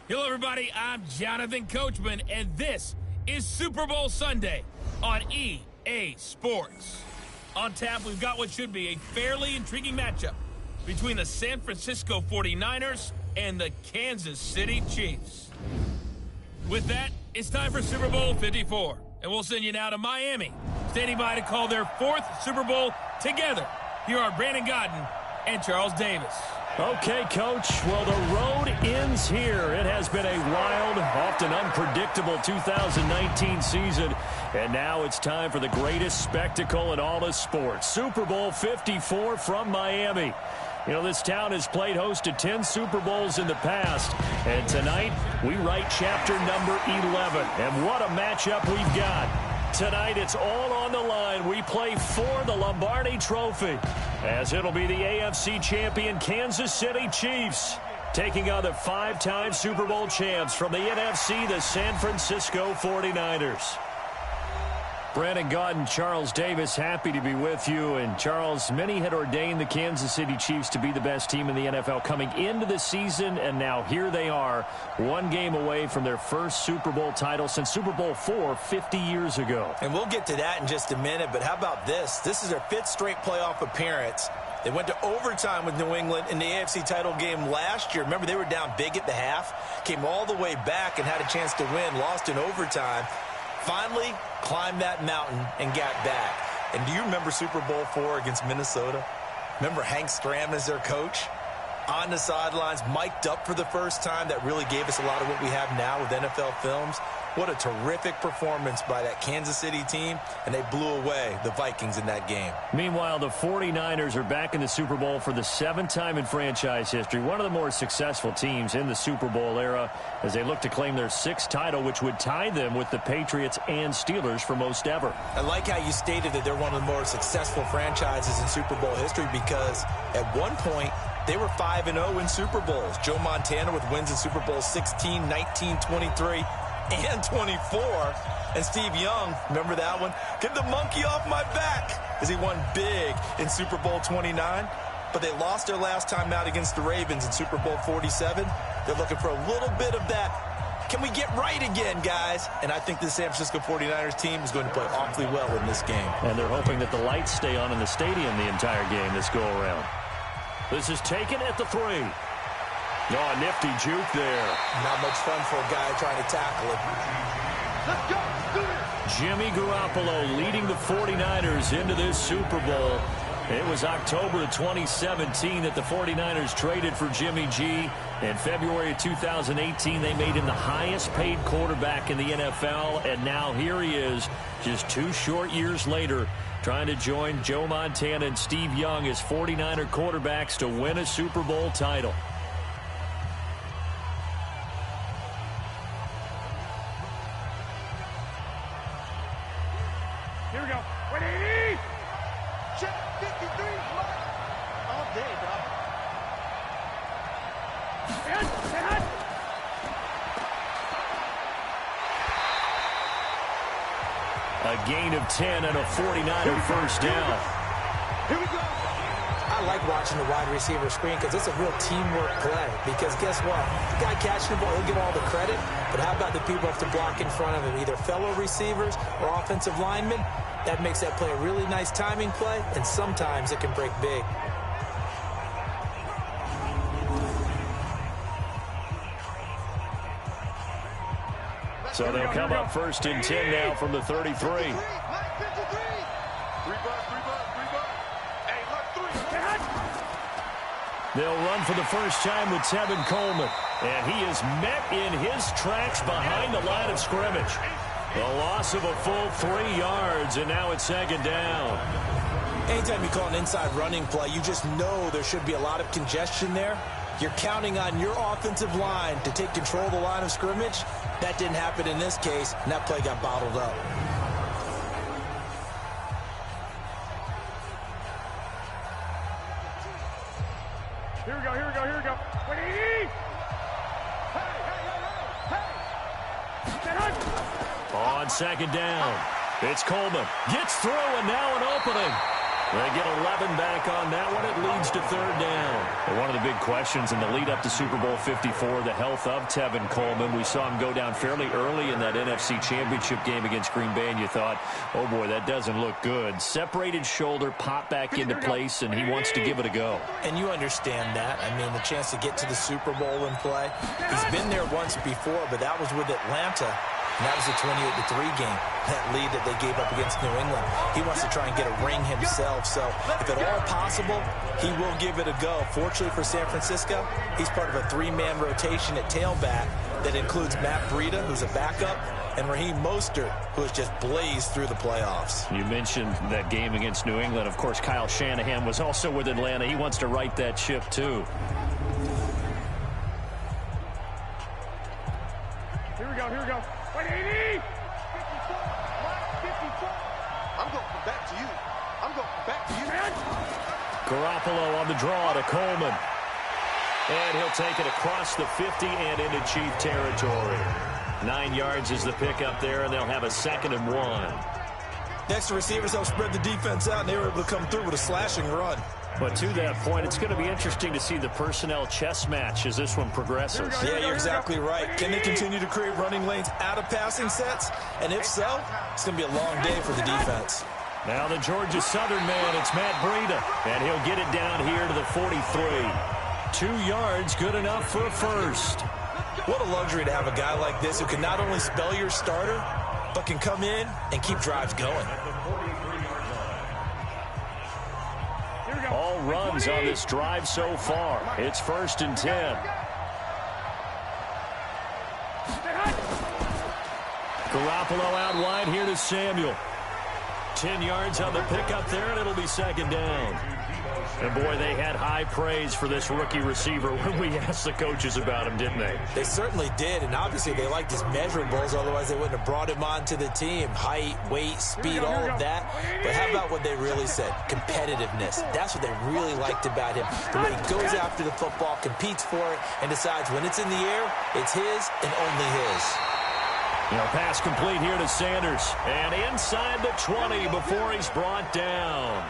Hello, everybody. I'm Jonathan Coachman, and this is Super Bowl Sunday on EA Sports. On tap, we've got what should be a fairly intriguing matchup between the San Francisco 49ers and the Kansas City Chiefs. With that, it's time for Super Bowl 54, and we'll send you now to Miami, standing by to call their fourth Super Bowl together. Here are Brandon Godden and Charles Davis. Okay, Coach. Well, the road ends here. It has been a wild, often unpredictable 2019 season. And now it's time for the greatest spectacle in all of sports. Super Bowl 54 from Miami. You know, this town has played host to 10 Super Bowls in the past. And tonight, we write chapter number 11. And what a matchup we've got. Tonight, it's all on the line. We play for the Lombardi Trophy, as it'll be the AFC champion Kansas City Chiefs taking on the five-time Super Bowl champs from the NFC, the San Francisco 49ers. Brandon Godden, Charles Davis, happy to be with you. And Charles, many had ordained the Kansas City Chiefs to be the best team in the NFL coming into the season, and now here they are, one game away from their first Super Bowl title since Super Bowl IV 50 years ago. And we'll get to that in just a minute, but how about this? This is their fifth straight playoff appearance. They went to overtime with New England in the AFC title game last year. Remember, they were down big at the half, came all the way back and had a chance to win, lost in overtime. Finally climbed that mountain and got back. And do you remember Super Bowl IV against Minnesota? Remember Hank Stram as their coach? On the sidelines, mic'd up for the first time. That really gave us a lot of what we have now with NFL films. What a terrific performance by that Kansas City team, and they blew away the Vikings in that game. Meanwhile, the 49ers are back in the Super Bowl for the seventh time in franchise history. One of the more successful teams in the Super Bowl era as they look to claim their sixth title, which would tie them with the Patriots and Steelers for most ever. I like how you stated that they're one of the more successful franchises in Super Bowl history because at one point, they were 5-0 in Super Bowls. Joe Montana with wins in Super Bowl 16, 19, 23, and 24. And Steve Young, remember that one? Get the monkey off my back as he won big in Super Bowl 29. But they lost their last time out against the Ravens in Super Bowl 47. They're looking for a little bit of that. Can we get right again, guys? And I think the San Francisco 49ers team is going to play awfully well in this game. And they're hoping that the lights stay on in the stadium the entire game this go-around. This is taken at the 3. Oh, a nifty juke there. Not much fun for a guy trying to tackle him. Let's go. Do it. Jimmy Garoppolo leading the 49ers into this Super Bowl. It was October of 2017 that the 49ers traded for Jimmy G. In February of 2018, they made him the highest paid quarterback in the NFL. And now here he is, just 2 short years later, trying to join Joe Montana and Steve Young as 49er quarterbacks to win a Super Bowl title. Here we go. 180. Check 53. All day, bro. A gain of 10 and a 49er first down. Here we go. I like watching the wide receiver screen because it's a real teamwork play. Because guess what? The guy catching the ball, he'll get all the credit. But how about the people who have to block in front of him, either fellow receivers or offensive linemen? That makes that play a really nice timing play, and sometimes it can break big. So they'll come up first and 10 now from the 33. They'll run for the first time with Tevin Coleman. And he is met in his tracks behind the line of scrimmage. The loss of a full 3 yards, and now it's second down. Anytime you call an inside running play, you just know there should be a lot of congestion there. You're counting on your offensive line to take control of the line of scrimmage. That didn't happen in this case, and that play got bottled up. Here we go, here we go, here we go. 180. On second down, it's Coleman. Gets through, and now an opening. They get 11 back on that one. It leads to third down. And one of the big questions in the lead up to Super Bowl 54, the health of Tevin Coleman. We saw him go down fairly early in that NFC Championship game against Green Bay, and you thought, oh boy, that doesn't look good. Separated shoulder, pop back into place, and he wants to give it a go. And you understand that. I mean, the chance to get to the Super Bowl and play. He's been there once before, but that was with Atlanta. And that was a 28-3 game, that lead that they gave up against New England. He wants to try and get a ring himself. So if at all possible, he will give it a go. Fortunately for San Francisco, he's part of a three-man rotation at tailback that includes Matt Breida, who's a backup, and Raheem Mostert, who has just blazed through the playoffs. You mentioned that game against New England. Of course, Kyle Shanahan was also with Atlanta. He wants to right that ship, too. Here we go, here we go. 180! 54, I'm going to come back to you. I'm going to come back to you, man. Garoppolo on the draw to Coleman. And he'll take it across the 50 and into Chief territory. 9 yards is the pickup there, and they'll have a 2nd and 1. Next, the receivers help spread the defense out, and they were able to come through with a slashing run. But to that point, it's going to be interesting to see the personnel chess match as this one progresses. Yeah, you're exactly right. Can they continue to create running lanes out of passing sets? And if so, it's going to be a long day for the defense. Now the Georgia Southern man, it's Matt Breida. And he'll get it down here to the 43. 2 yards, good enough for a first. What a luxury to have a guy like this who can not only spell your starter, but can come in and keep drives going. All runs on this drive so far. It's 1st and 10. Garoppolo out wide here to Samuel. 10 yards on the pickup there, and it'll be 2nd down. And boy, they had high praise for this rookie receiver when we asked the coaches about him, didn't they? They certainly did, and obviously they liked his measurables, otherwise they wouldn't have brought him onto the team. Height, weight, speed, all of that. But how about what they really said? Competitiveness. That's what they really liked about him. The way he goes after the football, competes for it, and decides when it's in the air, it's his and only his. You know, pass complete here to Sanders. And inside the 20 before he's brought down.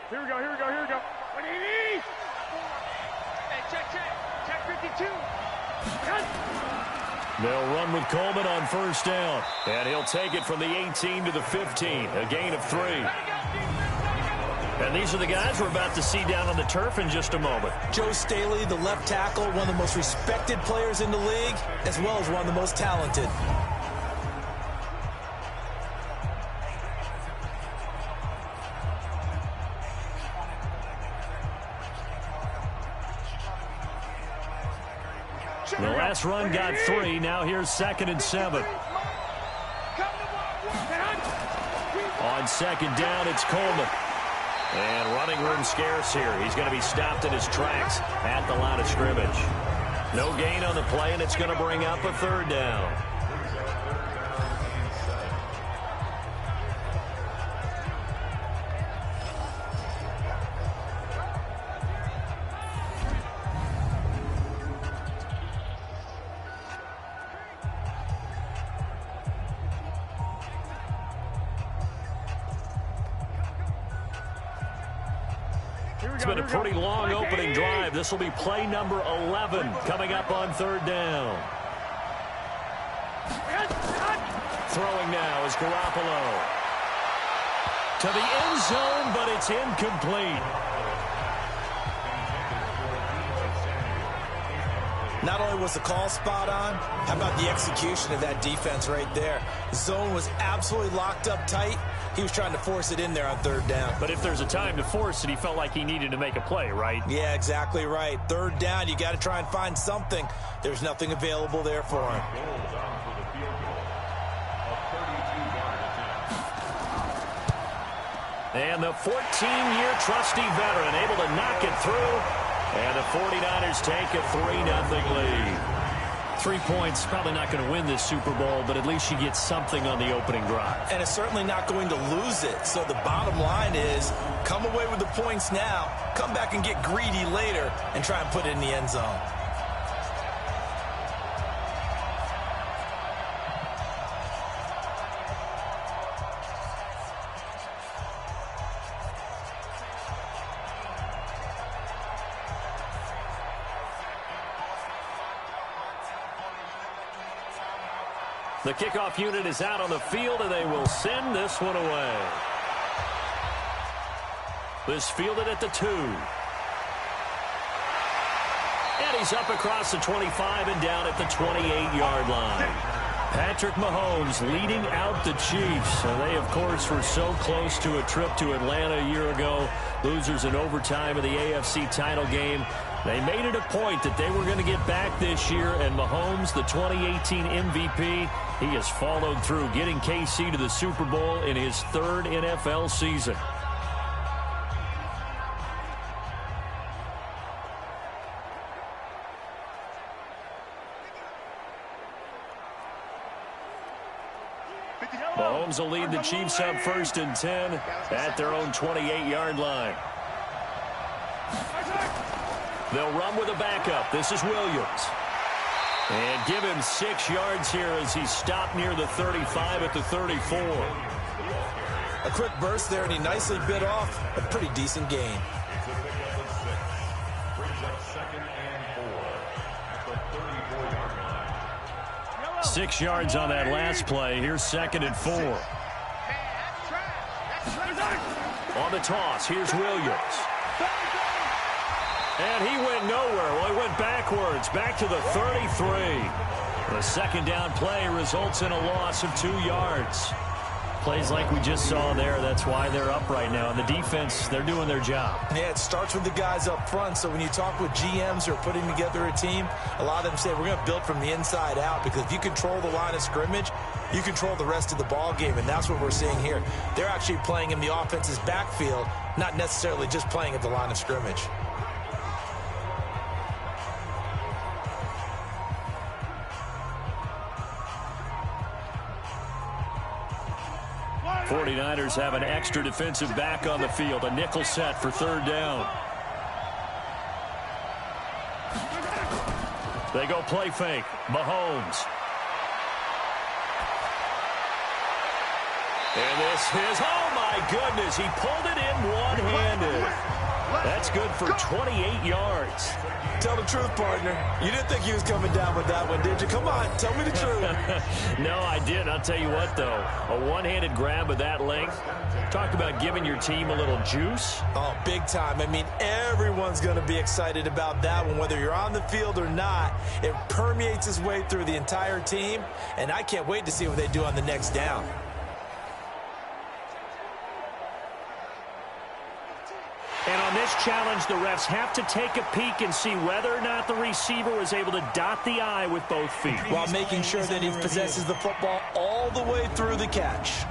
Here we go, here we go, here we go. 180! Hey, check 52. They'll run with Coleman on 1st down. And he'll take it from the 18 to the 15. A gain of 3. And these are the guys we're about to see down on the turf in just a moment. Joe Staley, the left tackle, one of the most respected players in the league, as well as one of the most talented. The last run got 3. Now here's 2nd and 7. On 2nd down, it's Coleman. And running room scarce here. He's going to be stopped in his tracks at the line of scrimmage. No gain on the play, and it's going to bring up a 3rd down. It's been a pretty long opening drive. This will be play number 11 coming up on 3rd down. Throwing now is Garoppolo. To the end zone, but it's incomplete. Not only was the call spot on, how about the execution of that defense right there? The zone was absolutely locked up tight. He was trying to force it in there on 3rd down. But if there's a time to force it, he felt like he needed to make a play, right? Yeah, exactly right. 3rd down, you got to try and find something. There's nothing available there for him. And the 14-year trusty veteran able to knock it through. And the 49ers take a 3-0 lead. 3 points, probably not going to win this Super Bowl, but at least you get something on the opening drive. And it's certainly not going to lose it. So the bottom line is, come away with the points now, come back and get greedy later, and try and put it in the end zone. The kickoff unit is out on the field, and they will send this one away. This fielded at the 2. And he's up across the 25 and down at the 28-yard line. Patrick Mahomes leading out the Chiefs. They, of course, were so close to a trip to Atlanta a year ago. Losers in overtime of the AFC title game. They made it a point that they were going to get back this year, and Mahomes, the 2018 MVP, he has followed through, getting KC to the Super Bowl in his 3rd NFL season. Mahomes will lead the Chiefs up 1st and 10 at their own 28-yard line. They'll run with a backup. This is Williams. And give him 6 yards here as he's stopped near the 35 at the 34. A quick burst there, and he nicely bit off a pretty decent gain. Six yards on that last play. Here's 2nd and 4. On the toss, here's Williams. And he went nowhere. Well, he went backwards, back to the 33. The 2nd down play results in a loss of 2 yards. Plays like we just saw there. That's why they're up right now. And the defense, they're doing their job. Yeah, it starts with the guys up front. So when you talk with GMs who are putting together a team, a lot of them say, we're going to build from the inside out. Because if you control the line of scrimmage, you control the rest of the ball game. And that's what we're seeing here. They're actually playing in the offense's backfield, not necessarily just playing at the line of scrimmage. 49ers have an extra defensive back on the field. A nickel set for 3rd down. They go play fake. Mahomes. And this is, oh my goodness, he pulled it in one-handed. That's good for 28 yards. Tell the truth, partner. You didn't think he was coming down with that one, did you? Come on, tell me the truth. No, I didn't. I'll tell you what, though. A one-handed grab of that length. Talk about giving your team a little juice. Oh, big time. I mean, everyone's going to be excited about that one, whether you're on the field or not. It permeates its way through the entire team, and I can't wait to see what they do on the next down. And on this challenge, the refs have to take a peek and see whether or not the receiver was able to dot the I with both feet, while making sure that he possesses the football all the way through the catch.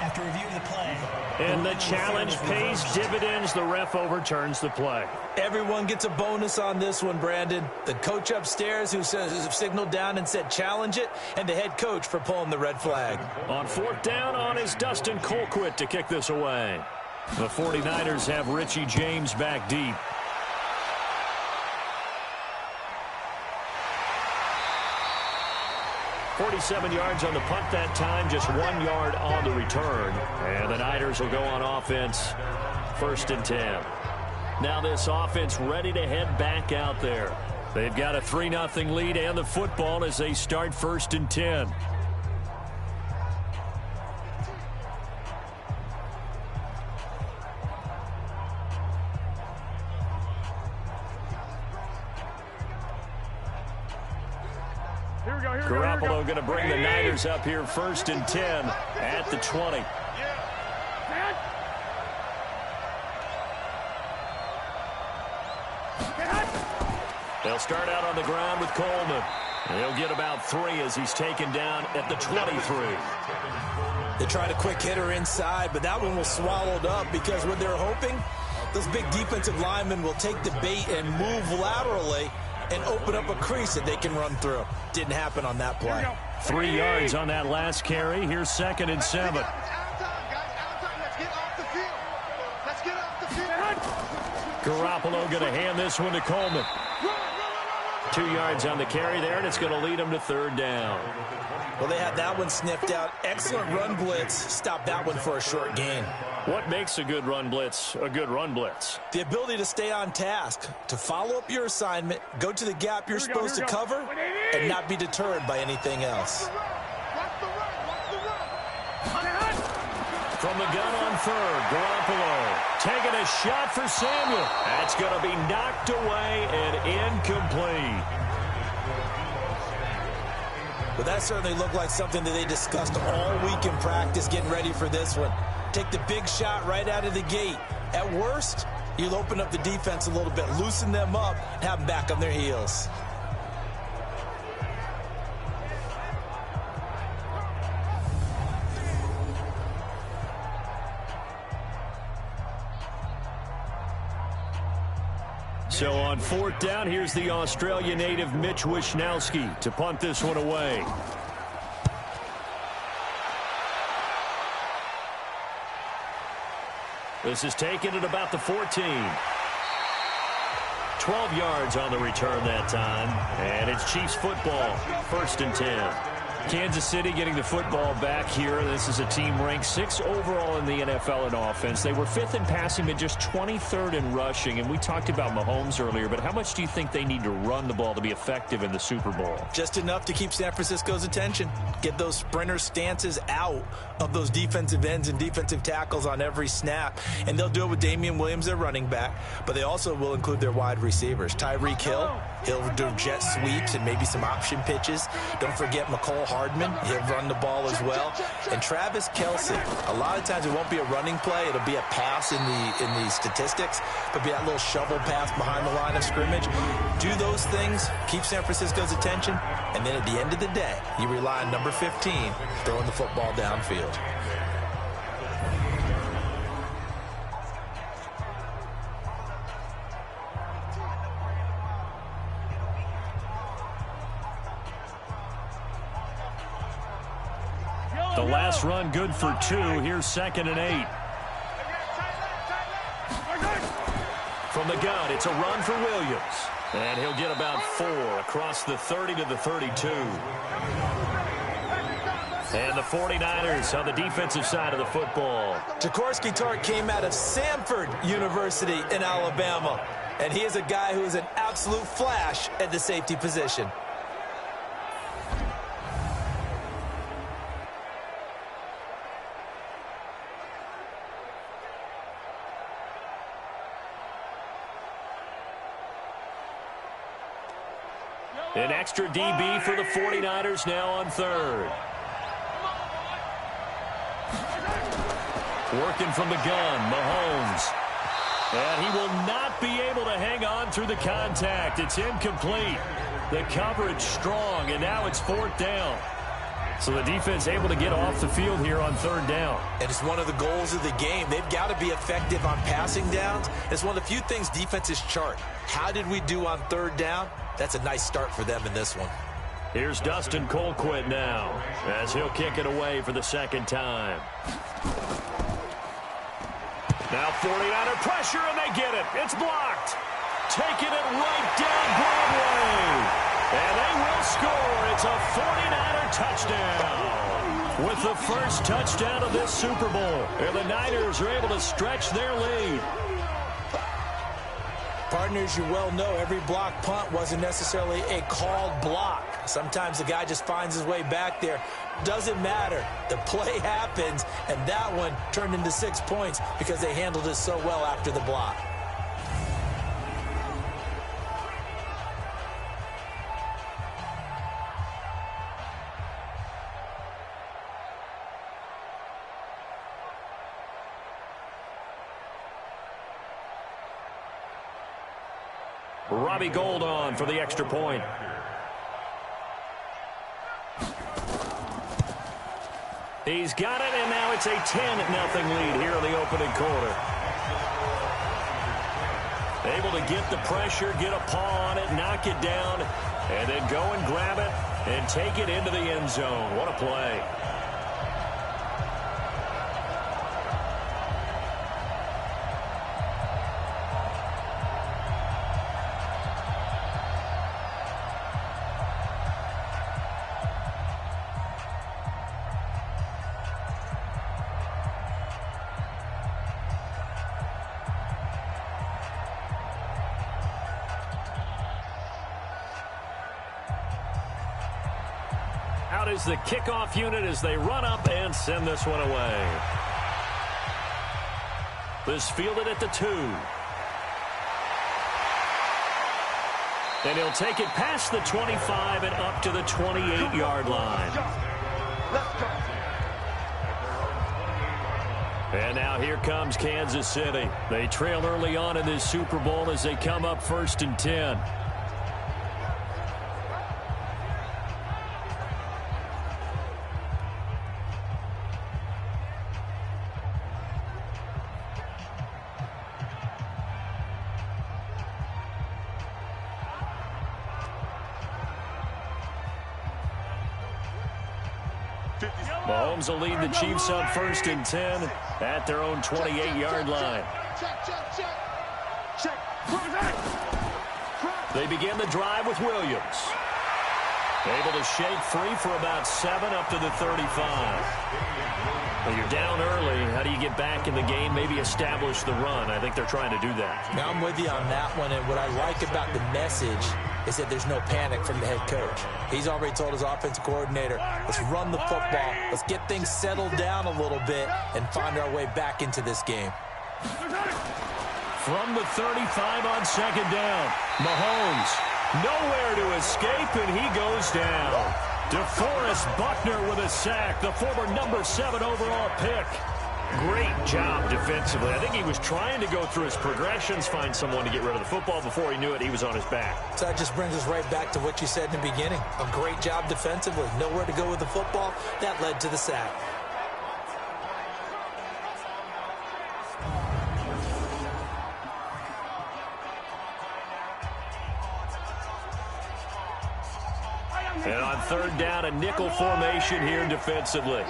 After review of the play. And the challenge pays dividends. The ref overturns the play. Everyone gets a bonus on this one, Brandon. The coach upstairs who signaled down and said challenge it, and the head coach for pulling the red flag. On 4th down on is Dustin Colquitt to kick this away. The 49ers have Richie James back deep. .47 yards on the punt that time, just 1 yard on the return. And the Niners will go on offense, 1st and 10. Now this offense ready to head back out there. They've got a 3-0 lead and the football as they start 1st and 10. Garoppolo going to bring the Niners up here 1st and 10 at the 20. They'll start out on the ground with Coleman. He'll get about 3 as he's taken down at the 23. They tried a quick hitter inside, but that one was swallowed up because what they're hoping, those big defensive linemen will take the bait and move laterally and open up a crease that they can run through. Didn't happen on that play. 3 yards on that last carry. Here's 2nd and 7. Garoppolo going to hand this one to Coleman. 2 yards on the carry there, and it's going to lead them to 3rd down. Well, they had that one sniffed out. Excellent run blitz. Stop that one for a short gain. What makes a good run blitz a good run blitz? The ability to stay on task, to follow up your assignment, go to the gap you're supposed to cover, and not be deterred by anything else. From the gun on 3rd, Garoppolo taking a shot for Samuel. That's going to be knocked away and incomplete. But that certainly looked like something that they discussed all week in practice getting ready for this one. Take the big shot right out of the gate. At worst, you'll open up the defense a little bit, loosen them up, and have them back on their heels. So on 4th down, here's the Australia native Mitch Wishnowsky to punt this one away. This is taken at about the 14. 12 yards on the return that time. And it's Chiefs football, 1st and 10. Kansas City getting the football back here. This is a team ranked 6th overall in the NFL in offense. They were 5th in passing, but just 23rd in rushing. And we talked about Mahomes earlier, but how much do you think they need to run the ball to be effective in the Super Bowl? Just enough to keep San Francisco's attention. Get those sprinter stances out of those defensive ends and defensive tackles on every snap. And they'll do it with Damian Williams, their running back. But they also will include their wide receivers. Tyreek Hill, he'll do jet sweeps and maybe some option pitches. Don't forget McCole Hardman. He'll run the ball as well. And Travis Kelce, a lot of times it won't be a running play. It'll be a pass in the statistics, but be that little shovel pass behind the line of scrimmage. Do those things, keep San Francisco's attention, and then at the end of the day, you rely on number 15 throwing the football downfield. The last run good for 2. Here's 2nd and 8. From the gun, it's a run for Williams. And he'll get about 4 across the 30 to the 32. And the 49ers on the defensive side of the football. Jaworski Tartt came out of Samford University in Alabama. And he is a guy who is an absolute flash at the safety position. An extra DB for the 49ers now on 3rd. Working from the gun, Mahomes. And he will not be able to hang on through the contact. It's incomplete. The coverage strong, and now it's 4th down. So the defense able to get off the field here on 3rd down. And it's one of the goals of the game. They've got to be effective on passing downs. It's one of the few things defenses chart. How did we do on 3rd down? That's a nice start for them in this one. Here's Dustin Colquitt now as he'll kick it away for the 2nd time. Now 49er pressure, and they get it. It's blocked. Taking it right down Broadway. And they will score. It's a 49er touchdown. With the first touchdown of this Super Bowl. And the Niners are able to stretch their lead. Partners, you well know every block punt wasn't necessarily a called block. Sometimes the guy just finds his way back there. Doesn't matter. The play happens, and that one turned into 6 points because they handled it so well after the block. Robbie Gould on for the extra point. He's got it, and now it's a 10-0 lead here in the opening quarter. Able to get the pressure, get a paw on it, knock it down, and then go and grab it and take it into the end zone. What a play. Out is the kickoff unit as they run up and send this one away. This fielded at the 2. And he'll take it past the 25 and up to the 28-yard line. And now here comes Kansas City. They trail early on in this Super Bowl as they come up 1st and 10. Mahomes will lead the Chiefs up 1st and 10 at their own 28-yard line. They begin the drive with Williams. Able to shake free for about 7 up to the 35. Well, you're down early. How do you get back in the game, maybe establish the run? I think they're trying to do that. Now I'm with you on that one, and what I like about the message is that there's no panic from the head coach. He's already told his offensive coordinator, let's run the football, let's get things settled down a little bit and find our way back into this game. From the 35 on 2nd down, Mahomes nowhere to escape, and he goes down. DeForest Buckner with a sack, the former number 7 overall pick. Great job defensively. I think he was trying to go through his progressions, find someone to get rid of the football. Before he knew it, he was on his back. So that just brings us right back to what you said in the beginning. A great job defensively. Nowhere to go with the football. That led to the sack. And on 3rd down, a nickel formation here defensively.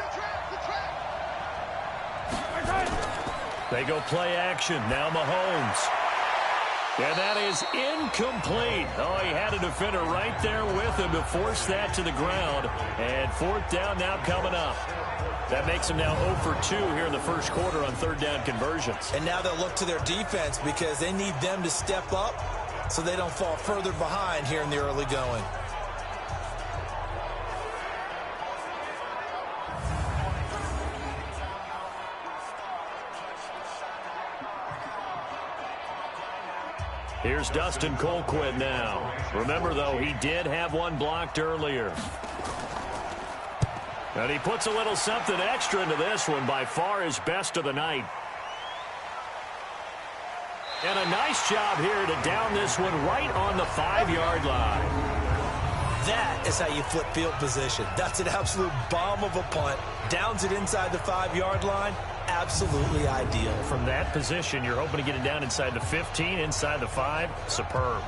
They go play action. Now Mahomes. And that is incomplete. Oh, he had a defender right there with him to force that to the ground. And 4th down now coming up. That makes him now 0 for 2 here in the 1st quarter on 3rd down conversions. And now they'll look to their defense because they need them to step up so they don't fall further behind here in the early going. Here's Dustin Colquitt now. Remember, though, he did have one blocked earlier. And he puts a little something extra into this one, by far his best of the night. And a nice job here to down this one right on the 5-yard line. That is how you flip field position. That's an absolute bomb of a punt. Downs it inside the 5-yard line. Absolutely ideal. From that position, you're hoping to get it down inside the 15, inside the 5. Superb.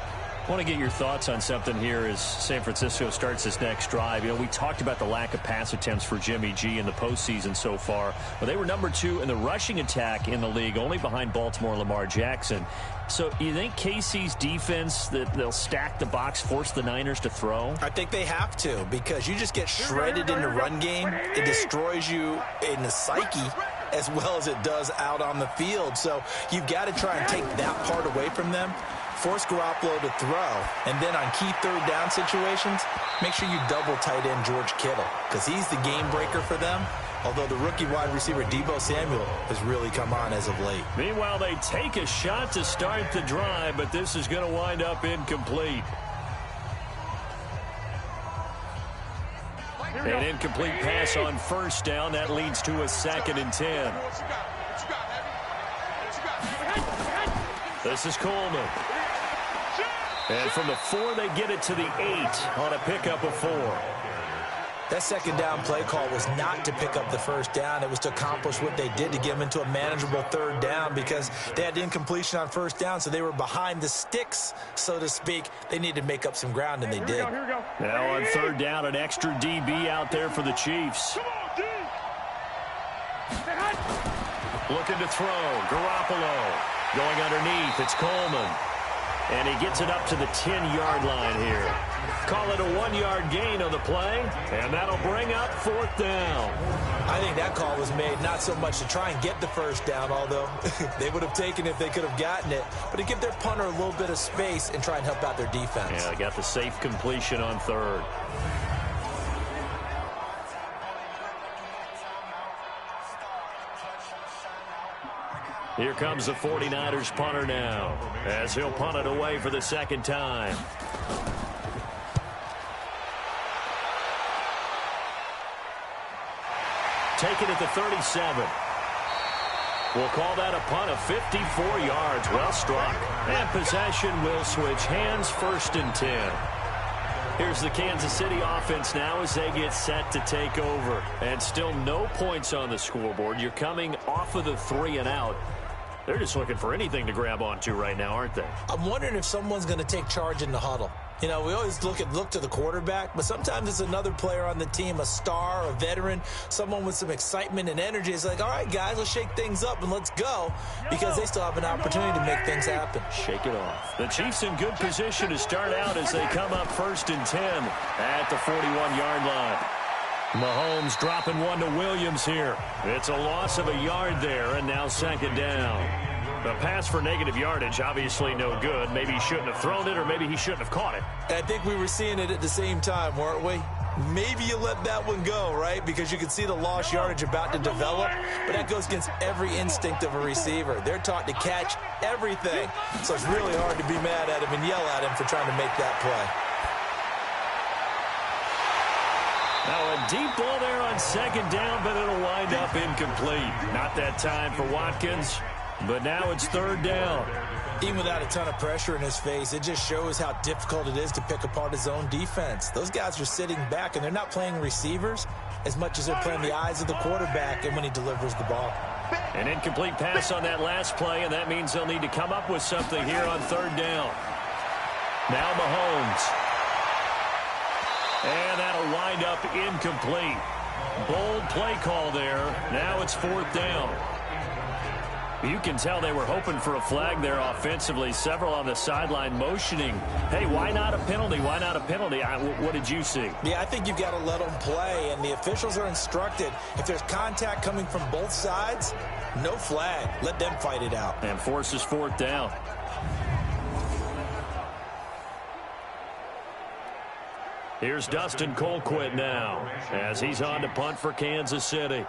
I want to get your thoughts on something here as San Francisco starts this next drive. You know, we talked about the lack of pass attempts for Jimmy G in the postseason so far. But they were number 2 in the rushing attack in the league, only behind Baltimore Lamar Jackson. So you think KC's defense, that they'll stack the box, force the Niners to throw? I think they have to, because you just get shredded in the run game. It destroys you in the psyche as well as it does out on the field. So you've got to try and take that part away from them, force Garoppolo to throw, and then on key 3rd down situations, make sure you double tight end George Kittle, because he's the game breaker for them. Although the rookie wide receiver Deebo Samuel has really come on as of late. Meanwhile, they take a shot to start the drive, but this is going to wind up incomplete. An incomplete pass on 1st down. That leads to a 2nd and 10. This is Coleman. And from the 4, they get it to the 8 on a pickup of 4. That second down play call was not to pick up the first down. It was to accomplish what they did to get them into a manageable third down because they had incompletion on first down, so they were behind the sticks, so to speak. They needed to make up some ground, and they did. Now on third down, an extra DB out there for the Chiefs. Looking to throw. Garoppolo going underneath. It's Coleman. And he gets it up to the 10-yard line here. Call it a 1-yard gain on the play, and that'll bring up fourth down. I think that call was made not so much to try and get the first down, although they would have taken it if they could have gotten it, but to give their punter a little bit of space and try and help out their defense. Yeah, they got the safe completion on third. Here comes the 49ers punter now, as he'll punt it away for the second time. Taken at the 37. We'll call that a punt of 54 yards. Well struck. And possession will switch hands, 1st and 10. Here's the Kansas City offense now as they get set to take over. And still no points on the scoreboard. You're coming off of the 3 and out. They're just looking for anything to grab onto right now, aren't they? I'm wondering if someone's going to take charge in the huddle. You know, we always look to the quarterback, but sometimes it's another player on the team, a star, a veteran, someone with some excitement and energy. It's like, all right, guys, let's shake things up and let's go, because they still have an opportunity to make things happen. Shake it off. The Chiefs in good position to start out as they come up 1st and 10 at the 41-yard line. Mahomes dropping one to Williams here. It's a loss of a yard there, and now 2nd down. The pass for negative yardage, obviously no good. Maybe he shouldn't have thrown it, or maybe he shouldn't have caught it. I think we were seeing it at the same time, weren't we? Maybe you let that one go, right? Because you can see the lost yardage about to develop, but that goes against every instinct of a receiver. They're taught to catch everything, so it's really hard to be mad at him and yell at him for trying to make that play. Now a deep ball there on 2nd down, but it'll wind up incomplete. Not that time for Watkins, but now it's 3rd down. Even without a ton of pressure in his face, it just shows how difficult it is to pick apart his own defense. Those guys are sitting back, and they're not playing receivers as much as they're playing the eyes of the quarterback and when he delivers the ball. An incomplete pass on that last play, and that means they'll need to come up with something here on 3rd down. Now Mahomes. And that'll wind up incomplete. Bold play call there. Now it's 4th down. You can tell they were hoping for a flag there offensively. Several on the sideline motioning. Hey, why not a penalty? Why not a penalty? What did you see? Yeah, I think you've got to let them play, and the officials are instructed. If there's contact coming from both sides, no flag. Let them fight it out. And forces 4th down. Here's Dustin Colquitt now as he's on to punt for Kansas City.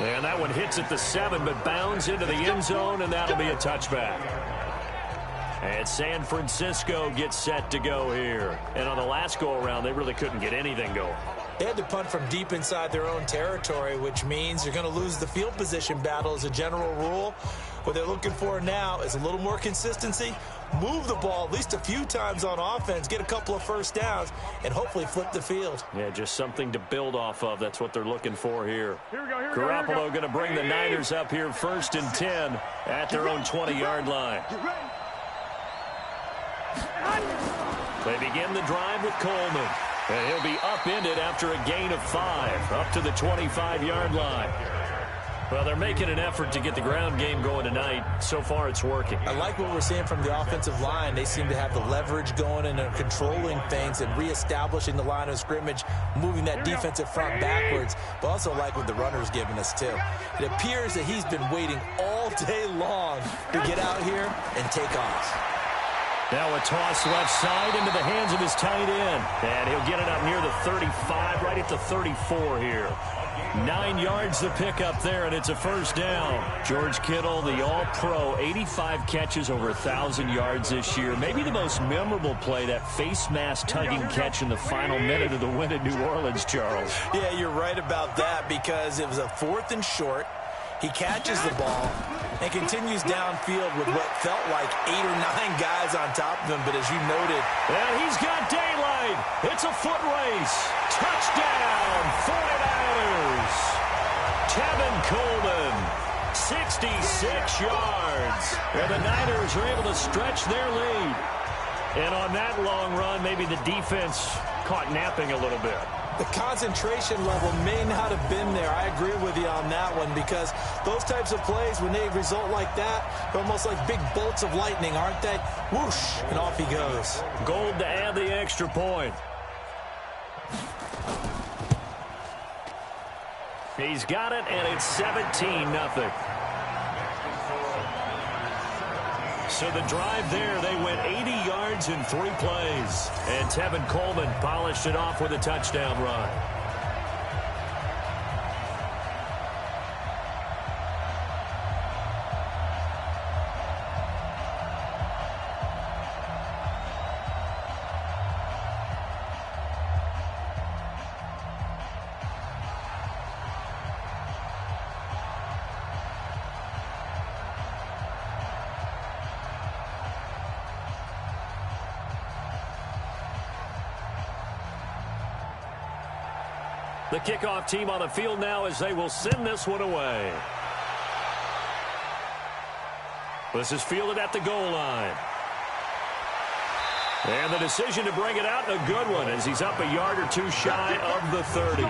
And that one hits at the 7, but bounds into the end zone, and that'll be a touchback. And San Francisco gets set to go here. And on the last go-around, they really couldn't get anything going. They had to punt from deep inside their own territory, which means you're going to lose the field position battle as a general rule. What they're looking for now is a little more consistency, move the ball at least a few times on offense, get a couple of first downs, and hopefully flip the field. Yeah, just something to build off of. That's what they're looking for here. Garoppolo going to bring the Niners up here 1st and 10 at their own 20-yard line. They begin the drive with Coleman. And he'll be upended after a gain of 5, up to the 25-yard line. Well, they're making an effort to get the ground game going tonight. So far, it's working. I like what we're seeing from the offensive line. They seem to have the leverage going and are controlling things and reestablishing the line of scrimmage, moving that defensive front backwards. But also like what the runner's giving us, too. It appears that he's been waiting all day long to get out here and take off. Now a toss left side into the hands of his tight end. And he'll get it up near the 35, right at the 34 here. 9 yards to pick up there, and it's a first down. George Kittle, the all-pro, 85 catches, over 1,000 yards this year. Maybe the most memorable play, that face mask tugging catch in the final minute of the win at New Orleans, Charles. Yeah, you're right about that because it was a 4th and short. He catches the ball and continues downfield with what felt like 8 or 9 guys on top of him. But as you noted, and he's got daylight. It's a foot race. Touchdown, 49ers. Tevin Coleman, 66 yards. And the Niners are able to stretch their lead. And on that long run, maybe the defense caught napping a little bit. The concentration level may not have been there. I agree with you on that one because those types of plays, when they result like that, they're almost like big bolts of lightning, aren't they? Whoosh, and off he goes. Gold to add the extra point. He's got it, and it's 17-0. So the drive there, they went 80 yards in 3 plays. And Tevin Coleman polished it off with a touchdown run. The kickoff team on the field now as they will send this one away. This is fielded at the goal line. And the decision to bring it out, a good one, as he's up a yard or 2 shy of the 30.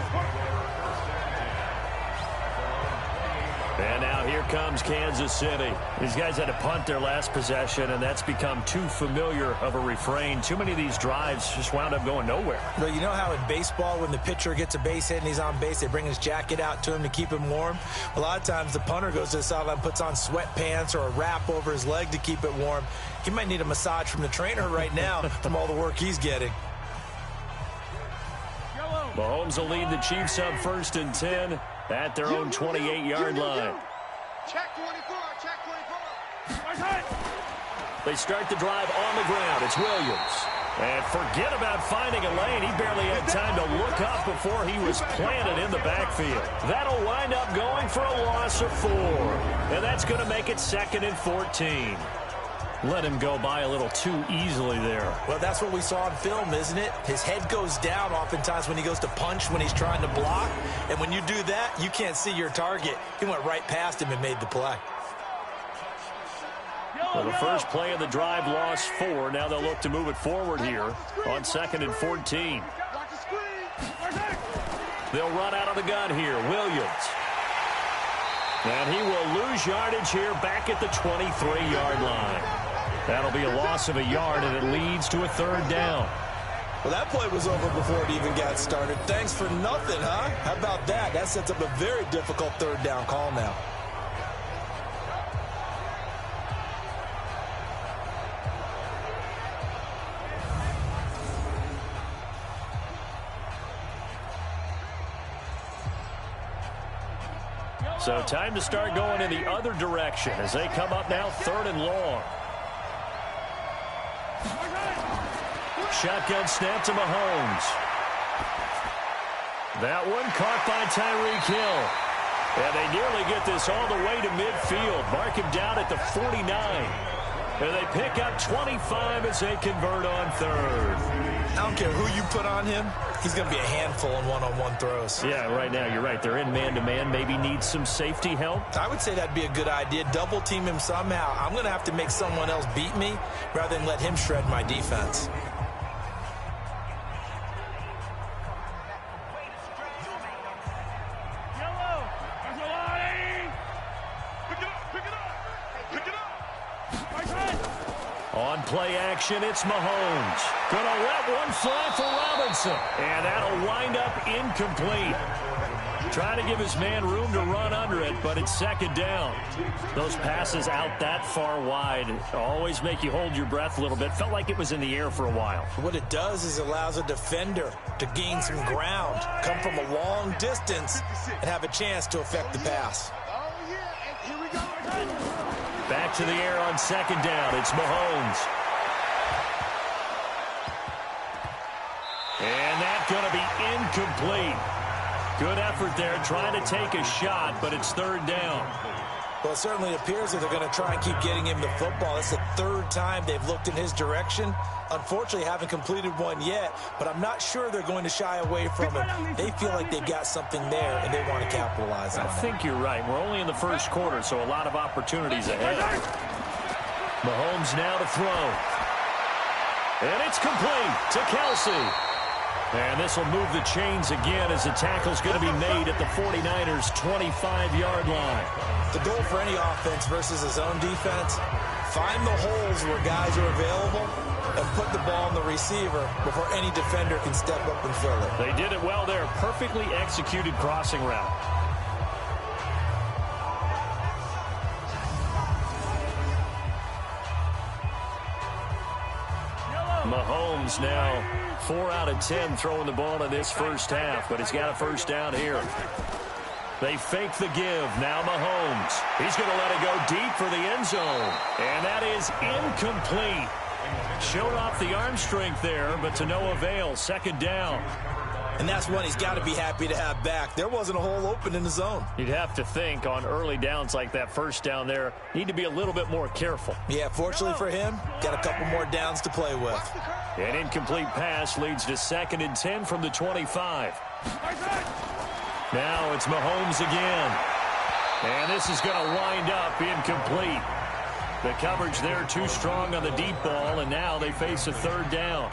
And now here comes Kansas City. These guys had to punt their last possession, and that's become too familiar of a refrain. Too many of these drives just wound up going nowhere. Well, you know how in baseball, when the pitcher gets a base hit and he's on base, they bring his jacket out to him to keep him warm? A lot of times the punter goes to the sideline, puts on sweatpants or a wrap over his leg to keep it warm. He might need a massage from the trainer right now from all the work he's getting. Mahomes will lead the Chiefs up 1st and 10 at their own 28-yard line. Check 24, check 24. They start the drive on the ground. It's Williams. And forget about finding a lane. He barely had time to look up before he was planted in the backfield. That'll wind up going for a loss of 4. And that's going to make it 2nd and 14. Let him go by a little too easily there. Well, that's what we saw on film, isn't it? His head goes down oftentimes when he goes to punch, when he's trying to block. And when you do that, you can't see your target. He went right past him and made the play. Well, the first play of the drive lost 4. Now they'll look to move it forward here on 2nd and 14. They'll run out of the gun here. Williams. And he will lose yardage here back at the 23-yard line. That'll be a loss of a yard, and it leads to a 3rd down. Well, that play was over before it even got started. Thanks for nothing, huh? How about that? That sets up a very difficult 3rd down call now. So time to start going in the other direction as they come up now 3rd and long. Shotgun snap to Mahomes. That one caught by Tyreek Hill. And they nearly get this all the way to midfield. Mark him down at the 49. And they pick up 25 as they convert on 3rd. I don't care who you put on him. He's going to be a handful in one-on-one throws. Yeah, right now, you're right. They're in man-to-man. Maybe need some safety help. I would say that'd be a good idea. Double team him somehow. I'm going to have to make someone else beat me rather than let him shred my defense. On play action, it's Mahomes. Gonna let one fly for Robinson. And that'll wind up incomplete. Trying to give his man room to run under it, but it's second down. Those passes out that far wide always make you hold your breath a little bit. Felt like it was in the air for a while. What it does is allows a defender to gain some ground, come from a long distance, and have a chance to affect the pass. Back to the air on second down. It's Mahomes. And that's going to be incomplete. Good effort there, trying to take a shot, but it's third down. Well, it certainly appears that they're going to try and keep getting him the football. It's the third time they've looked in his direction. Unfortunately, haven't completed one yet, but I'm not sure they're going to shy away from him. They feel like they've got something there, and they want to capitalize on it. I think you're right. We're only in the first quarter, so a lot of opportunities ahead. Mahomes now to throw. And it's complete to Kelsey. And this will move the chains again as the tackle's going to be made at the 49ers' 25-yard line. The goal for any offense versus his own defense, find the holes where guys are available and put the ball on the receiver before any defender can step up and fill it. They did it well there. Perfectly executed crossing route. Mahomes now 4 out of 10 throwing the ball in this first half, but he's got a first down here. They fake the give. Now Mahomes. He's going to let it go deep for the end zone. And that is incomplete. Showed off the arm strength there, but to no avail. Second down. And that's one he's got to be happy to have back. There wasn't a hole open in the zone. You'd have to think on early downs like that first down there, need to be a little bit more careful. Yeah, fortunately for him, got a couple more downs to play with. An incomplete pass leads to 2nd and 10 from the 25. Now it's Mahomes again. And this is going to wind up incomplete. The coverage there too strong on the deep ball, and now they face a third down.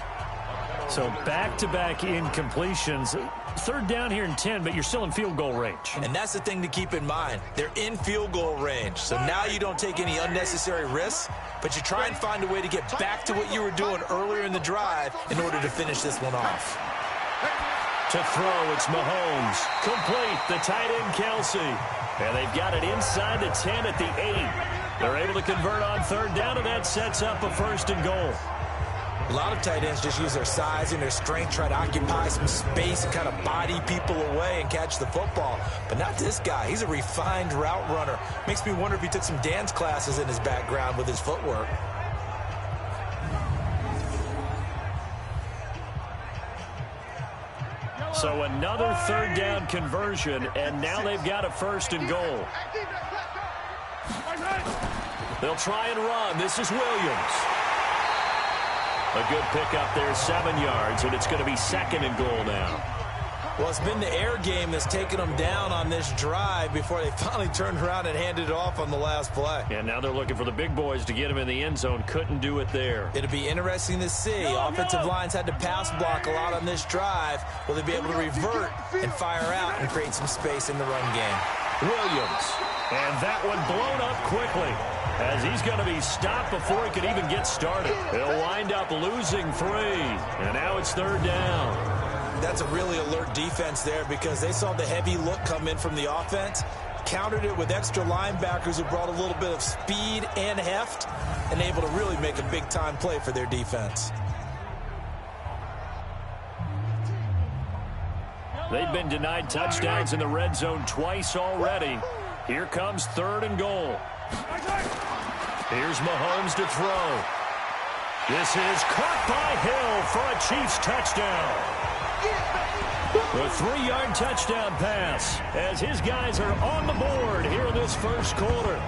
So back-to-back incompletions. Third down here in 10, but you're still in field goal range. And that's the thing to keep in mind. They're in field goal range. So now you don't take any unnecessary risks, but you try and find a way to get back to what you were doing earlier in the drive in order to finish this one off. To throw, it's Mahomes. Complete, the tight end Kelsey. And they've got it inside the 10 at the 8. They're able to convert on third down, and that sets up a 1st and goal. A lot of tight ends just use their size and their strength, try to occupy some space and kind of body people away and catch the football. But not this guy. He's a refined route runner. Makes me wonder if he took some dance classes in his background with his footwork. So another third down conversion, and now they've got a 1st and goal. They'll try and run. This is Williams. A good pickup there, 7 yards, and it's going to be 2nd and goal now. Well, it's been the air game that's taken them down on this drive before they finally turned around and handed it off on the last play. And now they're looking for the big boys to get him in the end zone. Couldn't do it there. It'll be interesting to see. Offensive lines had to pass block a lot on this drive. Will they be able to revert and fire out and create some space in the run game? Williams. And that one blown up quickly, as he's going to be stopped before he could even get started. He'll wind up losing 3, and now it's third down. That's a really alert defense there because they saw the heavy look come in from the offense, countered it with extra linebackers who brought a little bit of speed and heft, and able to really make a big-time play for their defense. They've been denied touchdowns in the red zone twice already. Here comes 3rd and goal. Here's Mahomes to throw. This is caught by Hill for a Chiefs touchdown. A 3-yard touchdown pass as his guys are on the board here in this first quarter.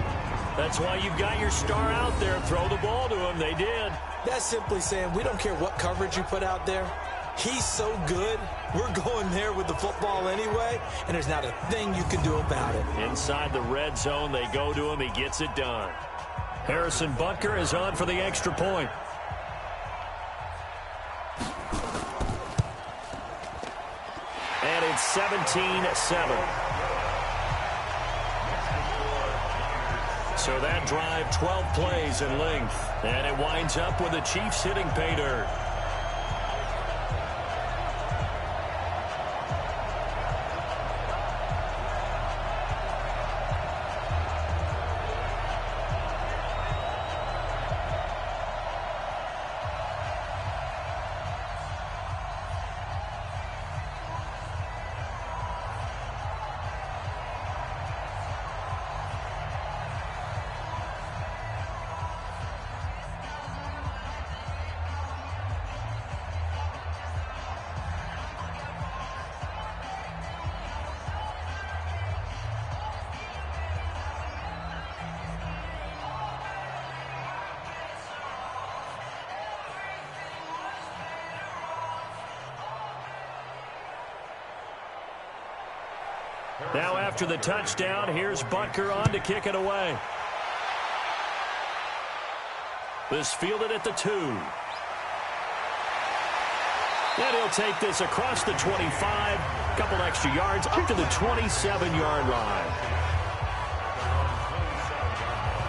That's why you've got your star out there. Throw the ball to him. They did. That's simply saying we don't care what coverage you put out there. He's so good, we're going there with the football anyway, and there's not a thing you can do about it. Inside the red zone, they go to him. He gets it done. Harrison Butker is on for the extra point. And it's 17-7. So that drive, 12 plays in length. And it winds up with the Chiefs hitting pay dirt. Now after the touchdown, here's Butker on to kick it away. This fielded at the 2. And he'll take this across the 25, a couple extra yards, up to the 27-yard line.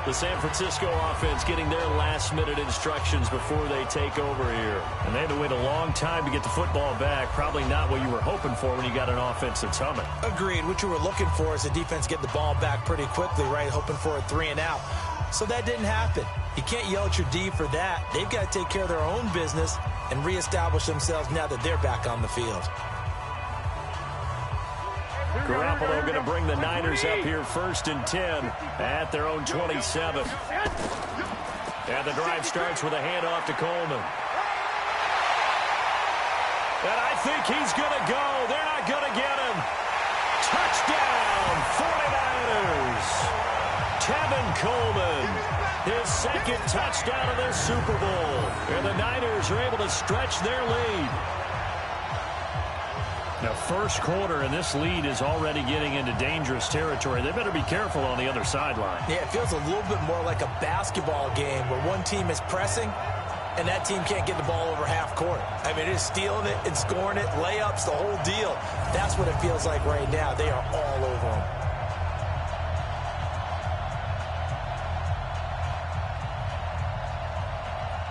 The San Francisco offense getting their last-minute instructions before they take over here. And they had to wait a long time to get the football back. Probably not what you were hoping for when you got an offense that's humming. Agreed. What you were looking for is the defense get the ball back pretty quickly, right? Hoping for a 3-and-out. So that didn't happen. You can't yell at your D for that. They've got to take care of their own business and reestablish themselves now that they're back on the field. Garoppolo going to bring the Niners up here 1st and 10 at their own 27. And the drive starts with a handoff to Coleman. And I think he's going to go. They're not going to get him. Touchdown, 49ers. Tevin Coleman, his second touchdown of this Super Bowl. And the Niners are able to stretch their lead. Now, first quarter, and this lead is already getting into dangerous territory. They better be careful on the other sideline. Yeah, it feels a little bit more like a basketball game where one team is pressing and that team can't get the ball over half court. I mean, it is stealing it and scoring it, layups, the whole deal. That's what it feels like right now. They are all over them.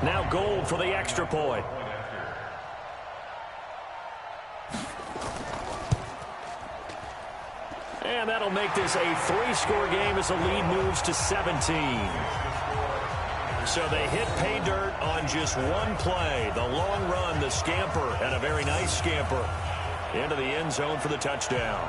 Now Gold for the extra point. And that'll make this a 3-score game as the lead moves to 17. So they hit pay dirt on just one play. The long run, the scamper, and a very nice scamper into the end zone for the touchdown.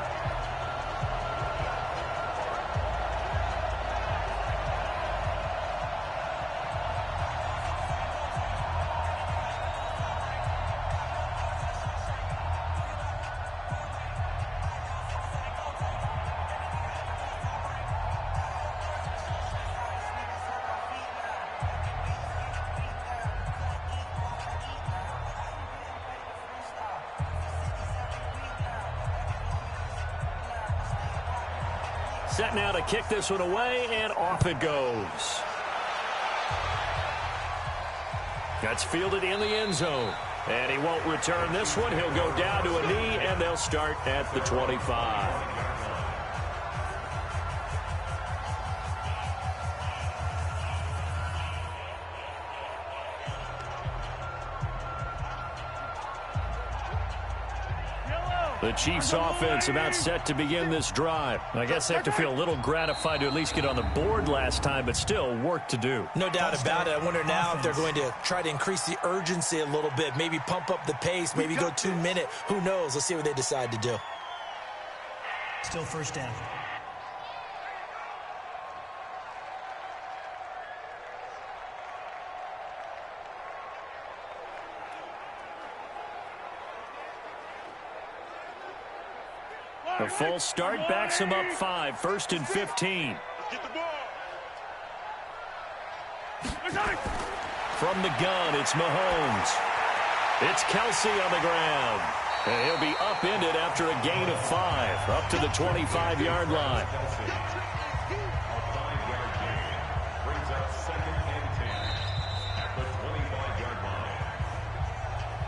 Set now to kick this one away, and off it goes. That's fielded in the end zone. And he won't return this one. He'll go down to a knee, and they'll start at the 25. The Chiefs offense about set to begin this drive. I guess they have to feel a little gratified to at least get on the board last time, but still work to do. No doubt about it. I wonder now if they're going to try to increase the urgency a little bit, maybe pump up the pace, maybe go 2-minute. Who knows? Let's see what they decide to do. Still first down. A false start backs him up 5, 1st and 15. From the gun, it's Mahomes. It's Kelsey on the ground. And he'll be upended after a gain of 5, up to the 25-yard line.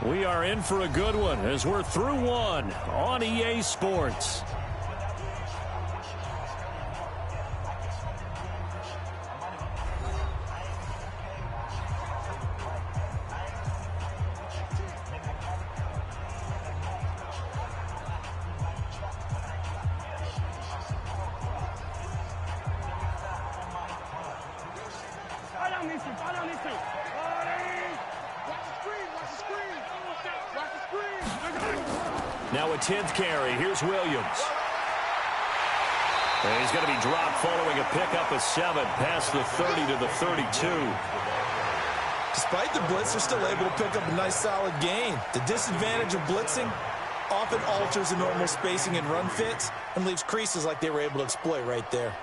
We are in for a good one as we're through one on EA Sports. Now a 10th carry. Here's Williams. And he's going to be dropped following a pickup of 7 past the 30 to the 32. Despite the blitz, they're still able to pick up a nice solid gain. The disadvantage of blitzing often alters the normal spacing and run fits and leaves creases like they were able to exploit right there.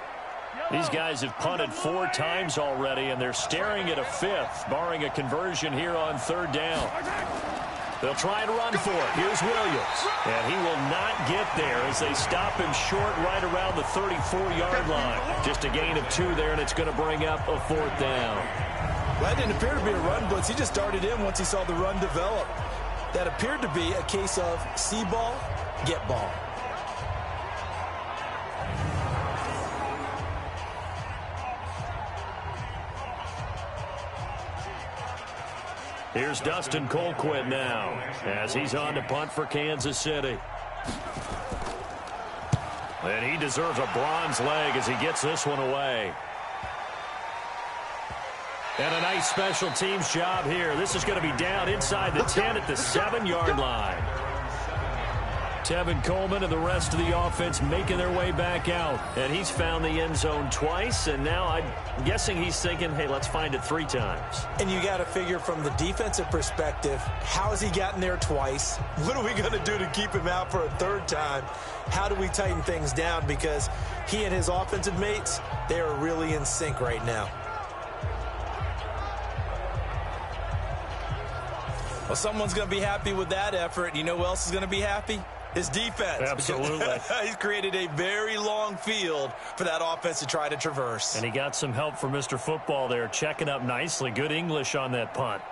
These guys have punted 4 times already, and they're staring at a 5th, barring a conversion here on 3rd down. They'll try and run for it. Here's Williams. And he will not get there as they stop him short right around the 34-yard line. Just a gain of 2 there, and it's going to bring up a 4th down. Well, that didn't appear to be a run blitz. He just darted in once he saw the run develop. That appeared to be a case of see ball, get ball. Here's Dustin Colquitt now as he's on to punt for Kansas City. And he deserves a bronze leg as he gets this one away. And a nice special teams job here. This is going to be down inside the 10 at the 7-yard line. Tevin Coleman and the rest of the offense making their way back out. And he's found the end zone twice, and now I'm guessing he's thinking, hey, let's find it 3 times. And you got to figure from the defensive perspective, how has he gotten there twice? What are we going to do to keep him out for a 3rd time? How do we tighten things down? Because he and his offensive mates, they are really in sync right now. Well, someone's going to be happy with that effort. You know who else is going to be happy? His defense. Absolutely. He's created a very long field for that offense to try to traverse. And he got some help from Mr. Football there, checking up nicely. Good English on that punt.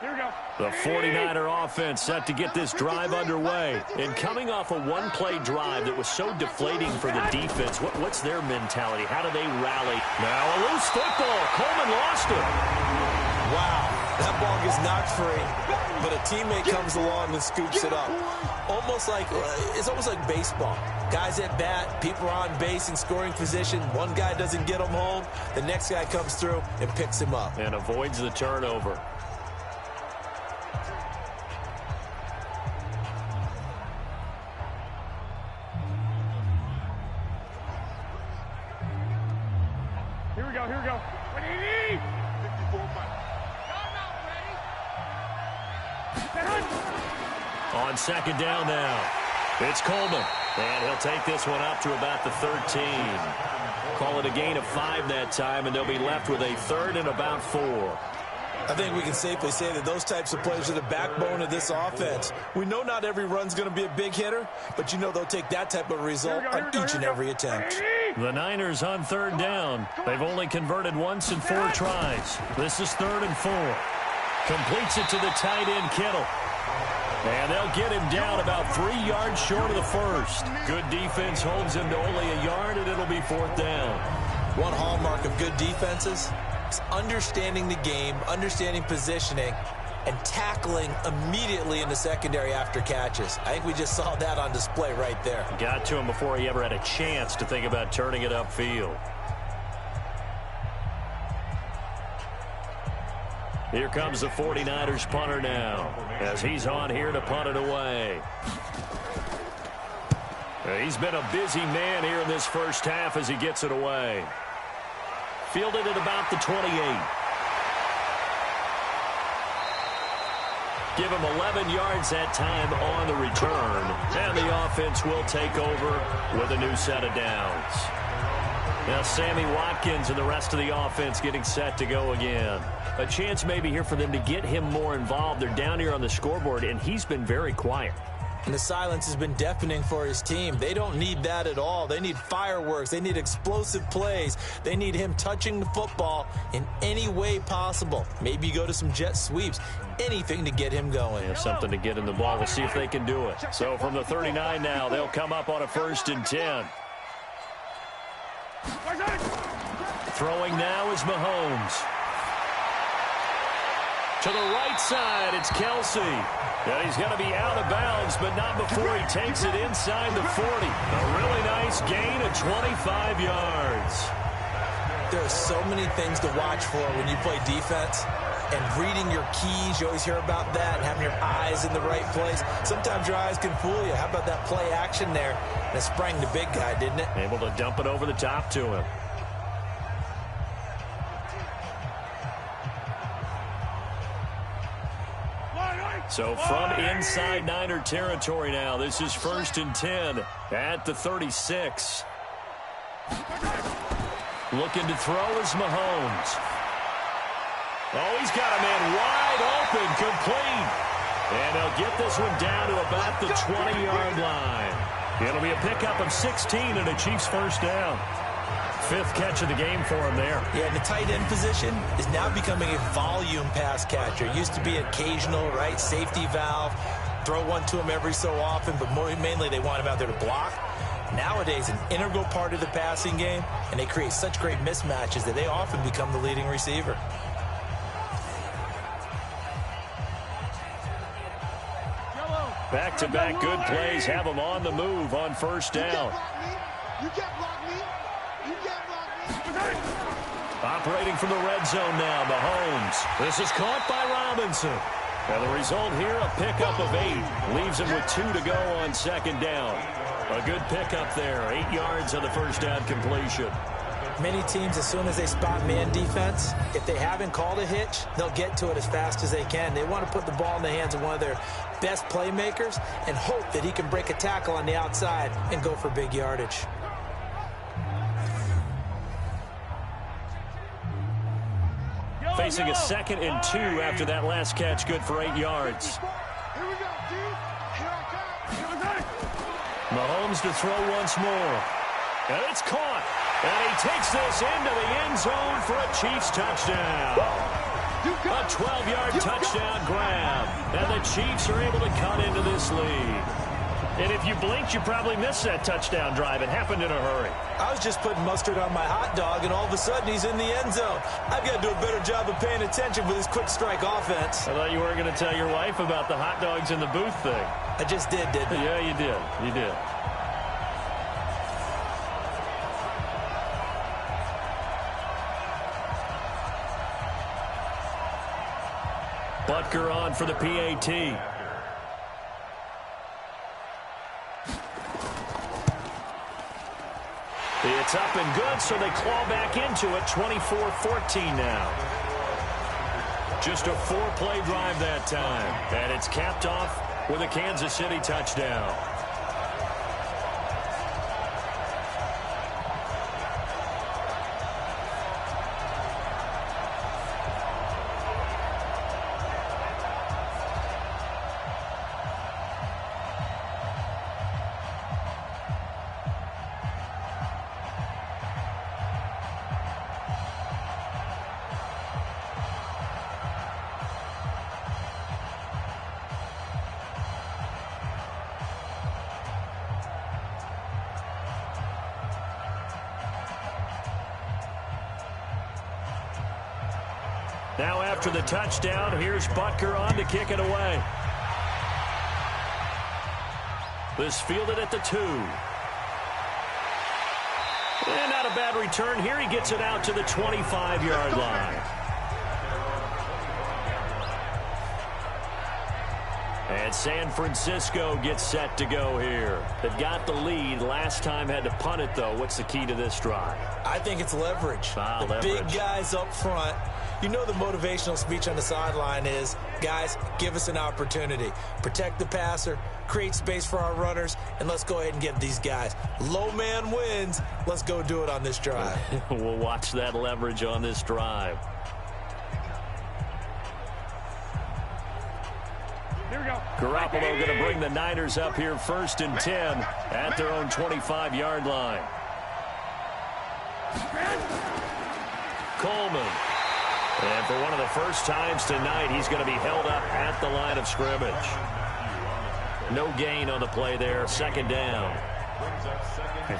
Here we go. The 49er offense set to get this drive underway. And coming off a one-play drive that was so deflating for the defense, what's their mentality? How do they rally? Now a loose football. Coleman lost it. Wow. That ball gets knocked free, but a teammate comes along and scoops it up. It's almost like baseball. Guys at bat, people are on base in scoring position. One guy doesn't get him home. The next guy comes through and picks him up. And avoids the turnover. Here we go. Here we go. 54 miles. On 2nd down now, it's Coleman, and he'll take this one up to about the 13. Call it a gain of 5 that time, and they'll be left with a 3rd and about 4. I think we can safely say that those types of plays are the backbone of this offense. We know not every run's going to be a big hitter, but you know they'll take that type of result on each and every attempt. The Niners on 3rd down. They've only converted once in 4 tries. This is 3rd and 4. Completes it to the tight end, Kittle. And they'll get him down about 3 yards short of the 1st. Good defense holds him to only a yard, and it'll be 4th down. One hallmark of good defenses is understanding the game, understanding positioning, and tackling immediately in the secondary after catches. I think we just saw that on display right there. Got to him before he ever had a chance to think about turning it upfield. Here comes the 49ers punter now as he's on here to punt it away. He's been a busy man here in this first half as he gets it away. Fielded at about the 28. Give him 11 yards that time on the return. And the offense will take over with a new set of downs. Now Sammy Watkins and the rest of the offense getting set to go again. A chance maybe here for them to get him more involved. They're down here on the scoreboard, and he's been very quiet. And the silence has been deafening for his team. They don't need that at all. They need fireworks. They need explosive plays. They need him touching the football in any way possible. Maybe you go to some jet sweeps. Anything to get him going. Yeah, something to get in the ball. We'll see if they can do it. So from the 39 now, they'll come up on a 1st and 10. Throwing now is Mahomes. To the right side, it's Kelsey. And he's going to be out of bounds, but not before he takes it inside the 40. A really nice gain of 25 yards. There are so many things to watch for when you play defense. And reading your keys, you always hear about that, and having your eyes in the right place. Sometimes your eyes can fool you. How about that play action there? That sprang the big guy, didn't it? Able to dump it over the top to him. So from inside Niner territory now, this is 1st and 10 at the 36. Looking to throw is Mahomes. Oh, he's got a man wide up and complete. And they'll get this one down to about the 20-yard line. It'll be a pickup of 16 and a Chiefs first down. 5th catch of the game for him there. Yeah, and the tight end position is now becoming a volume pass catcher. Used to be occasional, right, safety valve. Throw one to him every so often, but mainly they want him out there to block. Nowadays, an integral part of the passing game, and they create such great mismatches that they often become the leading receiver. Back-to-back good plays have them on the move on first down. You can't block me. You can't block me. Operating from the red zone now, Mahomes. This is caught by Robinson. And the result here, a pickup of 8. Leaves him with 2 to go on second down. A good pickup there, 8 yards on the first down completion. Many teams, as soon as they spot man defense, if they haven't called a hitch, they'll get to it as fast as they can. They want to put the ball in the hands of one of their best playmakers and hope that he can break a tackle on the outside and go for big yardage. Facing a 2nd and 2 after that last catch, good for 8 yards. Here we go, dude. Here I come. Mahomes to throw once more. And it's caught. And he takes this into the end zone for a Chiefs touchdown. A 12-yard touchdown grab. And the Chiefs are able to cut into this lead. And if you blinked, you probably missed that touchdown drive. It happened in a hurry. I was just putting mustard on my hot dog, and all of a sudden he's in the end zone. I've got to do a better job of paying attention with this quick strike offense. I thought you weren't going to tell your wife about the hot dogs in the booth thing. I just did, didn't I? Yeah, you did. You did. Butker on for the PAT. It's up and good, so they claw back into it, 24-14 now. Just a 4-play drive that time, and it's capped off with a Kansas City touchdown. Now after the touchdown, here's Butker on to kick it away. This fielded at the 2. And not a bad return here. He gets it out to the 25-yard line. And San Francisco gets set to go here. They've got the lead. Last time had to punt it, though. What's the key to this drive? I think it's leverage. The big guys up front. You know the motivational speech on the sideline is, guys, give us an opportunity. Protect the passer, create space for our runners, and let's go ahead and give these guys. Low man wins. Let's go do it on this drive. We'll watch that leverage on this drive. Here we go. Garoppolo going to bring the Niners up here 1st and 10 at their own 25-yard line. Coleman. And for one of the first times tonight, he's going to be held up at the line of scrimmage. No gain on the play there. 2nd down.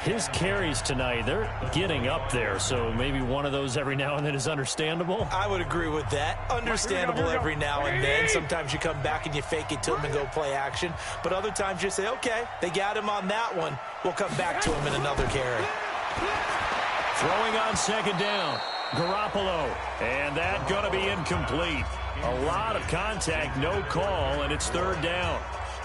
His carries tonight, they're getting up there, so maybe one of those every now and then is understandable. I would agree with that. Understandable every now and then. Sometimes you come back and you fake it to him and go play action. But other times you say, okay, they got him on that one. We'll come back to him in another carry. Throwing on 2nd down. Garoppolo. And that going to be incomplete. A lot of contact, no call, and it's 3rd down.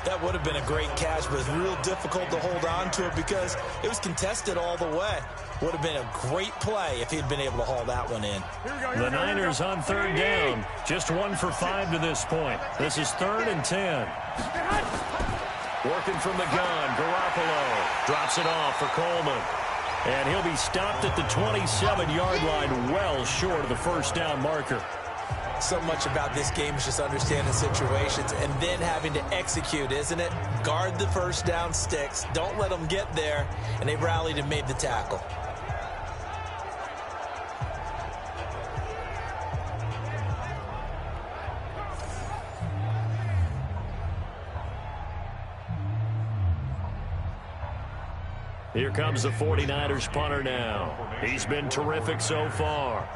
That would have been a great catch, but it's real difficult to hold on to it because it was contested all the way. Would have been a great play if he'd been able to haul that one in. The Niners on 3rd down. Just 1 for 5 to this point. This is 3rd and 10. Working from the gun, Garoppolo drops it off for Coleman. And he'll be stopped at the 27-yard line, well short of the 1st down marker. So much about this game is just understanding situations and then having to execute, isn't it? Guard the first down sticks. Don't let them get there. And they rallied and made the tackle. Here comes the 49ers punter now. He's been terrific so far.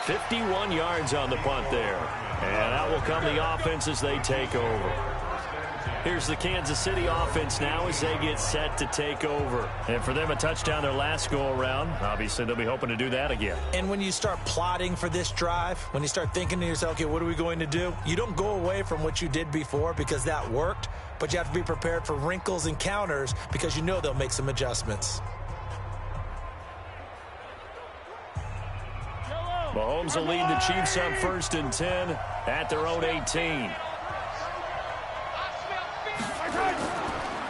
51 yards on the punt there. And out will come the offense as they take over. Here's the Kansas City offense now as they get set to take over. And for them, a touchdown their last go-around. Obviously, they'll be hoping to do that again. And when you start plotting for this drive, when you start thinking to yourself, okay, what are we going to do? You don't go away from what you did before because that worked, but you have to be prepared for wrinkles and counters because you know they'll make some adjustments. Mahomes will lead the Chiefs up 1st and 10 at their own 18.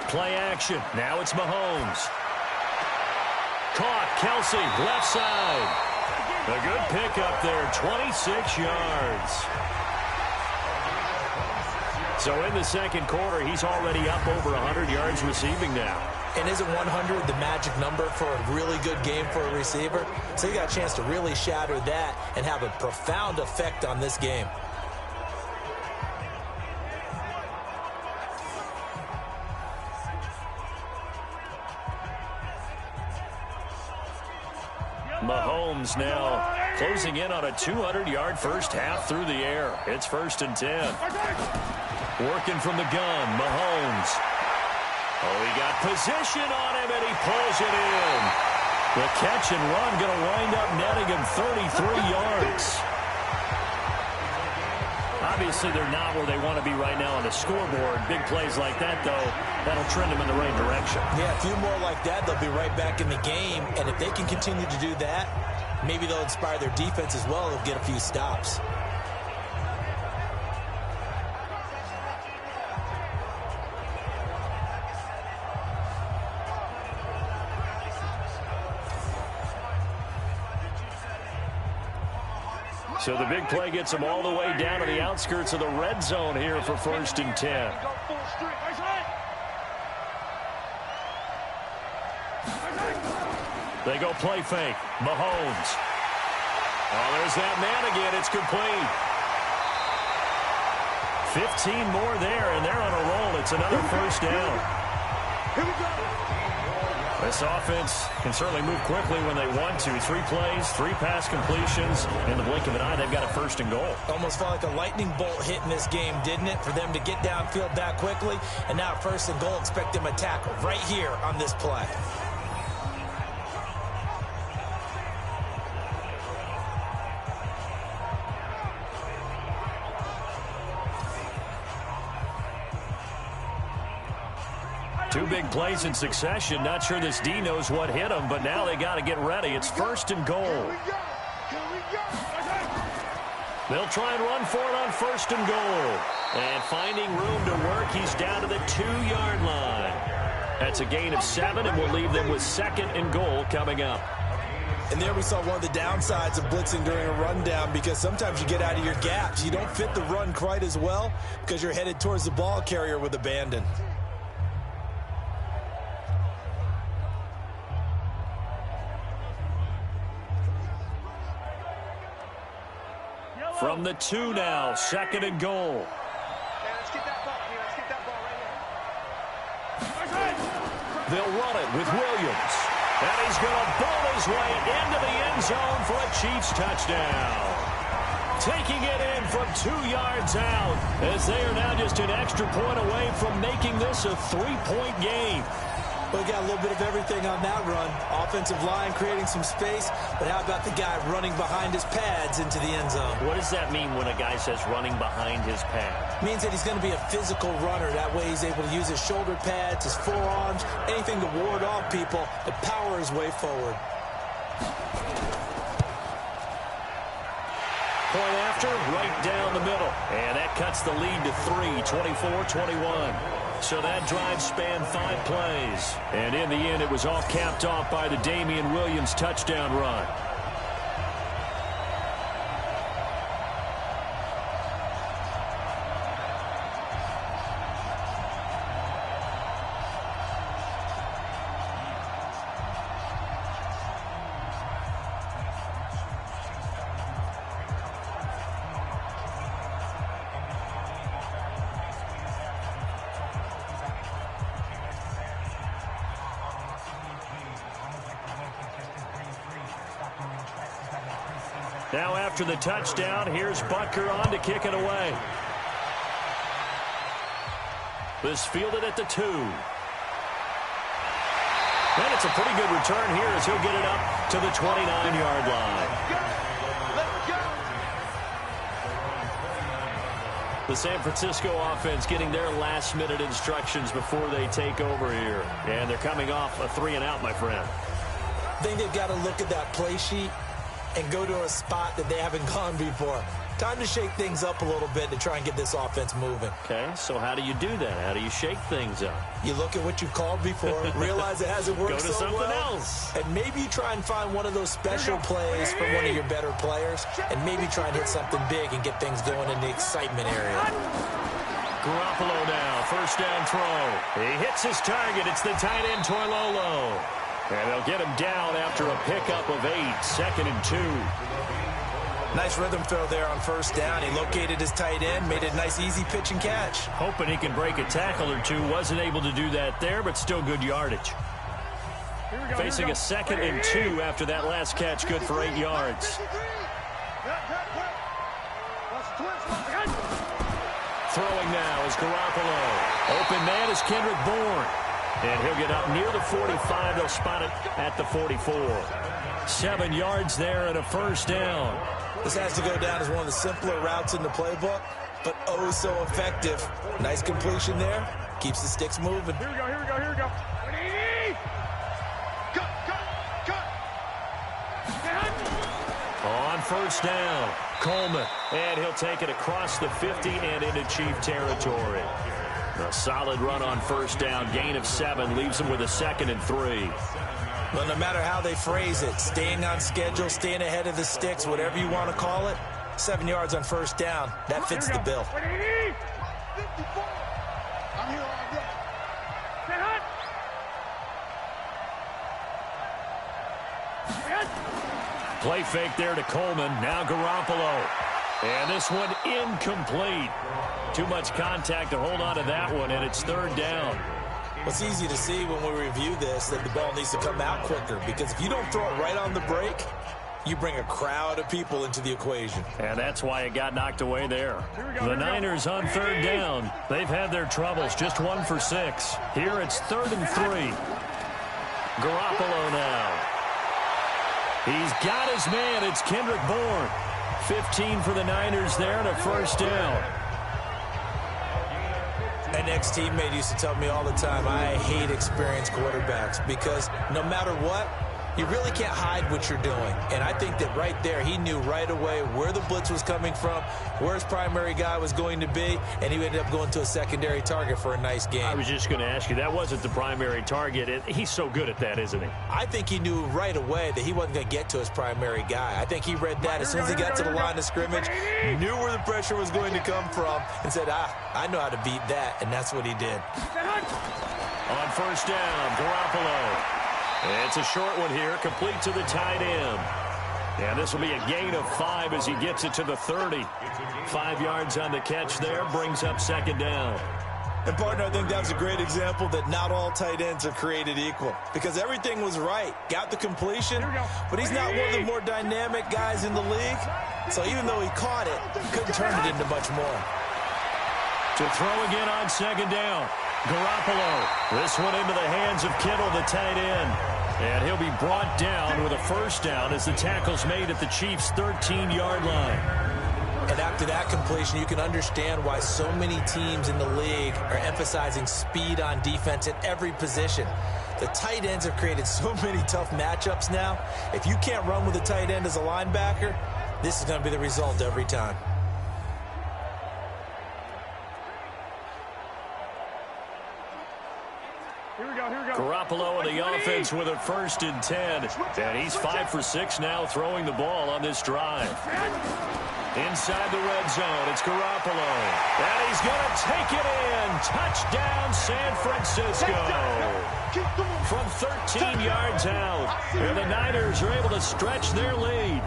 Play action. Now it's Mahomes. Caught. Kelsey, left side. A good pickup there, 26 yards. So in the second quarter, he's already up over 100 yards receiving now. And isn't 100 the magic number for a really good game for a receiver? So you got a chance to really shatter that and have a profound effect on this game. Mahomes now closing in on a 200-yard first half through the air. It's 1st and 10. Working from the gun, Mahomes. Oh, he got position on him, and he pulls it in. The catch and run going to wind up netting him 33 yards. Obviously, they're not where they want to be right now on the scoreboard. Big plays like that, though, that'll trend them in the right direction. Yeah, a few more like that, they'll be right back in the game. And if they can continue to do that, maybe they'll inspire their defense as well. They'll get a few stops. So the big play gets them all the way down to the outskirts of the red zone here for 1st and 10. They go play fake. Mahomes. Oh, there's that man again. It's complete. 15 more there, and they're on a roll. It's another first down. Here we go. This offense can certainly move quickly when they want to. 3 plays, 3 pass completions. In the blink of an eye, they've got a 1st and goal. Almost felt like a lightning bolt hit in this game, didn't it? For them to get downfield that quickly. And now 1st and goal, expect them to tackle right here on this play. Two big plays in succession. Not sure this D knows what hit him, but now they got to get ready. It's 1st and goal. They'll try and run for it on 1st and goal. And finding room to work, he's down to the 2-yard line. That's a gain of 7, and will leave them with 2nd and goal coming up. And there we saw one of the downsides of blitzing during a rundown, because sometimes you get out of your gaps. You don't fit the run quite as well because you're headed towards the ball carrier with abandon. From the 2 now, 2nd and goal. Let's get that ball here. Let's get that ball right here. They'll run it with Williams. And he's going to bowl his way into the end zone for a Chiefs touchdown. Taking it in from 2 yards out, as they are now just an extra point away from making this a 3-point game. Well, we got a little bit of everything on that run. Offensive line creating some space, but how about the guy running behind his pads into the end zone? What does that mean when a guy says running behind his pad? Means that he's going to be a physical runner. That way he's able to use his shoulder pads, his forearms, anything to ward off people and power his way forward. Point after, right down the middle. And that cuts the lead to 3, 24-21. So that drive spanned 5 plays. And in the end, it was all capped off by the Damian Williams touchdown run. Now after the touchdown, here's Butker on to kick it away. This fielded at the 2. And it's a pretty good return here as he'll get it up to the 29-yard line. The San Francisco offense getting their last-minute instructions before they take over here. And they're coming off a 3-and-out, my friend. I think they've got to look at that play sheet and go to a spot that they haven't gone before. Time to shake things up a little bit to try and get this offense moving. Okay, so how do you do that? How do you shake things up? You look at what you've called before, realize it hasn't worked so well. Go to something else. And maybe you try and find one of those special plays from one of your better players, and maybe try and hit something big and get things going in the excitement area. Garoppolo now, first down throw. He hits his target. It's the tight end, Toilolo. And they'll get him down after a pickup of 8, 2nd and 2. Nice rhythm throw there on first down. He located his tight end, made a nice easy pitch and catch. Hoping he can break a tackle or two. Wasn't able to do that there, but still good yardage. Facing a 2nd and 2 after that last catch, good for 8 yards. Throwing now is Garoppolo. Open man is Kendrick Bourne. And he'll get up near the 45. They'll spot it at the 44. 7 yards there and a first down. This has to go down as one of the simpler routes in the playbook, but oh so effective. Nice completion there. Keeps the sticks moving. Here we go, here we go, here we go. On first down, Coleman. And he'll take it across the 50 and into Chief territory. A solid run on first down. Gain of 7 leaves them with a 2nd and 3. Well, no matter how they phrase it, staying on schedule, staying ahead of the sticks, whatever you want to call it, 7 yards on first down, that fits the bill. Play fake there to Coleman. Now Garoppolo. And this one incomplete. Too much contact to hold on to that one, and it's 3rd down. It's easy to see when we review this that the ball needs to come out quicker, because if you don't throw it right on the break, you bring a crowd of people into the equation. And that's why it got knocked away there. The Niners on 3rd down. They've had their troubles, just 1 for 6. Here it's 3rd and 3. Garoppolo now. He's got his man. It's Kendrick Bourne. 15 for the Niners there and a first down. An ex-teammate used to tell me all the time, I hate experienced quarterbacks, because no matter what, you really can't hide what you're doing. And I think that right there, he knew right away where the blitz was coming from, where his primary guy was going to be, and he ended up going to a secondary target for a nice game. I was just going to ask you, that wasn't the primary target. He's so good at that, isn't he? I think he knew right away that he wasn't going to get to his primary guy. I think he read that as soon as he got to the line of scrimmage, knew where the pressure was going to come from, and said, I know how to beat that, and that's what he did. On first down, Garoppolo. It's a short one here, complete to the tight end. And this will be a gain of 5 as he gets it to the 30. 5 yards on the catch there, brings up 2nd down. And, partner, I think that was a great example that not all tight ends are created equal, because everything was right. Got the completion, but he's not one of the more dynamic guys in the league. So even though he caught it, couldn't turn it into much more. To throw again on 2nd down. Garoppolo. This one into the hands of Kittle, the tight end. And he'll be brought down with a first down as the tackle's made at the Chiefs' 13-yard line. And after that completion, you can understand why so many teams in the league are emphasizing speed on defense at every position. The tight ends have created so many tough matchups now. If you can't run with a tight end as a linebacker, this is going to be the result every time. Garoppolo on the offense with a 1st and 10. And he's 5 for 6 now throwing the ball on this drive. Inside the red zone, it's Garoppolo. And he's going to take it in. Touchdown, San Francisco. From 13 yards out. And the Niners are able to stretch their lead.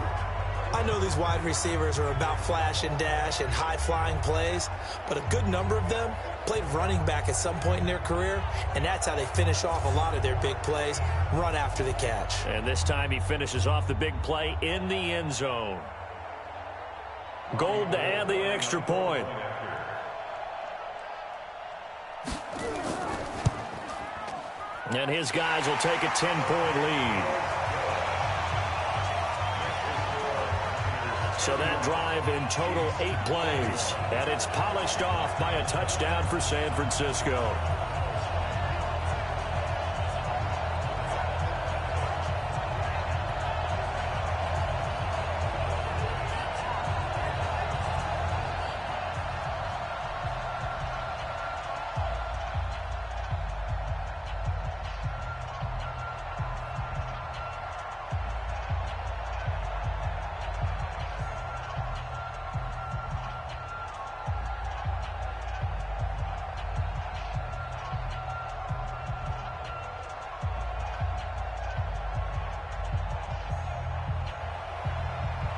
I know these wide receivers are about flash and dash and high-flying plays, but a good number of them played running back at some point in their career, and that's how they finish off a lot of their big plays, run after the catch. And this time he finishes off the big play in the end zone. Gold to add the extra point. And his guys will take a 10-point lead. So that drive in total 8 plays. And it's polished off by a touchdown for San Francisco.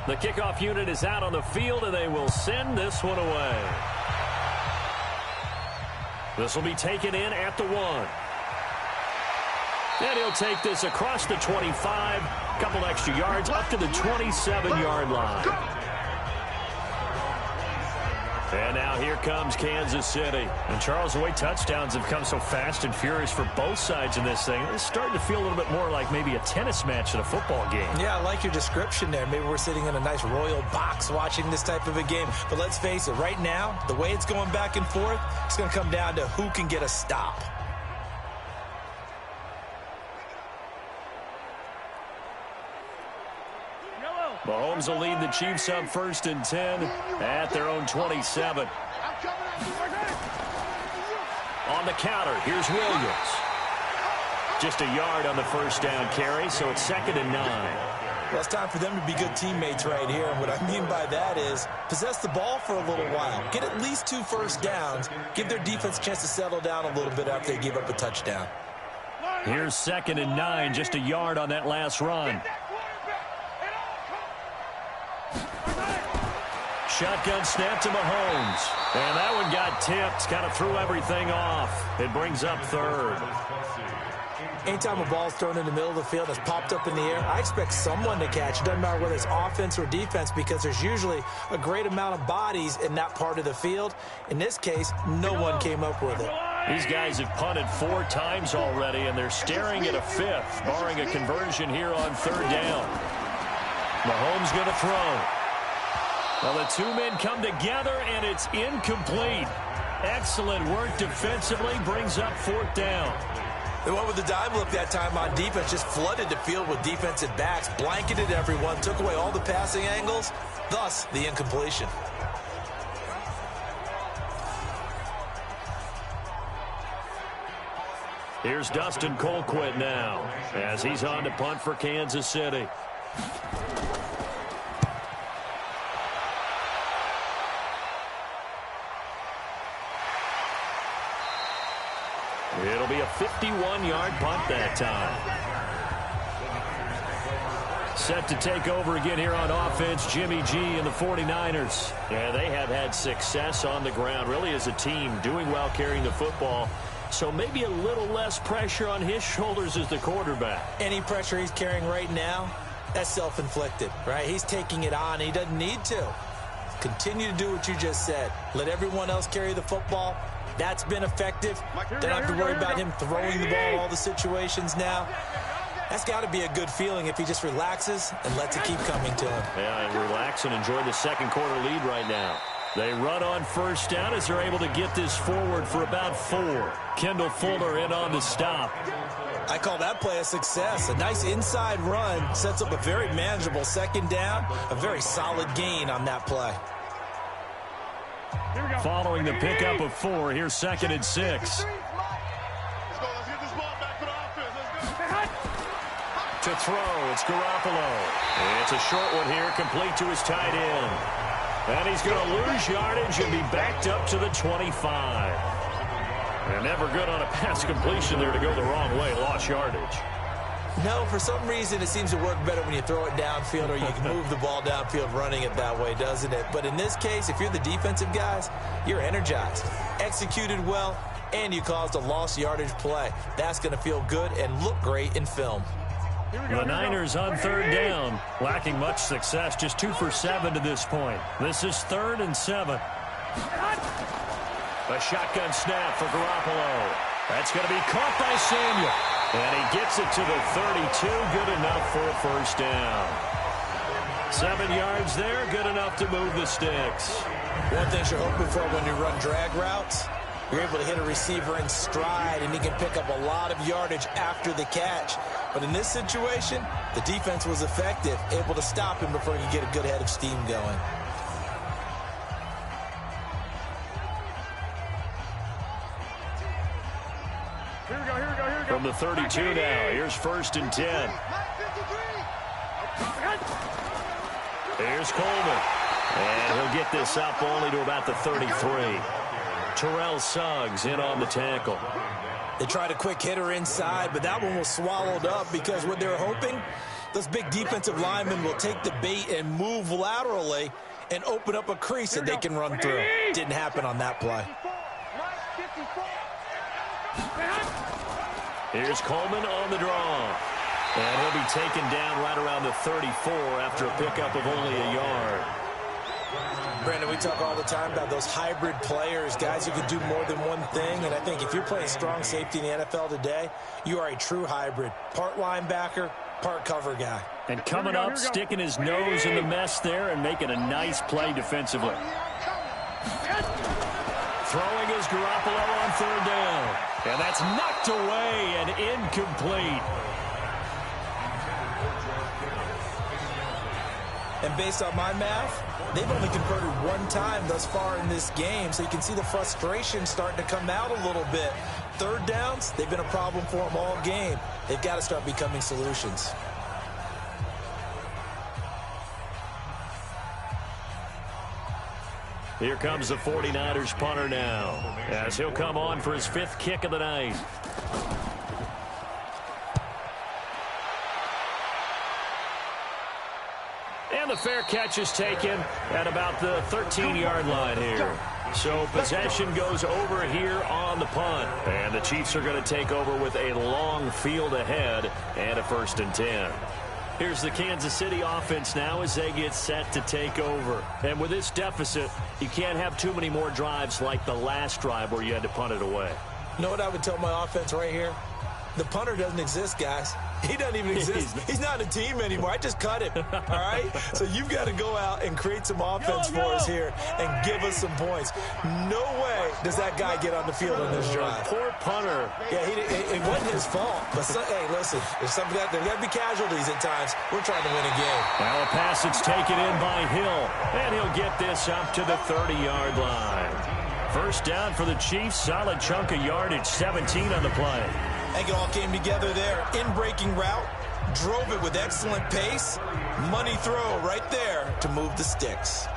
The kickoff unit is out on the field, and they will send this one away. This will be taken in at the 1. And he'll take this across the 25, a couple extra yards, up to the 27-yard line. And now here comes Kansas City. And Charles, the way touchdowns have come so fast and furious for both sides in this thing, it's starting to feel a little bit more like maybe a tennis match in a football game. Yeah, I like your description there. Maybe we're sitting in a nice royal box watching this type of a game. But let's face it, right now, the way it's going back and forth, it's going to come down to who can get a stop. Mahomes will lead the Chiefs up 1st and 10 at their own 27. On the counter, here's Williams. Just a yard on the 1st down carry, so it's 2nd and 9. Well, it's time for them to be good teammates right here. And what I mean by that is possess the ball for a little while. Get at least 2 first downs. Give their defense a chance to settle down a little bit after they give up a touchdown. Here's 2nd and 9, just a yard on that last run. Shotgun snap to Mahomes. And that one got tipped. Kind of threw everything off. It brings up 3rd. Anytime a ball's thrown in the middle of the field and it's popped up in the air, I expect someone to catch. It doesn't matter whether it's offense or defense, because there's usually a great amount of bodies in that part of the field. In this case, no one came up with it. These guys have punted 4 times already, and they're staring at a 5th, barring a conversion here on 3rd down. Mahomes going to throw. Well, the 2 men come together, and it's incomplete. Excellent work defensively, brings up 4th down. They went with the dive look that time on defense, just flooded the field with defensive backs, blanketed everyone, took away all the passing angles, thus the incompletion. Here's Dustin Colquitt now, as he's on to punt for Kansas City. It'll be a 51-yard punt that time. Set to take over again here on offense, Jimmy G and the 49ers. Yeah, they have had success on the ground, really as a team, doing well carrying the football. So maybe a little less pressure on his shoulders as the quarterback. Any pressure he's carrying right now, that's self-inflicted, right? He's taking it on. He doesn't need to. Continue to do what you just said. Let everyone else carry the football. That's been effective. Don't have to worry about him throwing the ball in all the situations now. That's got to be a good feeling if he just relaxes and lets it keep coming to him. Yeah, and relax and enjoy the 2nd quarter lead right now. They run on 1st down as they're able to get this forward for about 4. Kendall Fuller in on the stop. I call that play a success. A nice inside run sets up a very manageable 2nd down. A very solid gain on that play. Following the pickup of 4, here's 2nd and 6. Let's get this ball back. To throw, it's Garoppolo. It's a short one here, complete to his tight end. And he's going to lose yardage and be backed up to the 25. And never good on a pass completion there to go the wrong way. Lost yardage. No, for some reason it seems to work better when you throw it downfield or you can move the ball downfield running it that way, doesn't it? But in this case, if you're the defensive guys, you're energized, executed well, and you caused a lost yardage play. That's going to feel good and look great in film. The Niners on third down, lacking much success, just 2 for 7 to this point. This is 3rd and 7. A shotgun snap for Garoppolo. That's going to be caught by Samuel. And he gets it to the 32, good enough for a first down. 7 yards there, good enough to move the sticks. One thing you're hoping for when you run drag routes, you're able to hit a receiver in stride, and he can pick up a lot of yardage after the catch. But in this situation, the defense was effective, able to stop him before he could get a good head of steam going. From the 32 now, here's 1st and 10. Here's Coleman. And he'll get this up only to about the 33. Terrell Suggs in on the tackle. They tried a quick hitter inside, but that one was swallowed up because what they're hoping, those big defensive linemen will take the bait and move laterally and open up a crease that they can run through. Didn't happen on that play. Here's Coleman on the draw. And he'll be taken down right around the 34 after a pickup of only a yard. Brandon, we talk all the time about those hybrid players, guys who can do more than one thing. And I think if you're playing strong safety in the NFL today, you are a true hybrid. Part linebacker, part cover guy. And coming up, sticking his nose in the mess there and making a nice play defensively. Throwing is Garoppolo on 3rd down. And that's knocked away and incomplete. And based on my math, they've only converted 1 time thus far in this game, so you can see the frustration starting to come out a little bit. 3rd downs, they've been a problem for them all game. They've got to start becoming solutions. Here comes the 49ers punter now, as he'll come on for his 5th kick of the night. And the fair catch is taken at about the 13-yard line here. So possession goes over here on the punt. And the Chiefs are going to take over with a long field ahead and a 1st and 10. Here's the Kansas City offense now as they get set to take over. And with this deficit, you can't have too many more drives like the last drive where you had to punt it away. You know what I would tell my offense right here? The punter doesn't exist, guys. He doesn't even exist. He's not a team anymore. I just cut him, all right? So you've got to go out and create some offense for us here and give us some points. No way does that guy get on the field in this drive. Poor punter. Yeah, it wasn't his fault. But, hey, listen, there's got to be casualties at times. We're trying to win a game. Now a pass that's taken in by Hill. And he'll get this up to the 30-yard line. 1st down for the Chiefs. Solid chunk of yardage, 17 on the play. I think it all came together there. In-breaking route, drove it with excellent pace. Money throw right there to move the sticks.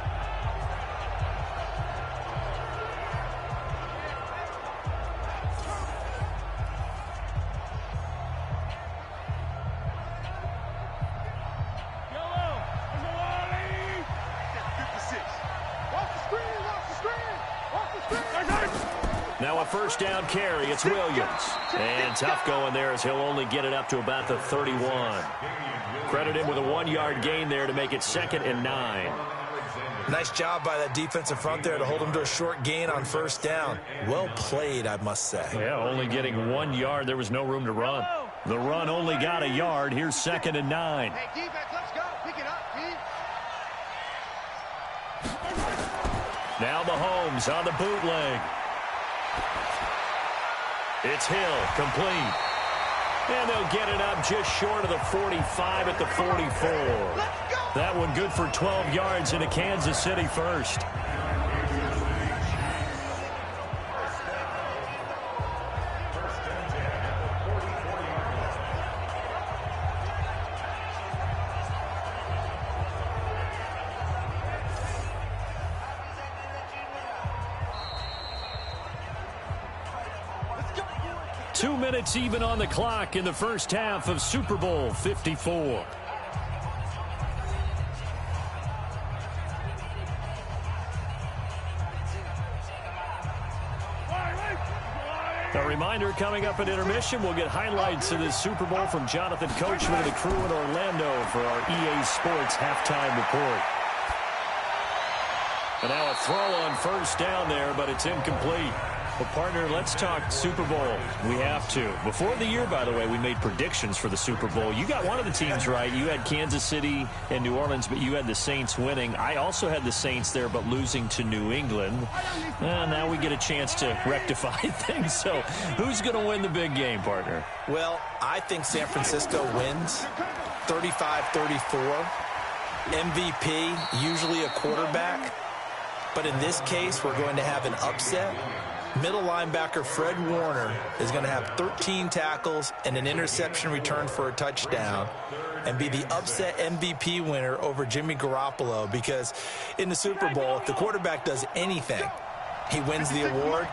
Now a 1st down carry. It's Williams. And tough going there as he'll only get it up to about the 31. Credit him with a 1-yard gain there to make it 2nd and 9. Nice job by that defensive front there to hold him to a short gain on 1st down. Well played, I must say. Yeah, only getting 1 yard. There was no room to run. The run only got a yard. Here's 2nd and 9. Hey, defense, let's go. Pick it up, team. Now Mahomes on the bootleg. It's Hill, complete. And they'll get it up just short of the 45 at the 44. That one good for 12 yards into Kansas City 1st. 2 minutes even on the clock in the first half of Super Bowl 54. A reminder, coming up at intermission, we'll get highlights of this Super Bowl from Jonathan Coachman and the crew in Orlando for our EA Sports halftime report. And now a throw on first down there, but it's incomplete. Well, partner, let's talk Super Bowl. We have to. Before the year, by the way, we made predictions for the Super Bowl. You got one of the teams right. You had Kansas City and New Orleans, but you had the Saints winning. I also had the Saints there, but losing to New England. Now we get a chance to rectify things. So who's going to win the big game, partner? Well, I think San Francisco wins 35-34. MVP, usually a quarterback. But in this case, we're going to have an upset. Middle linebacker Fred Warner is going to have 13 tackles and an interception return for a touchdown and be the upset MVP winner over Jimmy Garoppolo, because in the Super Bowl, if the quarterback does anything, he wins the award.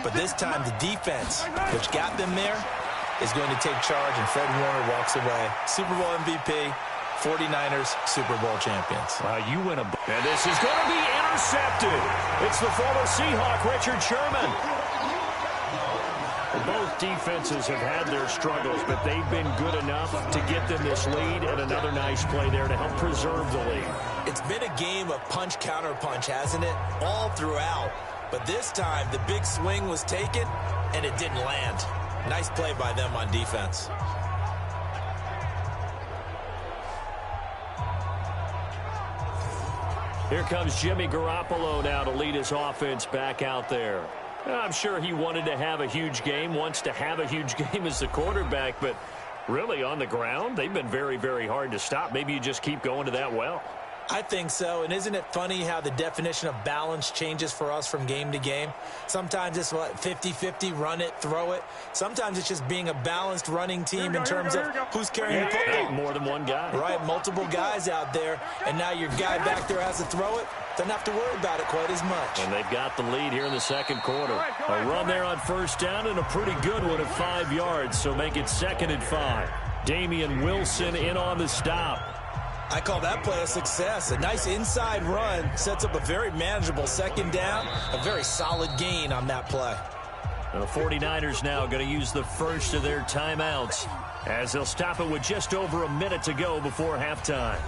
But this time, the defense, which got them there, is going to take charge, and Fred Warner walks away. Super Bowl MVP, 49ers Super Bowl champions. Wow, you win a... And this is going to be intercepted. It's the former Seahawk, Richard Sherman. Both defenses have had their struggles, but they've been good enough to get them this lead, and another nice play there to help preserve the lead. It's been a game of punch-counter-punch, hasn't it? All throughout. But this time, the big swing was taken, and it didn't land. Nice play by them on defense. Here comes Jimmy Garoppolo now to lead his offense back out there. I'm sure he wanted to have a huge game, wants to have a huge game as the quarterback, but really on the ground, they've been very, very hard to stop. Maybe you just keep going to that well. I think so, and isn't it funny how the definition of balance changes for us from game to game? Sometimes it's, 50-50, run it, throw it. Sometimes it's just being a balanced running team in terms of who's carrying the football. More than one guy. Right, multiple guys out there, and now your guy back there has to throw it. Doesn't have to worry about it quite as much. And they've got the lead here in the second quarter. A run there on first down and a pretty good one at 5 yards, so make it 2nd and 5. Damian Wilson in on the stop. I call that play a success. A nice inside run sets up a very manageable second down, a very solid gain on that play. And the 49ers now going to use the first of their timeouts as they'll stop it with just over a minute to go before halftime.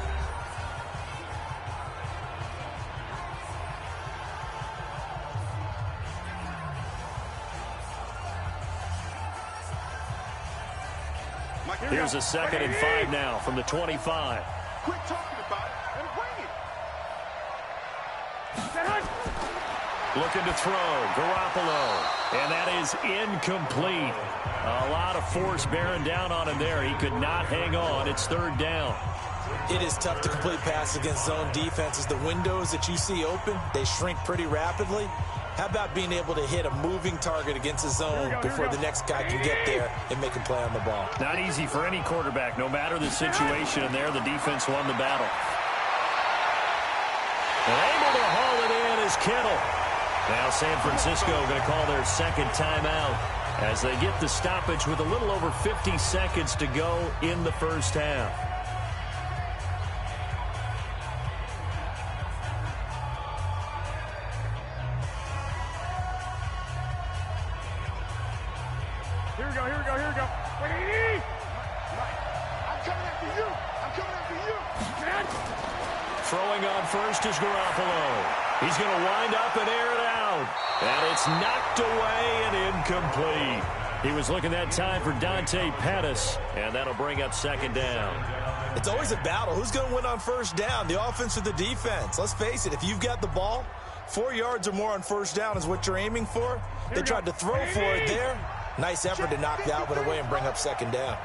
Here's a 2nd and 5 now from the 25. Quit talking about it and bring it. Looking to throw, Garoppolo, and that is incomplete. A lot of force bearing down on him there. He could not hang on. It's 3rd down. It is tough to complete passes against zone defenses. The windows that you see open, they shrink pretty rapidly. How about being able to hit a moving target against a zone before the next guy can get there and make a play on the ball? Not easy for any quarterback, no matter the situation, and there the defense won the battle. And able to haul it in is Kittle. Now San Francisco going to call their 2nd timeout as they get the stoppage with a little over 50 seconds to go in the first half. Here we go. Wait. I'm coming after you. Throwing on first is Garoppolo. He's going to wind up and air it out. And it's knocked away and incomplete. He was looking that time for Dante Pettis, and that'll bring up 2nd down. It's always a battle. Who's going to win on first down, the offense or the defense? Let's face it, if you've got the ball, 4 yards or more on first down is what you're aiming for. They tried to throw for it there. Nice effort to knock that one away and bring up 2nd down.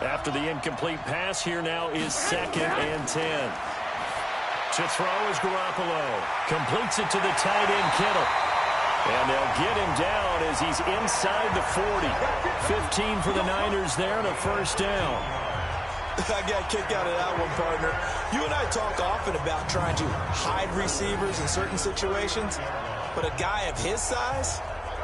After the incomplete pass, here now is 2nd and 10. To throw is Garoppolo. Completes it to the tight end, Kittle. And they'll get him down as he's inside the 40. 15 for the Niners there and a first down. I got a kick out of that one, partner. You and I talk often about trying to hide receivers in certain situations, but a guy of his size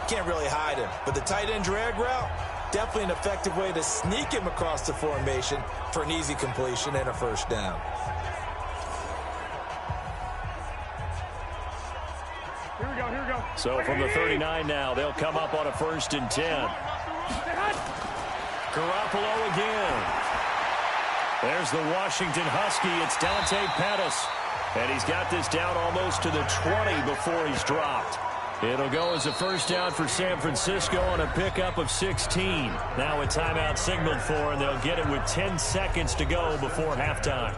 can't really hide him. But the tight end drag route, Definitely an effective way to sneak him across the formation for an easy completion and a first down. Here we go, here we go. So from the 39 now, they'll come up on a 1st and 10. Garoppolo again. There's the Washington Husky. It's Dante Pettis. And he's got this down almost to the 20 before he's dropped. It'll go as a first down for San Francisco on a pickup of 16. Now a timeout signaled for, and they'll get it with 10 seconds to go before halftime.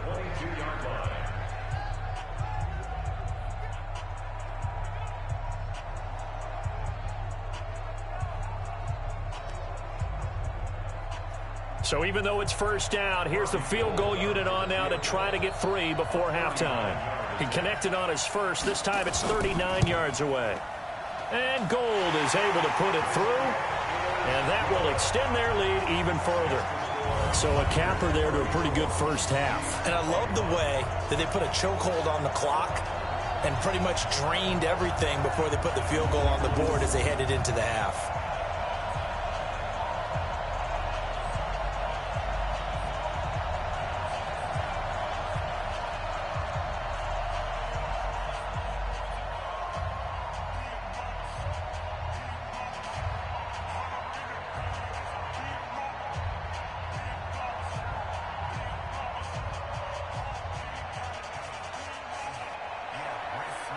So even though it's first down, here's the field goal unit on now to try to get 3 before halftime. He connected on his first. This time it's 39 yards away. And Gold is able to put it through, and that will extend their lead even further. So a capper there to a pretty good first half. And I love the way that they put a chokehold on the clock and pretty much drained everything before they put the field goal on the board as they headed into the half.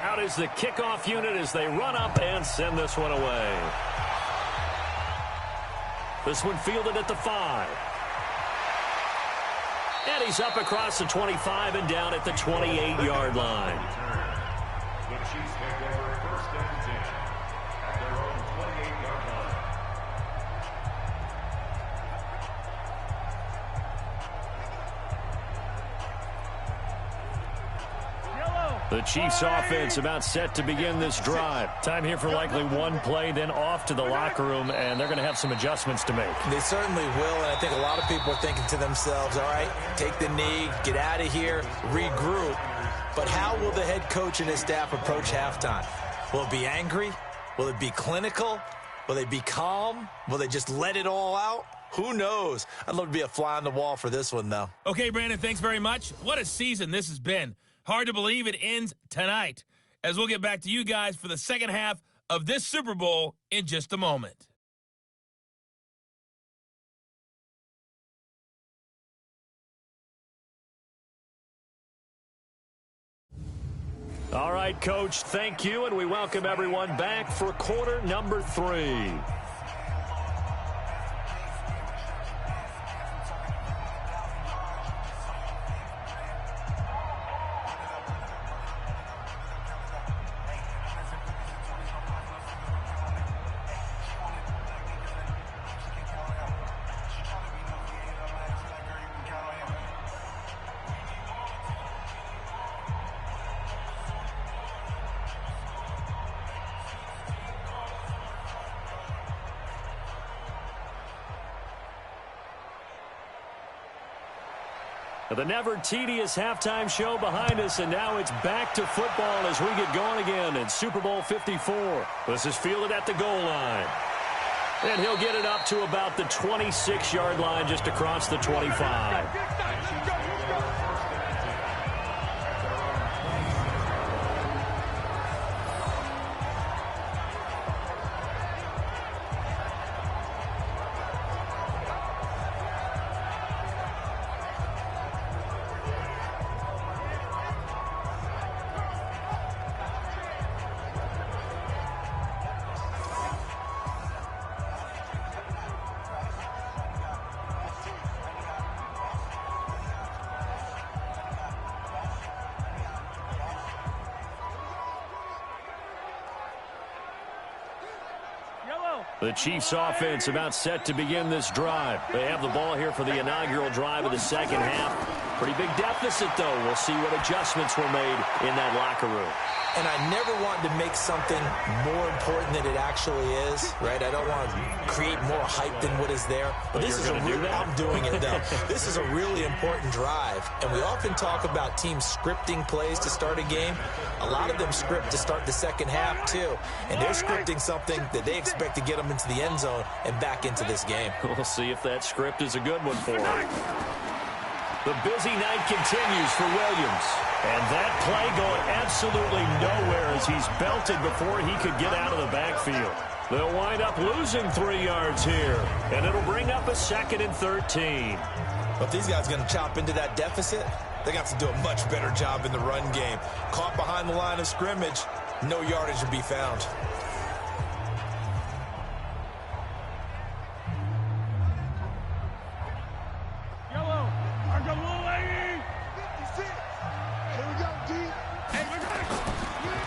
Out is the kickoff unit as they run up and send this one away. This one fielded at the 5. And he's up across the 25 and down at the 28-yard line. The Chiefs take over 1st and 10 at their own 28-yard line. The Chiefs offense about set to begin this drive. Time here for likely one play, then off to the locker room, and they're going to have some adjustments to make. They certainly will, and I think a lot of people are thinking to themselves, all right, take the knee, get out of here, regroup. But how will the head coach and his staff approach halftime? Will it be angry? Will it be clinical? Will they be calm? Will they just let it all out? Who knows? I'd love to be a fly on the wall for this one, though. Okay, Brandon, thanks very much. What a season this has been. Hard to believe it ends tonight, as we'll get back to you guys for the second half of this Super Bowl in just a moment. All right, Coach, thank you, and we welcome everyone back for quarter number 3. The never tedious halftime show behind us, and now it's back to football as we get going again in Super Bowl 54. This is fielded at the goal line. And he'll get it up to about the 26-yard line just across the 25. The Chiefs offense about set to begin this drive. They have the ball here for the inaugural drive of the second half. Pretty big deficit, though. We'll see what adjustments were made in that locker room. And I never want to make something more important than it actually is, right? I don't want to create more hype than what is there. But this is I'm doing it, though. This is a really important drive. And we often talk about teams scripting plays to start a game. A lot of them script to start the second half, too. And they're scripting something that they expect to get them into the end zone and back into this game. We'll see if that script is a good one for them. The busy night continues for Williams. And that play going absolutely nowhere as he's belted before he could get out of the backfield. They'll wind up losing 3 yards here. And it'll bring up a 2nd and 13. But if these guys are going to chop into that deficit, they're going to have to do a much better job in the run game. Caught behind the line of scrimmage, no yardage to be found.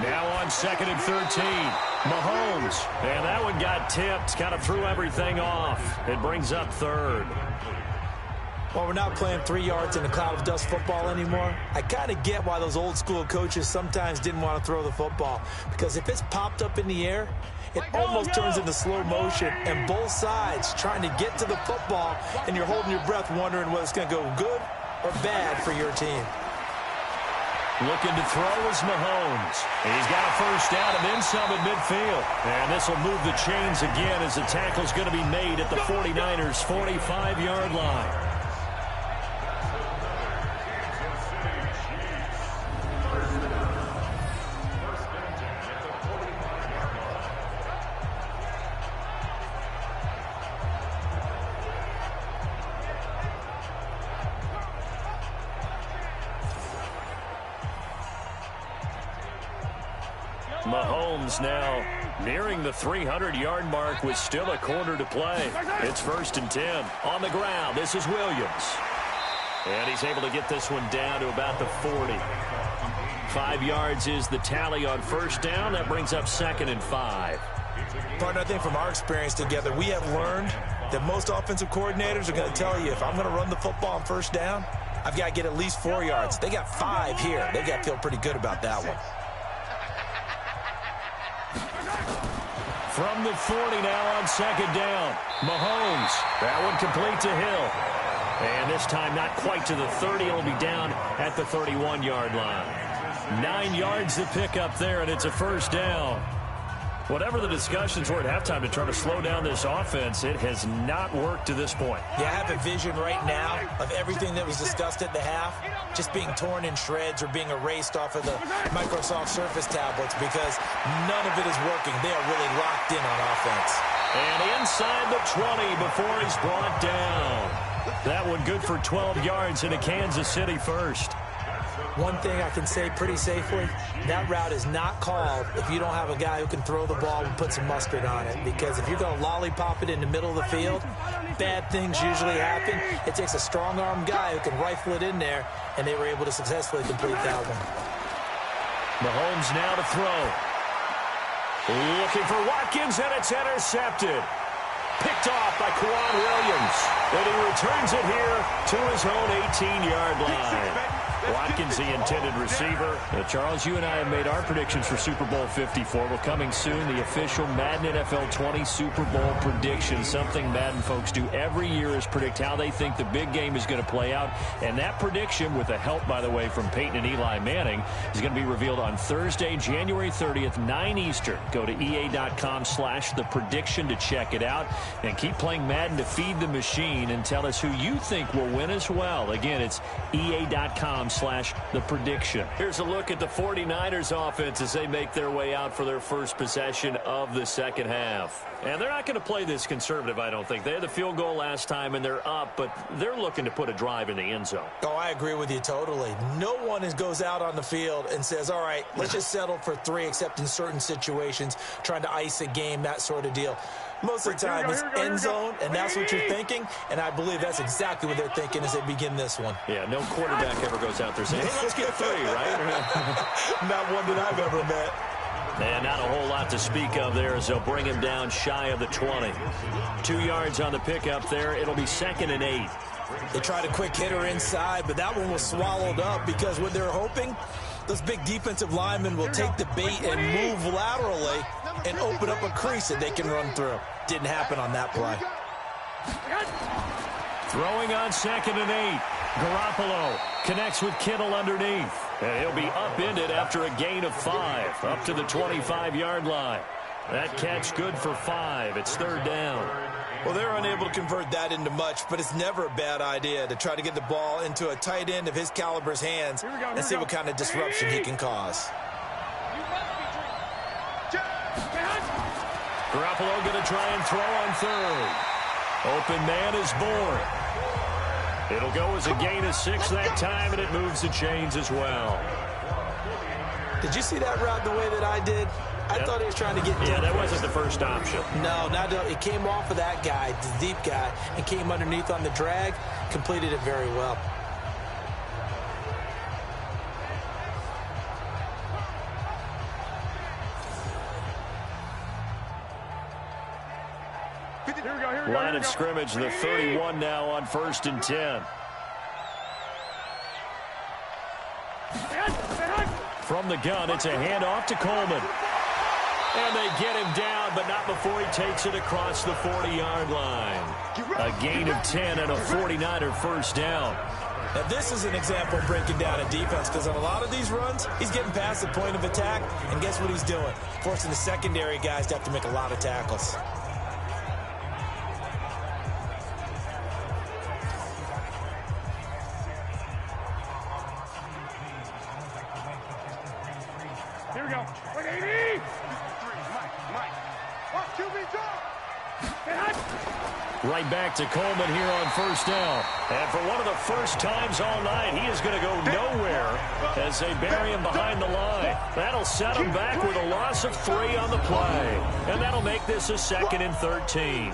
Now on 2nd and 13, Mahomes. And that one got tipped, kind of threw everything off. It brings up 3rd. Well, we're not playing 3 yards in a cloud of dust football anymore. I kind of get why those old school coaches sometimes didn't want to throw the football. Because if it's popped up in the air, it almost turns into slow motion. And both sides trying to get to the football, and you're holding your breath wondering whether it's going to go good or bad for your team. Looking to throw is Mahomes. He's got a first down and then some at midfield. And this will move the chains again as the tackle's going to be made at the 49ers' 45-yard line. Mahomes now nearing the 300-yard mark with still a quarter to play. It's 1st and 10. On the ground, this is Williams. And he's able to get this one down to about the 40. 5 yards is the tally on first down. That brings up 2nd and 5. Partner, I think from our experience together, we have learned that most offensive coordinators are going to tell you, if I'm going to run the football on first down, I've got to get at least 4 yards. They got 5 here. They got to feel pretty good about that one. From the 40 now on 2nd down. Mahomes. That one complete to Hill. And this time not quite to the 30. It'll be down at the 31-yard line. 9 yards to pick up there, and it's a first down. Whatever the discussions were at halftime to try to slow down this offense, it has not worked to this point. Yeah, I have a vision right now of everything that was discussed at the half just being torn in shreds or being erased off of the Microsoft Surface tablets because none of it is working. They are really locked in on offense. And inside the 20 before he's brought down. That one good for 12 yards in a Kansas City first. One thing I can say pretty safely, that route is not called if you don't have a guy who can throw the ball and put some mustard on it. Because if you're going to lollipop it in the middle of the field, bad things usually happen. It takes a strong-arm guy who can rifle it in there, and they were able to successfully complete that one. Mahomes now to throw. Looking for Watkins, and it's intercepted. Picked off by Kwan Williams. And he returns it here to his own 18-yard line. Watkins, the intended receiver. Charles, you and I have made our predictions for Super Bowl 54. Well, coming soon, the official Madden NFL 20 Super Bowl prediction. Something Madden folks do every year is predict how they think the big game is going to play out. And that prediction, with the help, by the way, from Peyton and Eli Manning, is going to be revealed on Thursday, January 30th, 9 Eastern. Go to EA.com/theprediction to check it out. And keep playing Madden to feed the machine and tell us who you think will win as well. Again, it's EA.com/theprediction. Here's a look at the 49ers offense as they make their way out for their first possession of the second half. And they're not going to play this conservative, I don't think. They had the field goal last time, and they're up, but they're looking to put a drive in the end zone. Oh, I agree with you totally. No one goes out on the field and says, all right, let's just settle for 3, except in certain situations, trying to ice a game, that sort of deal. Most of the time, it's end zone, and that's what you're thinking, and I believe that's exactly what they're thinking as they begin this one. Yeah, no quarterback ever goes out there saying, hey, let's get 3, right? Not one that I've ever met. And not a whole lot to speak of there as they'll bring him down shy of the 20. 2 yards on the pickup there. It'll be 2nd and 8. They tried a quick hitter inside, but that one was swallowed up because what they're hoping, those big defensive linemen will take the bait and move laterally and open up a crease that they can run through. Didn't happen on that play. Throwing on 2nd and 8. Garoppolo connects with Kittle underneath. And he'll be upended after a gain of 5, up to the 25-yard line. That catch good for 5. It's 3rd down. Well, they're unable to convert that into much, but it's never a bad idea to try to get the ball into a tight end of his caliber's hands and see what kind of disruption he can cause. Garoppolo going to try and throw on 3rd. Open man is born. It'll go as a gain of 6 that time, and it moves the chains as well. Did you see that route the way that I did? I thought he was trying to get deep. Yeah, that wasn't the first option. No, it came off of that guy, the deep guy, and came underneath on the drag. Completed it very well. Line of scrimmage, the 31 now on 1st and 10. From the gun, it's a handoff to Coleman. And they get him down, but not before he takes it across the 40-yard line. A gain of 10 and a 49er first down. Now, this is an example of breaking down a defense, because on a lot of these runs, he's getting past the point of attack, and guess what he's doing? Forcing the secondary guys to have to make a lot of tackles. Here we go. 180. Mike. QB drop. Right back to Coleman here on 1st down. And for one of the first times all night, he is going to go nowhere as they bury him behind the line. That'll set him back with a loss of 3 on the play. And that'll make this a 2nd and 13.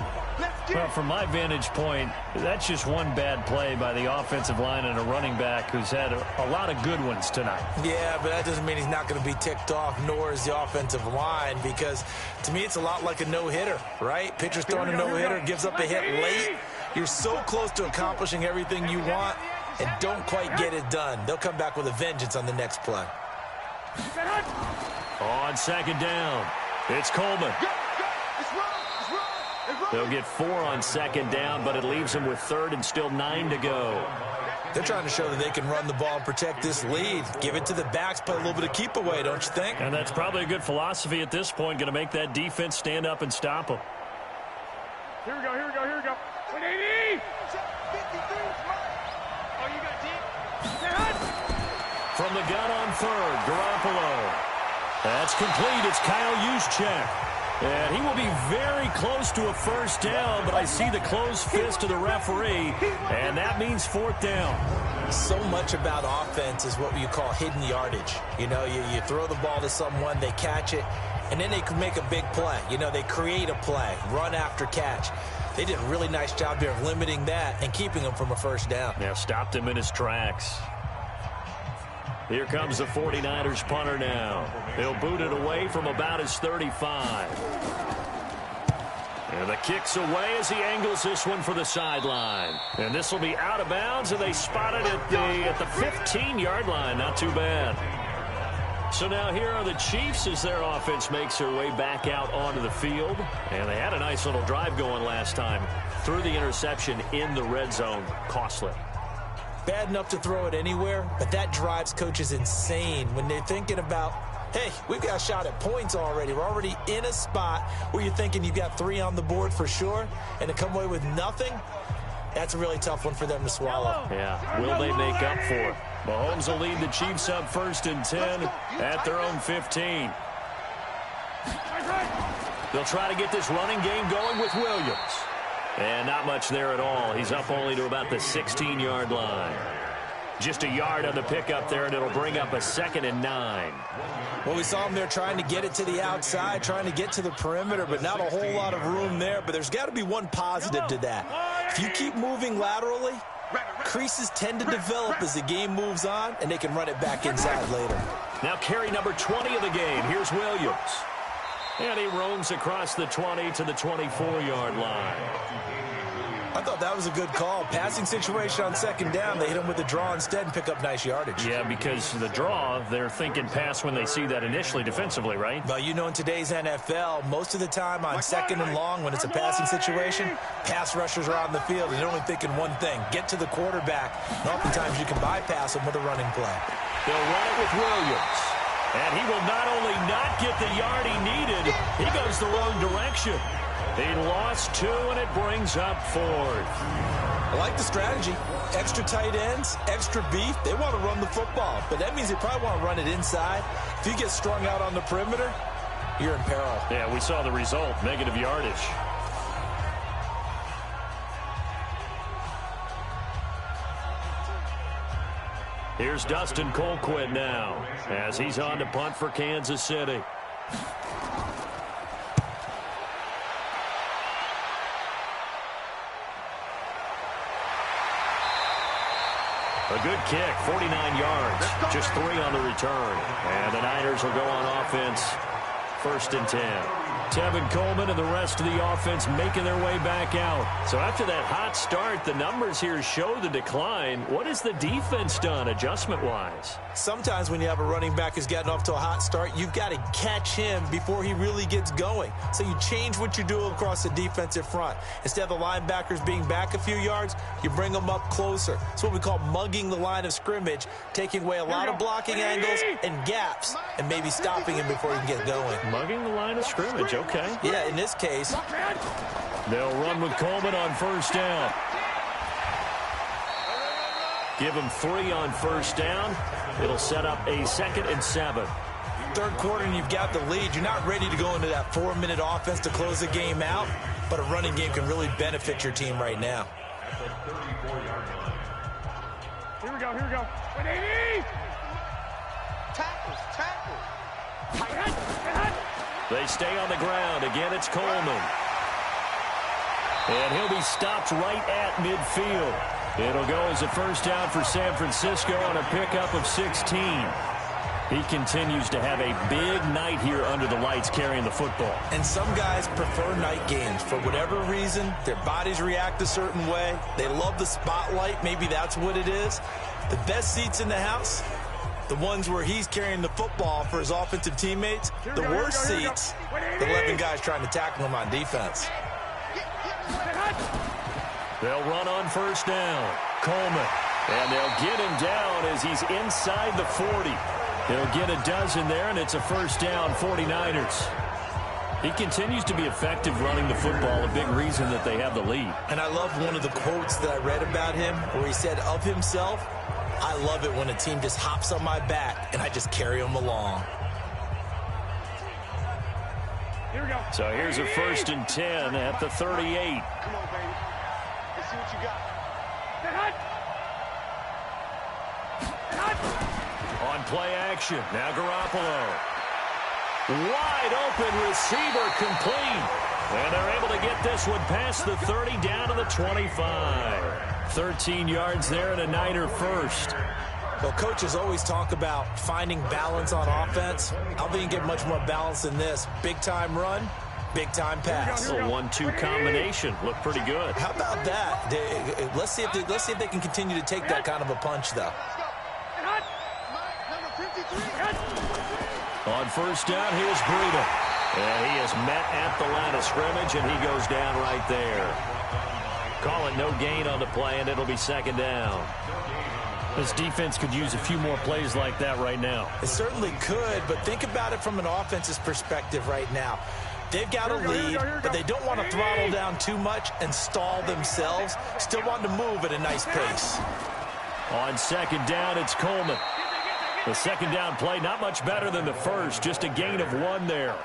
Well, from my vantage point, that's just one bad play by the offensive line and a running back who's had a lot of good ones tonight. Yeah, but that doesn't mean he's not going to be ticked off, nor is the offensive line, because to me it's a lot like a no-hitter, right? Pitcher's throwing a no-hitter, gives up a hit late. You're so close to accomplishing everything you want and don't quite get it done. They'll come back with a vengeance on the next play. On 2nd down, it's Coleman. They'll get 4 on 2nd down, but it leaves them with 3rd and still 9 to go. They're trying to show that they can run the ball and protect this lead. Give it to the backs, play a little bit of keep away, don't you think? And that's probably a good philosophy at this point, going to make that defense stand up and stop them. Here we go. 180. Oh, you got deep. From the gun on 3rd, Garoppolo. That's complete. It's Kyle Juszczyk. And he will be very close to a first down, but I see the closed fist of the referee, and that means 4th down. So much about offense is what you call hidden yardage. You know, you throw the ball to someone, they catch it, and then they can make a big play. You know, they create a play, run after catch. They did a really nice job there of limiting that and keeping him from a first down. Yeah, stopped him in his tracks. Here comes the 49ers punter now. He'll boot it away from about his 35. And the kick's away as he angles this one for the sideline. And this will be out of bounds, and they spot it at the 15-yard line. Not too bad. So now here are the Chiefs as their offense makes their way back out onto the field. And they had a nice little drive going last time. Threw the interception in the red zone. Costly. Bad enough to throw it anywhere, but that drives coaches insane when they're thinking about, hey, we've got a shot at points already. We're already in a spot where you're thinking you've got 3 on the board for sure, and to come away with nothing, that's a really tough one for them to swallow. Yeah, will they make up for it? Mahomes will lead the Chiefs up 1st and 10 at their own 15. They'll try to get this running game going with Williams. And not much there at all. He's up only to about the 16-yard line. Just a yard on the pickup there, and it'll bring up a 2nd and 9. Well, we saw him there trying to get it to the outside, trying to get to the perimeter, but not a whole lot of room there. But there's got to be one positive to that. If you keep moving laterally, creases tend to develop as the game moves on, and they can run it back inside later. Now carry number 20 of the game. Here's Williams. And he roams across the 20 to the 24-yard line. I thought that was a good call. Passing situation on second down. They hit him with a draw instead and pick up nice yardage. Yeah, because the draw, they're thinking pass when they see that initially defensively, right? Well, you know, in today's NFL, most of the time on second and long, when it's a passing situation, pass rushers are on the field, and they're only thinking one thing, get to the quarterback. And oftentimes you can bypass them with a running play. They'll run it with Williams. And he will not only not get the yard he needed, he goes the wrong direction. He lost 2, and it brings up 4th. I like the strategy. Extra tight ends, extra beef. They want to run the football, but that means they probably want to run it inside. If you get strung out on the perimeter, you're in peril. Yeah, we saw the result, negative yardage. Here's Dustin Colquitt now as he's on to punt for Kansas City. A good kick, 49 yards, just 3 on the return. And the Niners will go on offense, 1st and 10. Tevin Coleman and the rest of the offense making their way back out. So after that hot start, the numbers here show the decline. What has the defense done adjustment-wise? Sometimes when you have a running back who's gotten off to a hot start, you've got to catch him before he really gets going. So you change what you do across the defensive front. Instead of the linebackers being back a few yards, you bring them up closer. It's what we call mugging the line of scrimmage, taking away a lot of blocking angles and gaps, and maybe stopping him before he can get going. Mugging the line of scrimmage, okay. Yeah, in this case, they'll run with Coleman on 1st down. Give him 3 on 1st down. It'll set up a 2nd and 7. Third quarter and you've got the lead. You're not ready to go into that 4-minute offense to close the game out, but a running game can really benefit your team right now. Here we go, here we go. 180! Tackle. They stay on the ground. Again, it's Coleman. And he'll be stopped right at midfield. It'll go as a 1st down for San Francisco on a pickup of 16. He continues to have a big night here under the lights carrying the football. And some guys prefer night games. For whatever reason, their bodies react a certain way. They love the spotlight. Maybe that's what it is. The best seats in the house, the ones where he's carrying the football for his offensive teammates. The worst seats, the 11 guys trying to tackle him on defense. They'll run on 1st down. Coleman. And they'll get him down as he's inside the 40. He'll get a dozen there, and it's a 1st down, 49ers. He continues to be effective running the football, a big reason that they have the lead. And I love one of the quotes that I read about him where he said of himself, I love it when a team just hops on my back and I just carry them along. Here we go. So here's a 1st and 10 at the 38. Come on, baby. Let's see what you got. On play action, now Garoppolo. Wide open receiver complete. And they're able to get this one past the 30 down to the 25. 13 yards there and a Niner 1st. Well, coaches always talk about finding balance on offense. I don't think you get much more balance than this. Big-time run, big-time pass. A 1-2 combination. Looked pretty good. How about that? Let's see if they can continue to take that kind of a punch, though. On 1st down, here's Breida. And he is met at the line of scrimmage, and he goes down right there. Call it no gain on the play, and it'll be 2nd down. This defense could use a few more plays like that right now. It certainly could, but think about it from an offense's perspective right now. They've got a lead, but they don't want to throttle down too much and stall themselves. Still want to move at a nice pace. On 2nd down, it's Coleman. The 2nd down play, not much better than the first, just a gain of 1 there.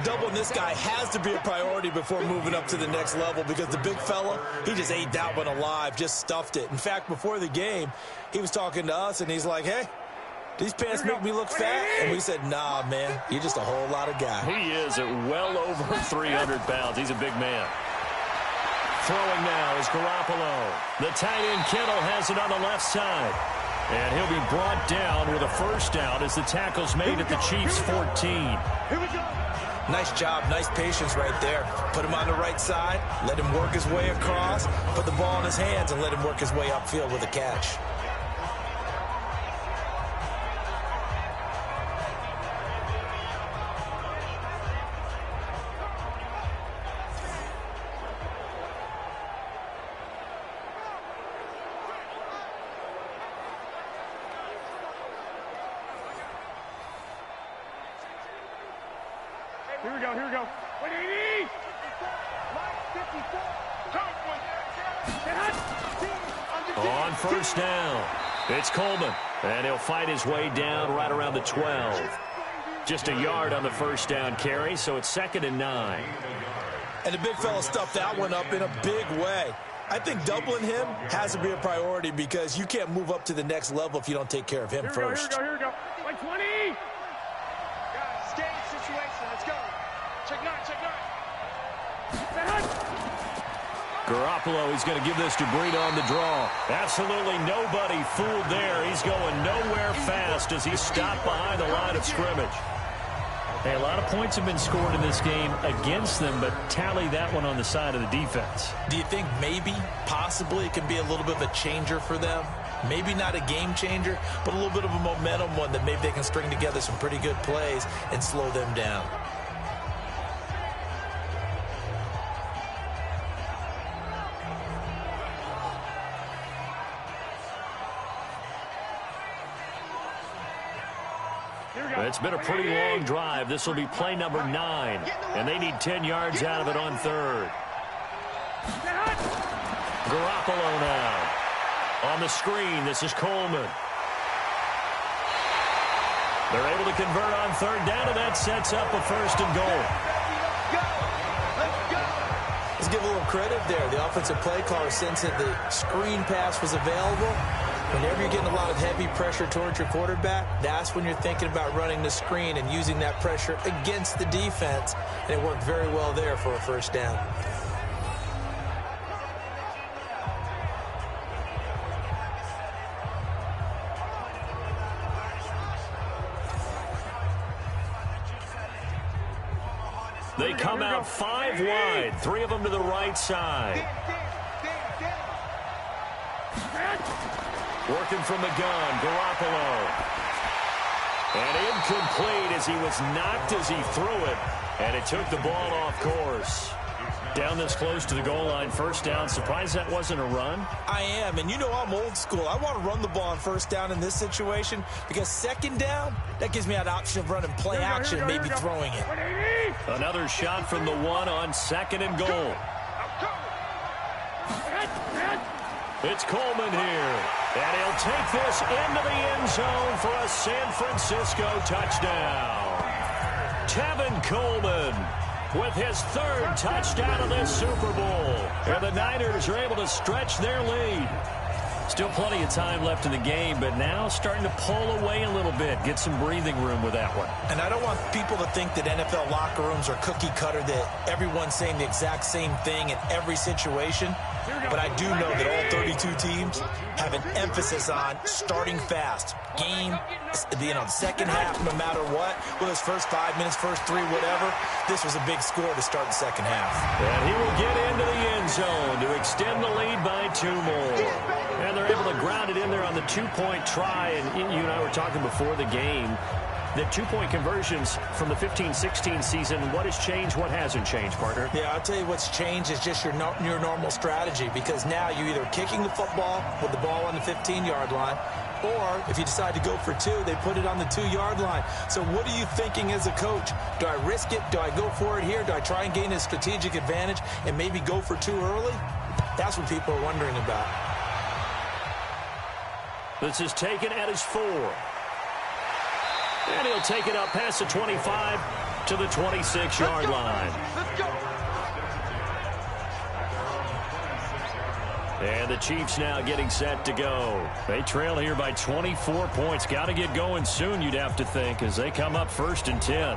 Doubling this guy has to be a priority before moving up to the next level because the big fella, he just ate that one alive, just stuffed it. In fact, before the game, he was talking to us, and he's like, hey, these pants make me look fat? And we said, nah, man, you're just a whole lot of guy. He is at well over 300 pounds. He's a big man. Throwing now is Garoppolo. The tight end Kittle has it on the left side. And he'll be brought down with a 1st down as the tackle's made at the Chiefs' 14. Here we go. Nice job, nice patience right there. Put him on the right side, let him work his way across, put the ball in his hands, and let him work his way upfield with a catch. Here we go, here we go. 180! On first down, it's Coleman, and he'll fight his way down right around the 12. Just a yard on the first down carry, so it's 2nd and 9. And the big fella stuffed that one up in a big way. I think doubling him has to be a priority because you can't move up to the next level if you don't take care of him first. Here we go. 120! Guys, game situation. Let's go. Check 9, check 9. Garoppolo, he's going to give this to Breida on the draw. Absolutely nobody fooled there. He's going nowhere fast as he's stopped behind the line of scrimmage. Hey, a lot of points have been scored in this game against them, but tally that one on the side of the defense. Do you think maybe, possibly, it can be a little bit of a changer for them? Maybe not a game changer, but a little bit of a momentum one that maybe they can string together some pretty good plays and slow them down. It's been a pretty long drive. This will be play number 9, and they need 10 yards out of it on 3rd. Garoppolo now. On the screen, this is Coleman. They're able to convert on 3rd down, and that sets up a 1st and goal. Let's give a little credit there. The offensive play caller sensed that the screen pass was available. Whenever you're getting a lot of heavy pressure towards your quarterback, that's when you're thinking about running the screen and using that pressure against the defense. And it worked very well there for a 1st down. They come out 5 wide, 3 of them to the right side. Working from the gun, Garoppolo. And incomplete as he was knocked as he threw it, and it took the ball off course. Down this close to the goal line, 1st down. Surprised that wasn't a run? I am, and you know I'm old school. I want to run the ball on 1st down in this situation because 2nd down, that gives me that option of running play action and maybe throwing it. Another shot from the 1 on 2nd and goal. It's Coleman here, and he'll take this into the end zone for a San Francisco touchdown. Tevin Coleman with his 3rd touchdown of this Super Bowl. And the Niners are able to stretch their lead. Still plenty of time left in the game, but now starting to pull away a little bit, get some breathing room with that one. And I don't want people to think that NFL locker rooms are cookie cutter, that everyone's saying the exact same thing in every situation. But I do know that all 32 teams have an emphasis on starting fast. Game, the 2nd half, no matter what, whether it's first 5 minutes, first 3, whatever, this was a big score to start the 2nd half. And he will get into the end zone to extend the lead by 2 more. And they're able to ground it in there on the 2-point try. And you and I were talking before the game that 2-point conversions from the 15-16 season, what has changed, what hasn't changed, partner? Yeah, I'll tell you what's changed is just your normal strategy, because now you're either kicking the football with the ball on the 15-yard line, or if you decide to go for 2, they put it on the 2-yard line. So what are you thinking as a coach? Do I risk it? Do I go for it here? Do I try and gain a strategic advantage and maybe go for 2 early? That's what people are wondering about. This is taken at his 4. And he'll take it up past the 25 to the 26-yard line. Let's go. And the Chiefs now getting set to go. They trail here by 24 points. Got to get going soon, you'd have to think, as they come up 1st and 10.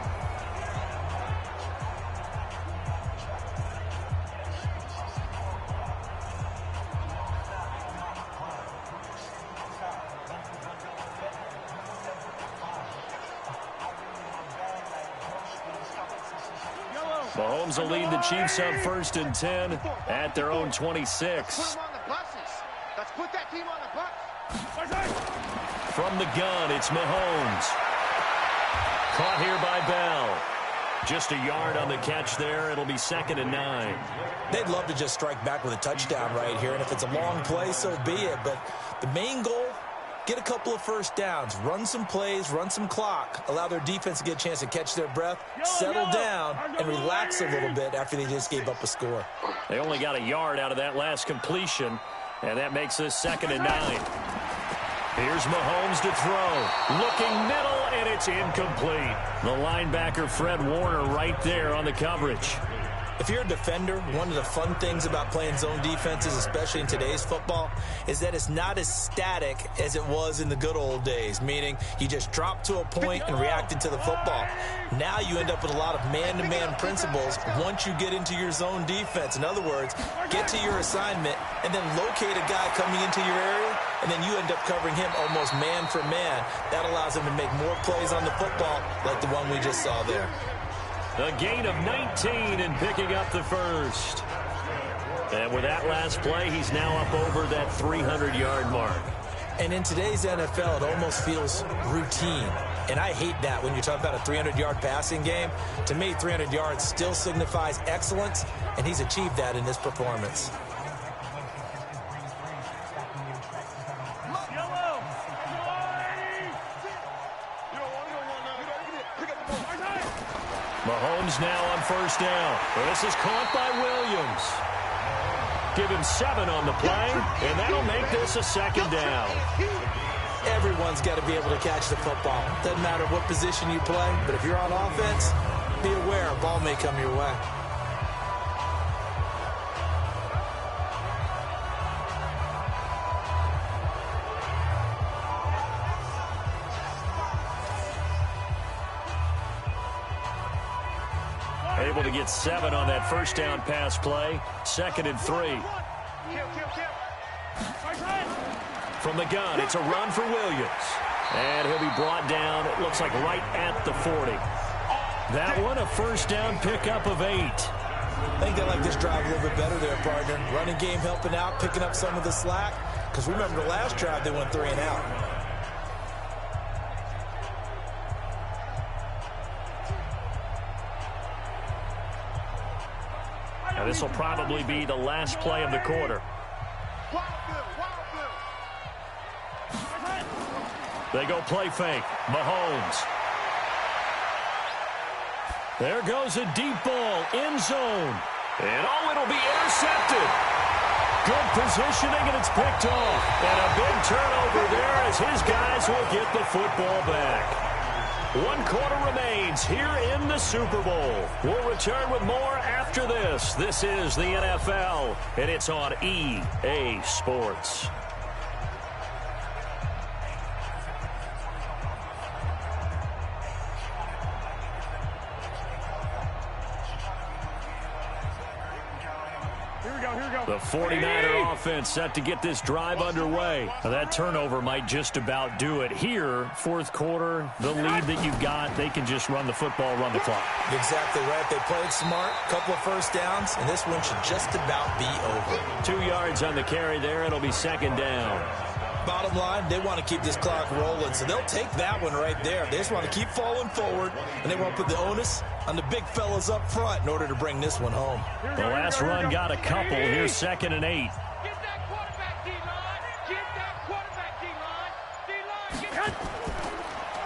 Mahomes will lead the Chiefs up 1st and 10 at their own 26. Let's put that team on the bus. From the gun, it's Mahomes. Caught here by Bell. Just a yard on the catch there. It'll be 2nd and 9. They'd love to just strike back with a touchdown right here, and if it's a long play, so be it. But the main goal, get a couple of first downs, run some plays, run some clock, allow their defense to get a chance to catch their breath, settle down, and relax a little bit after they just gave up a score. They only got a yard out of that last completion, and that makes this 2nd and 9. Here's Mahomes to throw. Looking middle, and it's incomplete. The linebacker, Fred Warner, right there on the coverage. If you're a defender, one of the fun things about playing zone defenses, especially in today's football, is that it's not as static as it was in the good old days, meaning you just drop to a point and reacted to the football. Now you end up with a lot of man-to-man principles once you get into your zone defense. In other words, get to your assignment and then locate a guy coming into your area, and then you end up covering him almost man for man. That allows him to make more plays on the football like the one we just saw there. A gain of 19 and picking up the first. And with that last play, he's now up over that 300-yard mark. And in today's NFL, it almost feels routine. And I hate that when you talk about a 300-yard passing game. To me, 300 yards still signifies excellence, and he's achieved that in this performance. Mahomes now on 1st down. This is caught by Williams. Give him 7 on the play, and that'll make this a 2nd down. Everyone's got to be able to catch the football. Doesn't matter what position you play, but if you're on offense, be aware a ball may come your way. Able to get 7 on that 1st down pass play. 2nd and 3. From the gun, it's a run for Williams. And he'll be brought down, it looks like right at the 40. That one, a 1st down pickup of 8. I think they like this drive a little bit better there, partner. Running game helping out, picking up some of the slack. Because remember the last drive, they went 3 and out. Now this will probably be the last play of the quarter. They go play fake. Mahomes. There goes a deep ball, end zone. And it'll be intercepted. Good positioning, and it's picked off. And a big turnover there as his guys will get the football back. 1 quarter remains here in the Super Bowl. We'll return with more after this. This is the NFL, and it's on EA Sports. The 49er offense set to get this drive underway. Now that turnover might just about do it. Here, 4th quarter, the lead that you've got, they can just run the football, run the clock. Exactly right. They played smart, couple of 1st downs, and this one should just about be over. 2 yards on the carry there. It'll be 2nd down. Bottom line, they want to keep this clock rolling, so they'll take that one right there. They just want to keep falling forward, and they want to put the onus on the big fellas up front in order to bring this one home. The last run got a couple. Here's 2nd and 8. Get that quarterback, D-line. Get that quarterback, D-line. D-line.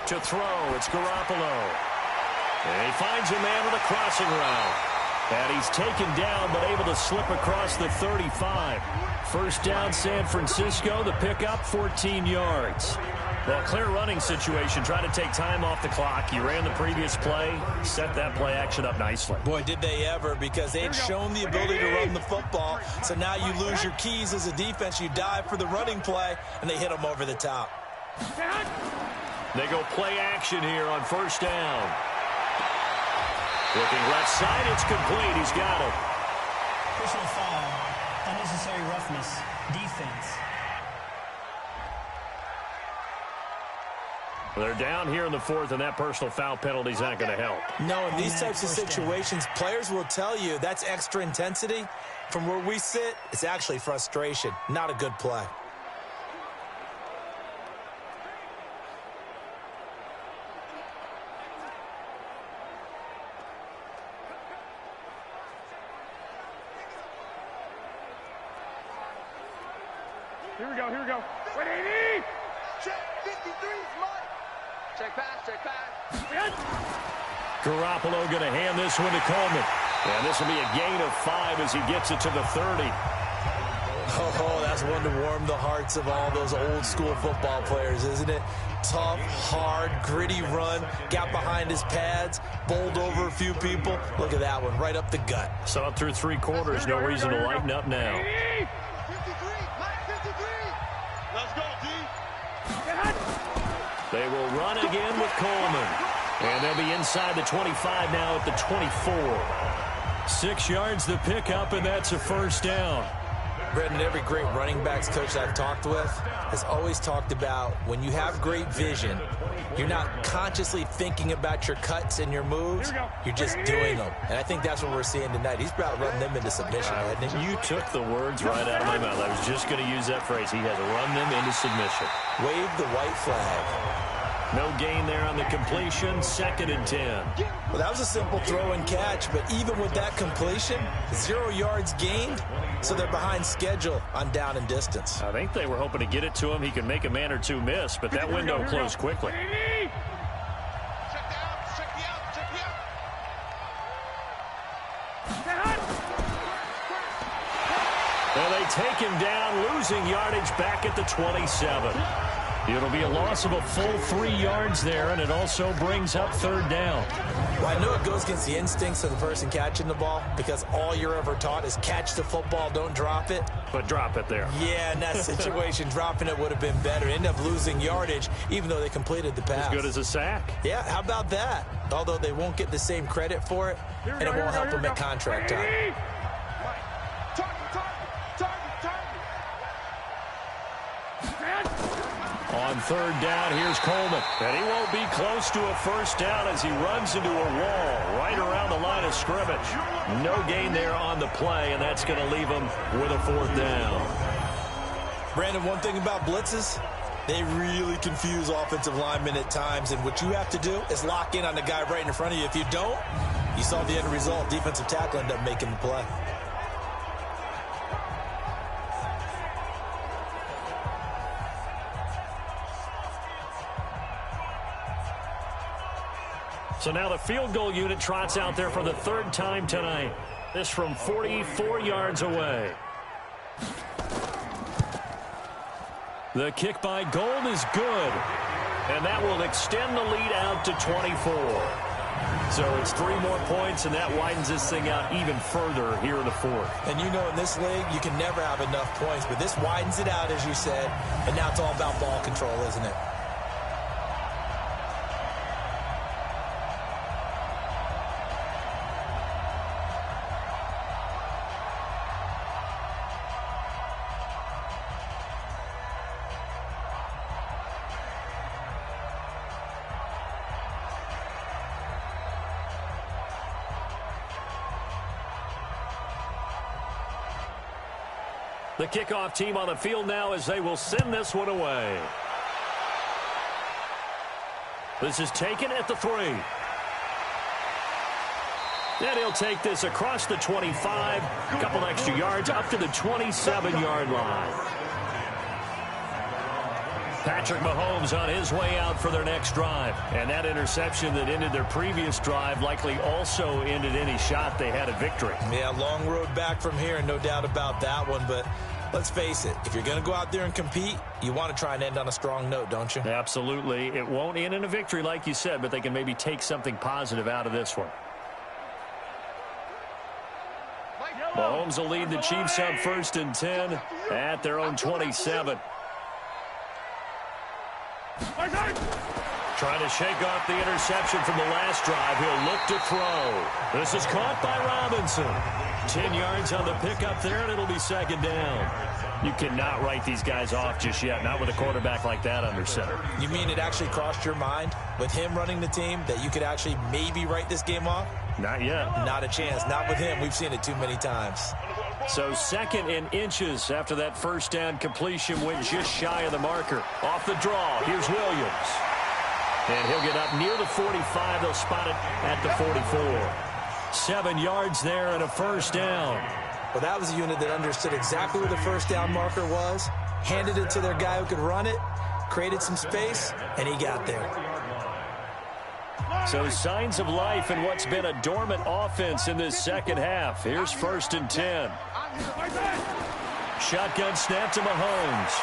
To throw, it's Garoppolo. And he finds a man with a crossing route. And he's taken down, but able to slip across the 35. 1st down, San Francisco. The pickup, 14 yards. Well, clear running situation. Try to take time off the clock. You ran the previous play. Set that play action up nicely. Boy, did they ever, because they'd shown the ability to run the football. So now you lose your keys as a defense. You dive for the running play, and they hit them over the top. They go play action here on 1st down. Looking left side, it's complete. He's got it. Personal foul, unnecessary roughness, defense. They're down here in the fourth, and that personal foul penalty is not going to help. No, in these types of situations, players will tell you that's extra intensity. From where we sit, it's actually frustration, not a good play. Here we go, here we go. 180! Check 53, Mike. Check pass. Garoppolo going to hand this one to Coleman. And this will be a gain of 5 as he gets it to the 30. Oh, that's one to warm the hearts of all those old school football players, isn't it? Tough, hard, gritty run, got behind his pads, bowled over a few people. Look at that one, right up the gut. So up through 3 quarters, no reason to lighten up now. 53, Mike 53. Let's go, D. They will run again with Coleman. And they'll be inside the 25 now at the 24. 6 yards the pickup, and that's a first down. Brendan, every great running backs coach I've talked with has always talked about when you have great vision, you're not consciously thinking about your cuts and your moves, you're just doing them. And I think that's what we're seeing tonight. He's about to run them into submission. You took the words right out of my mouth. I was just going to use that phrase. He has run them into submission. Wave the white flag. No gain there on the completion, 2nd and 10. Well, that was a simple throw and catch, but even with that completion, 0 yards gained, so they're behind schedule on down and distance. I think they were hoping to get it to him. He could make a man or two miss, but that window closed quickly. Well, they take him down, losing yardage back at the 27. It'll be a loss of a full 3 yards there, and it also brings up 3rd down. Well, I know it goes against the instincts of the person catching the ball because all you're ever taught is catch the football, don't drop it. But drop it there. Yeah, in that situation, dropping it would have been better. End up losing yardage, even though they completed the pass. As good as a sack. Yeah, how about that? Although they won't get the same credit for it, and it won't help them at contract time. On 3rd down, here's Coleman. And he won't be close to a first down as he runs into a wall right around the line of scrimmage. No gain there on the play, and that's going to leave him with a 4th down. Brandon, one thing about blitzes, they really confuse offensive linemen at times, and what you have to do is lock in on the guy right in front of you. If you don't, you saw the end result. Defensive tackle ended up making the play. So now the field goal unit trots out there for the 3rd time tonight. This from 44 yards away. The kick by Gold is good. And that will extend the lead out to 24. So it's 3 more points, and that widens this thing out even further here in the 4th. And you know, in this league, you can never have enough points, but this widens it out, as you said, and now it's all about ball control, isn't it? The kickoff team on the field now as they will send this one away. This is taken at the 3. And he'll take this across the 25, a couple extra yards up to the 27-yard line. Patrick Mahomes on his way out for their next drive. And that interception that ended their previous drive likely also ended any shot they had at victory. Yeah, long road back from here, no doubt about that one. But let's face it, if you're going to go out there and compete, you want to try and end on a strong note, don't you? Absolutely. It won't end in a victory like you said, but they can maybe take something positive out of this one. Mahomes will lead the Chiefs up 1st and 10 at their own 27. Trying to shake off the interception from the last drive. He'll look to throw. This is caught by Robinson. 10 yards on the pickup there, and it'll be 2nd down. You cannot write these guys off just yet, not with a quarterback like that under center. You mean it actually crossed your mind with him running the team that you could actually maybe write this game off? Not yet. Not a chance. Not with him. We've seen it too many times. So 2nd and inches after that first down completion went just shy of the marker. Off the draw, here's Williams. And he'll get up near the 45. They'll spot it at the 44. 7 yards there and a first down. Well, that was a unit that understood exactly where the first down marker was, handed it to their guy who could run it, created some space, and he got there. So signs of life in what's been a dormant offense in this second half. Here's 1st and 10. Shotgun snap to Mahomes.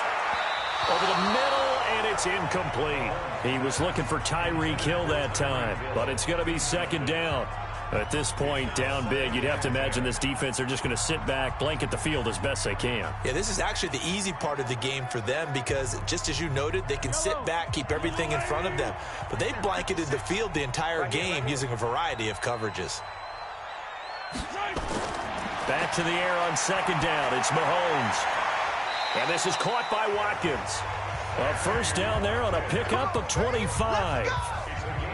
Over the middle, and it's incomplete. He was looking for Tyreek Hill that time, but it's going to be 2nd down. At this point, down big, you'd have to imagine this defense, they're just going to sit back, blanket the field as best they can. Yeah, this is actually the easy part of the game for them because, just as you noted, they can sit back, keep everything in front of them. But they blanketed the field the entire game using a variety of coverages. Back to the air on 2nd down. It's Mahomes. And this is caught by Watkins. A first down there on a pickup of 25.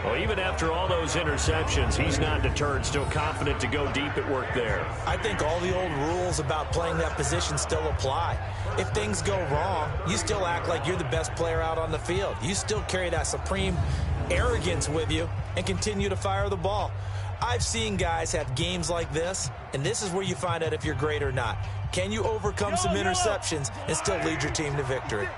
Well, even after all those interceptions, he's not deterred, still confident to go deep at work there. I think all the old rules about playing that position still apply. If things go wrong, you still act like you're the best player out on the field. You still carry that supreme arrogance with you and continue to fire the ball. I've seen guys have games like this, and this is where you find out if you're great or not. Can you overcome some interceptions and still lead your team to victory?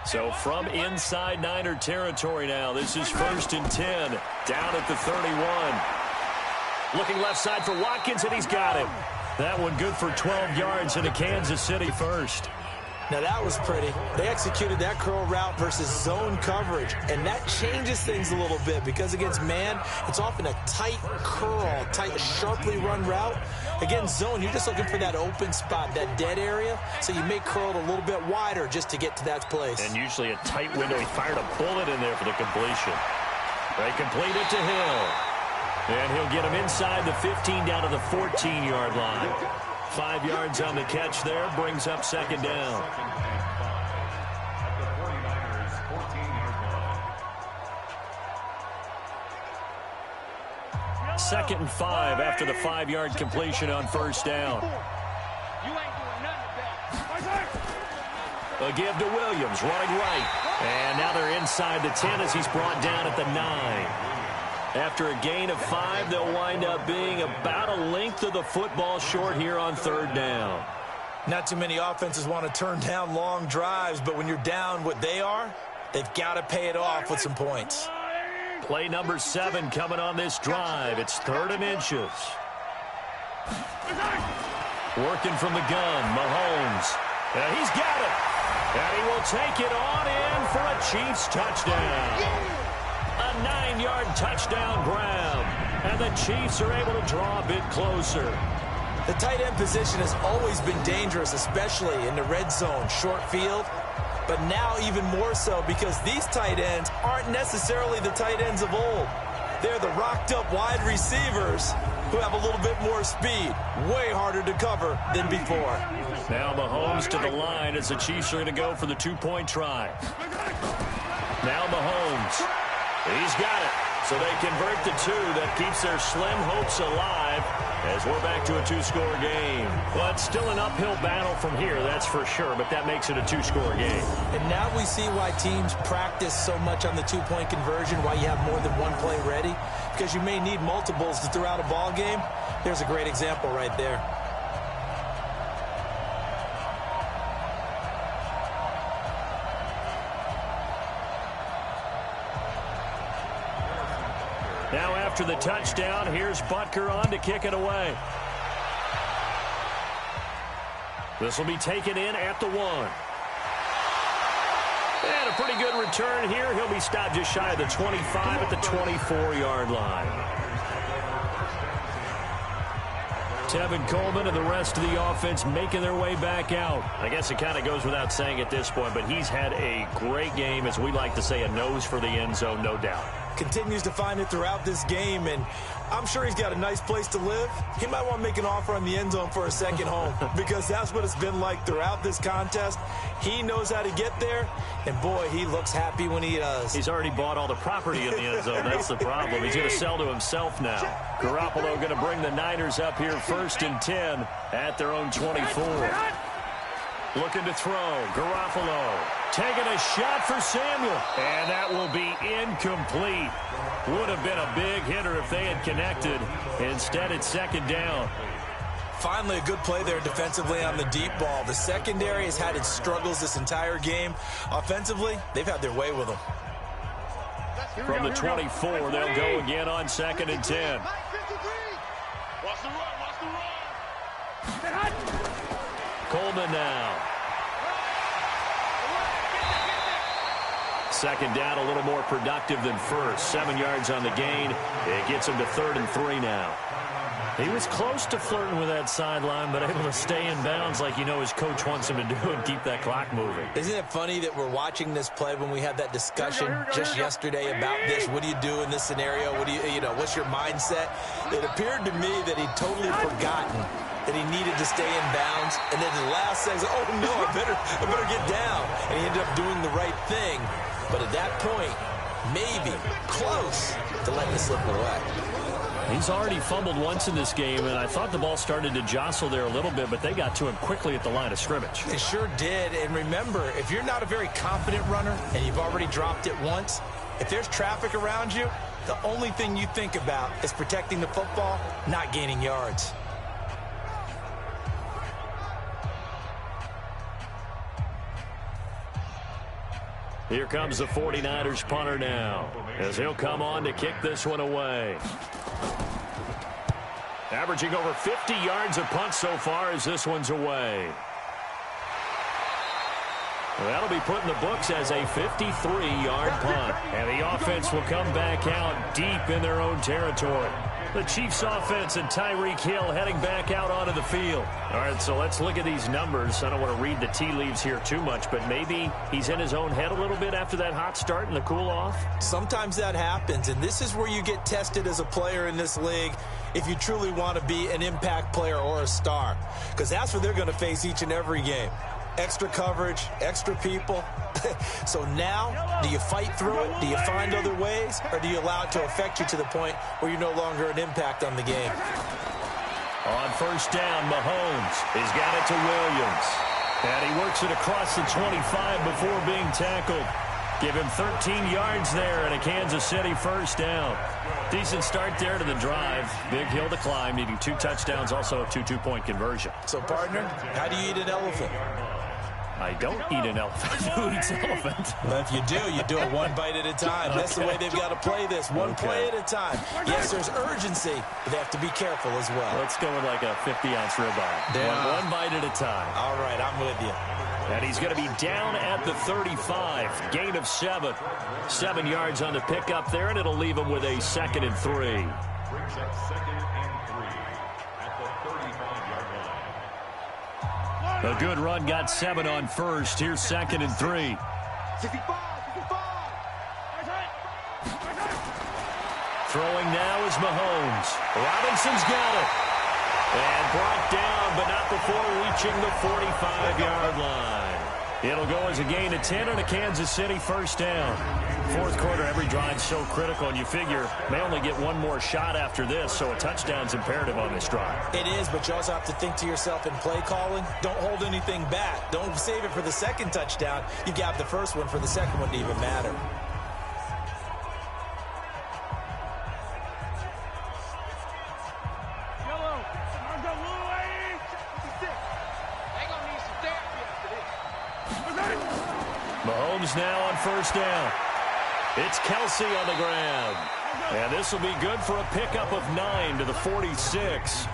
So from inside Niner territory now, this is 1st and 10, down at the 31. Looking left side for Watkins, and he's got him. That one good for 12 yards into Kansas City first. Now that was pretty. They executed that curl route versus zone coverage, and that changes things a little bit because against man, it's often a tight curl, tight, sharply run route. Against zone, you're just looking for that open spot, that dead area, so you may curl it a little bit wider just to get to that place. And usually a tight window. He fired a bullet in there for the completion. They complete it to Hill. And he'll get him inside the 15 down to the 14-yard line. 5 yards on the catch there, brings up 2nd down. Second and 5 after the 5-yard completion on first down. A give to Williams, running right. And now they're inside the 10 as he's brought down at the 9. After a gain of 5, they'll wind up being about a length of the football short here on 3rd down. Not too many offenses want to turn down long drives, but when you're down what they are, they've got to pay it off with some points. Play number 7 coming on this drive. It's 3rd and inches. Working from the gun, Mahomes. And he's got it. And he will take it on in for a Chiefs touchdown. A 9-yard touchdown grab. And the Chiefs are able to draw a bit closer. The tight end position has always been dangerous, especially in the red zone, short field. But now even more so because these tight ends aren't necessarily the tight ends of old. They're the rocked-up wide receivers who have a little bit more speed. Way harder to cover than before. Now Mahomes to the line as the Chiefs are going to go for the 2-point try. Now Mahomes. He's got it. So they convert the 2. That keeps their slim hopes alive as we're back to a 2-score game. But still an uphill battle from here, that's for sure, but that makes it a 2-score game. And now we see why teams practice so much on the 2-point conversion, why you have more than one play ready, because you may need multiples throughout a ball game. There's a great example right there. Now after the touchdown, here's Butker on to kick it away. This will be taken in at the 1. And a pretty good return here. He'll be stopped just shy of the 25 at the 24-yard line. Tevin Coleman and the rest of the offense making their way back out. I guess it kind of goes without saying at this point, but he's had a great game, as we like to say, a nose for the end zone, no doubt. continues to find it throughout this game, and I'm sure he's got a nice place to live. He might want to make an offer on the end zone for a second home because that's what it's been like throughout this contest. He knows how to get there, and boy, he looks happy when he does. He's already bought all the property in the end zone. That's the problem. He's going to sell to himself now. Garoppolo going to bring the Niners up here 1st and 10 at their own 24. Looking to throw. Garoppolo taking a shot for Samuel. And that will be incomplete. Would have been a big hitter if they had connected. Instead, it's 2nd down. Finally, a good play there defensively on the deep ball. The secondary has had its struggles this entire game. Offensively, they've had their way with them. From the 24, they'll go again on 2nd and 10. Watch the run, watch the run. Coleman now. 2nd down, a little more productive than first. 7 yards on the gain. It gets him to 3rd and 3 now. He was close to flirting with that sideline, but able to stay in bounds like you know his coach wants him to do and keep that clock moving. Isn't it funny that we're watching this play when we had that discussion just yesterday about this? What do you do in this scenario? What do you know, what's your mindset? It appeared to me that he'd totally forgotten that he needed to stay in bounds, and then the last second, oh no, I better get down. And he ended up doing the right thing. But at that point, maybe close to letting it slip away. He's already fumbled once in this game, and I thought the ball started to jostle there a little bit, but they got to him quickly at the line of scrimmage. They sure did. And remember, if you're not a very confident runner and you've already dropped it once, if there's traffic around you, the only thing you think about is protecting the football, not gaining yards. Here comes the 49ers punter now, as he'll come on to kick this one away. Averaging over 50 yards a punt so far as this one's away. That'll be put in the books as a 53-yard punt. And the offense will come back out deep in their own territory. The Chiefs offense and Tyreek Hill heading back out onto the field. All right, so let's look at these numbers. I don't want to read the tea leaves here too much, but maybe he's in his own head a little bit after that hot start and the cool off. Sometimes that happens, and this is where you get tested as a player in this league if you truly want to be an impact player or a star, because that's what they're going to face each and every game. Extra coverage, extra people. So now, do you fight through it? Do you find other ways? Or do you allow it to affect you to the point where you're no longer an impact on the game? On 1st down, Mahomes has got it to Williams. And he works it across the 25 before being tackled. Give him 13 yards there and a Kansas City 1st down. Decent start there to the drive. Big hill to climb, needing 2 touchdowns, also a 2-2-point conversion. So, partner, how do you eat an elephant? I don't eat an elephant. Who eats elephant? Well, if you do it one bite at a time. That's the way they've got to play this. One play at a time. Yes, there's urgency, but they have to be careful as well. Let's go with like a 50-ounce ribeye. One bite at a time. All right, I'm with you. And he's going to be down at the 35. Gain of 7. 7 yards on the pickup there, and it'll leave him with a 2nd and 3. Brings up 2nd and 3 at the 35-yard line. A good run got 7 on 1st. Here's 2nd and 3. 65. Throwing now is Mahomes. Robinson's got it. And brought down, but not before reaching the 45-yard line. It'll go as a gain of 10 and a Kansas City 1st down. 4th quarter, every drive's so critical, and you figure may only get one more shot after this, so a touchdown's imperative on this drive. It is, but you also have to think to yourself in play calling, don't hold anything back. Don't save it for the 2nd touchdown. You got the 1st one for the 2nd one to even matter. Mahomes now on 1st down. It's Kelsey on the ground. And this will be good for a pickup of 9 to the 46.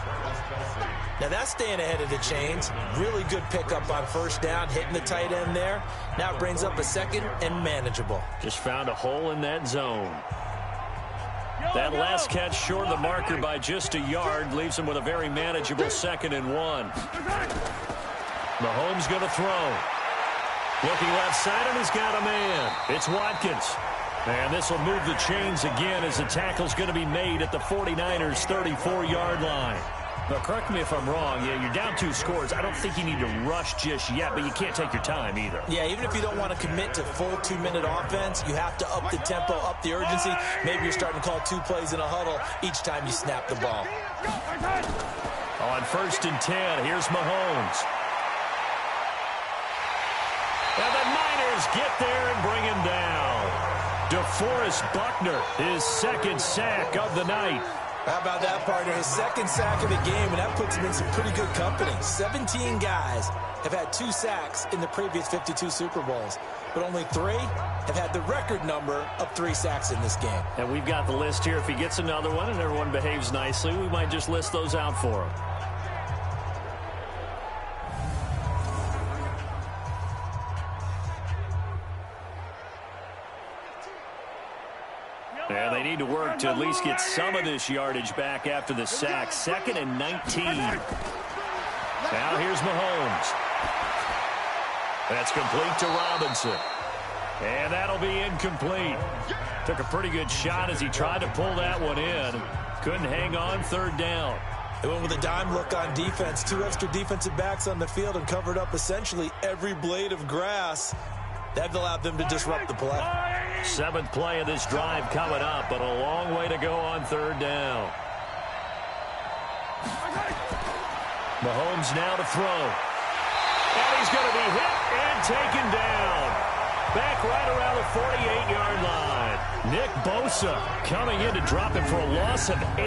Now that's staying ahead of the chains. Really good pickup on 1st down, hitting the tight end there. Now it brings up a 2nd and manageable. Just found a hole in that zone. That last catch short of the marker by just a yard leaves him with a very manageable 2nd and 1. Mahomes going to throw. Looking left side, and he's got a man. It's Watkins. And this will move the chains again as the tackle's going to be made at the 49ers' 34-yard line. Now, correct me if I'm wrong. Yeah, you're down 2 scores. I don't think you need to rush just yet, but you can't take your time either. Yeah, even if you don't want to commit to full 2-minute offense, you have to up the tempo, up the urgency. Maybe you're starting to call 2 plays in a huddle each time you snap the ball. On 1st and 10, here's Mahomes. And the Niners get there and bring him down. DeForest Buckner, his 2nd sack of the night. How about that, partner? His 2nd sack of the game, and that puts him in some pretty good company. 17 guys have had 2 sacks in the previous 52 Super Bowls, but only 3 have had the record number of 3 sacks in this game. And we've got the list here. If he gets another one and everyone behaves nicely, we might just list those out for him. And they need to work to at least get some of this yardage back after the sack. 2nd and 19. Now here's Mahomes. That's complete to Robinson. And that'll be incomplete. Took a pretty good shot as he tried to pull that one in. Couldn't hang on 3rd down. They went with a dime look on defense. 2 extra defensive backs on the field and covered up essentially every blade of grass. That allowed them to disrupt the play. 7th play of this drive coming up, but a long way to go on 3rd down. Mahomes now to throw. And he's going to be hit and taken down. Back right around the 48-yard line. Nick Bosa coming in to drop it for a loss of 8,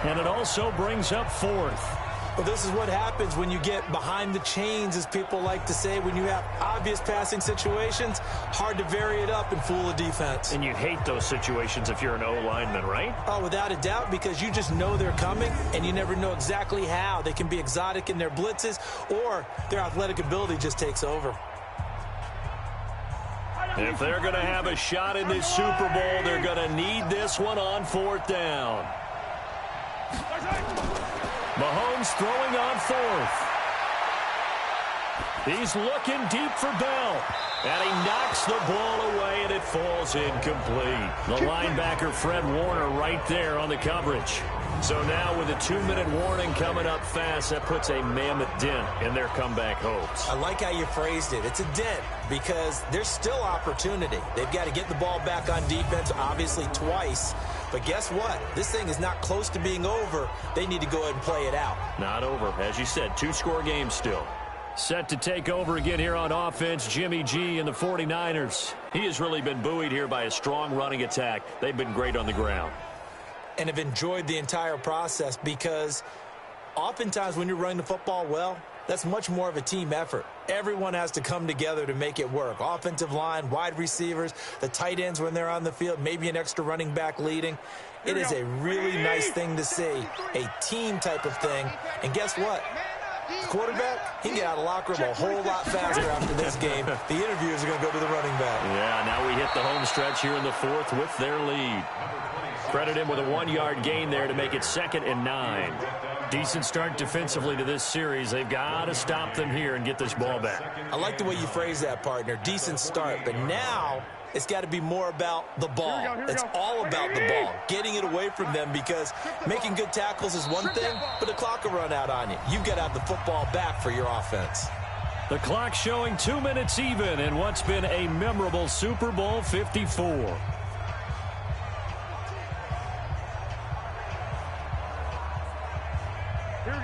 and it also brings up 4th. Well, this is what happens when you get behind the chains, as people like to say. When you have obvious passing situations, hard to vary it up and fool a defense. And you hate those situations if you're an O-lineman, right? Oh, without a doubt, because you just know they're coming, and you never know exactly how. They can be exotic in their blitzes, or their athletic ability just takes over. If they're going to have a shot in this Super Bowl, they're going to need this one on 4th down. Mahomes throwing on 4th. He's looking deep for Bell. And he knocks the ball away, and it falls incomplete. The linebacker, Fred Warner, right there on the coverage. So now with a 2-minute warning coming up fast, that puts a mammoth dent in their comeback hopes. I like how you phrased it. It's a dent because there's still opportunity. They've got to get the ball back on defense, obviously twice. But guess what? This thing is not close to being over. They need to go ahead and play it out. Not over. As you said, 2-score game still. Set to take over again here on offense, Jimmy G and the 49ers. He has really been buoyed here by a strong running attack. They've been great on the ground. And have enjoyed the entire process because oftentimes when you're running the football well, that's much more of a team effort. Everyone has to come together to make it work. Offensive line, wide receivers, the tight ends when they're on the field, maybe an extra running back leading. It is a really nice thing to see, a team type of thing. And guess what? The quarterback, he can get out of the locker room a whole lot faster after this game. The interviewers are going to go to the running back. Yeah, now we hit the home stretch here in the 4th with their lead. Credit him with a 1-yard gain there to make it 2nd and 9. Decent start defensively to this series. They've got to stop them here and get this ball back. I like the way you phrase that, partner. Decent start. But now it's got to be more about the ball. It's all about the ball, getting it away from them, because making good tackles is one thing, but the clock will run out on you. You've got to have the football back for your offense. The clock showing 2 minutes even in what's been a memorable Super Bowl 54.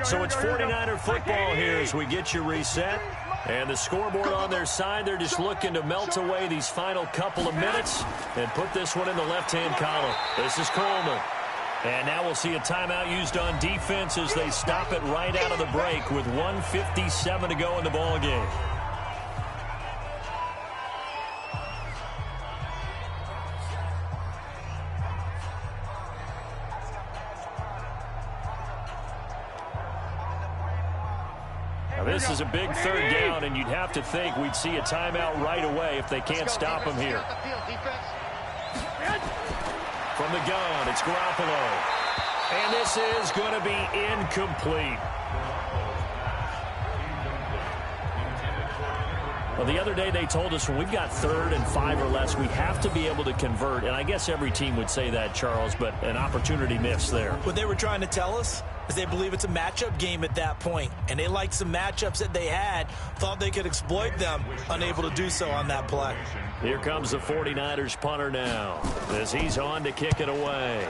So it's 49er football here as we get you reset. And the scoreboard on their side, they're just looking to melt away these final couple of minutes and put this one in the left-hand column. This is Coleman. And now we'll see a timeout used on defense as they stop it right out of the break with 1:57 to go in the ball game. This is a big 3rd down, and you'd have to think we'd see a timeout right away if they can't stop him here. From the gun, it's Garoppolo. And this is going to be incomplete. Well, the other day they told us when we've got 3rd and 5 or less, we have to be able to convert. And I guess every team would say that, Charles, but an opportunity missed there. What they were trying to tell us is they believe it's a matchup game at that point. And they liked some matchups that they had, thought they could exploit them, unable to do so on that play. Here comes the 49ers punter now as he's on to kick it away.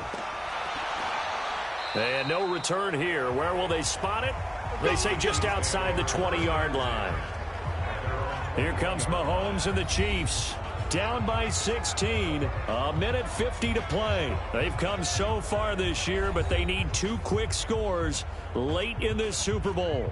And no return here. Where will they spot it? They say just outside the 20-yard line. Here comes Mahomes and the Chiefs. Down by 16. A minute 50 to play. They've come so far this year, but they need 2 quick scores late in this Super Bowl.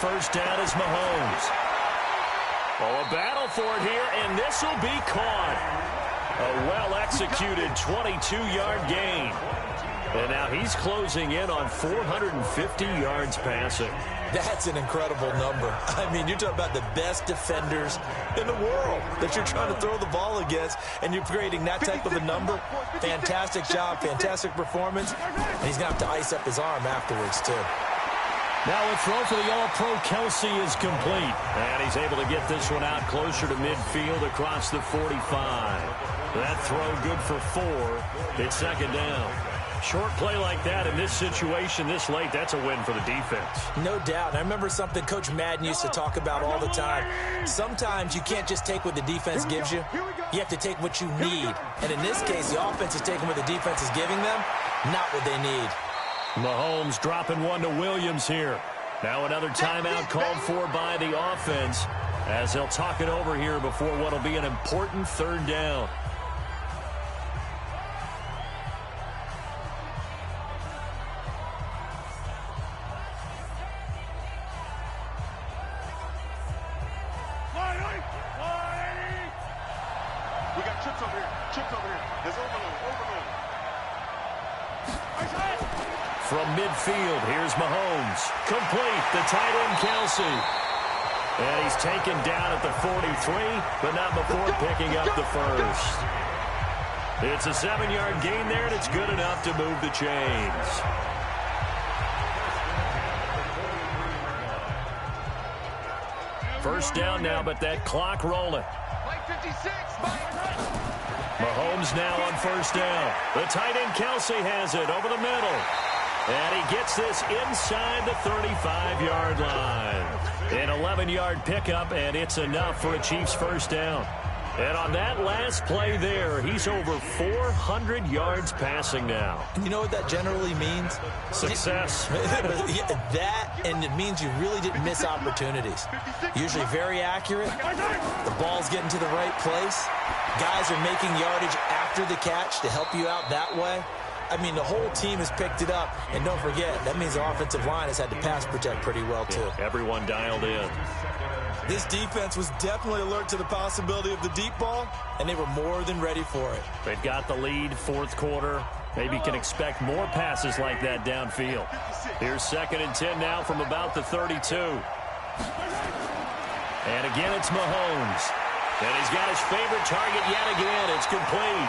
First down is Mahomes. Oh, a battle for it here, and this will be caught. A well-executed 22-yard gain. And now he's closing in on 450 yards passing. That's an incredible number. I mean, you're talking about the best defenders in the world that you're trying to throw the ball against, and you're creating that type of a number. Fantastic job, fantastic performance. And he's going to have to ice up his arm afterwards, too. Now a throw for the All-Pro Kelsey is complete. And he's able to get this one out closer to midfield across the 45. That throw good for 4. It's second down. Short play like that in this situation this late, that's a win for the defense. No doubt. And I remember something Coach Madden used to talk about all the time. Sometimes you can't just take what the defense gives you. You have to take what you need. And in this case, the offense is taking what the defense is giving them, not what they need. Mahomes dropping one to Williams here. Now another timeout called for by the offense as they'll talk it over here before what will be an important 3rd down. We got chips over here. Chips over here. There's overload. From midfield, here's Mahomes. Complete, the tight end Kelsey. And he's taken down at the 43, but not before picking up the first. It's a 7-yard gain there, and it's good enough to move the chains. First down now, but that clock rolling. Mahomes now on first down. The tight end Kelsey has it over the middle. And he gets this inside the 35-yard line. An 11-yard pickup, and it's enough for a Chiefs first down. And on that last play there, he's over 400 yards passing now. You know what that generally means? Success. That, and it means you really didn't miss opportunities. Usually very accurate. The ball's getting to the right place. Guys are making yardage after the catch to help you out that way. I mean, the whole team has picked it up. And don't forget, that means the offensive line has had to pass protect pretty well, too. Yeah, everyone dialed in. This defense was definitely alert to the possibility of the deep ball, and they were more than ready for it. They've got the lead, 4th quarter. Maybe can expect more passes like that downfield. Here's 2nd and 10 now from about the 32. And again, it's Mahomes. And he's got his favorite target yet again. It's complete.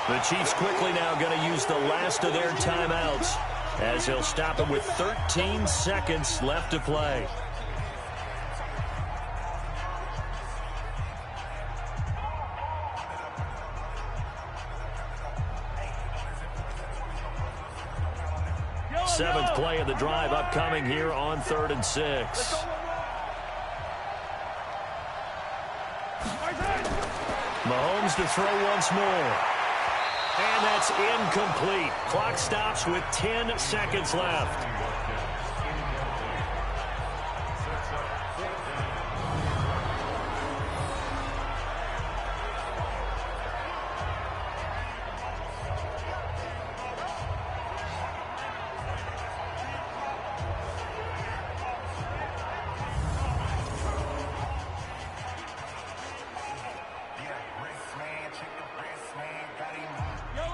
The Chiefs quickly now going to use the last of their timeouts as they'll stop him with 13 seconds left to play. Seventh play of the drive upcoming here on 3rd and 6. Mahomes to throw once more. And that's incomplete. Clock stops with 10 seconds left.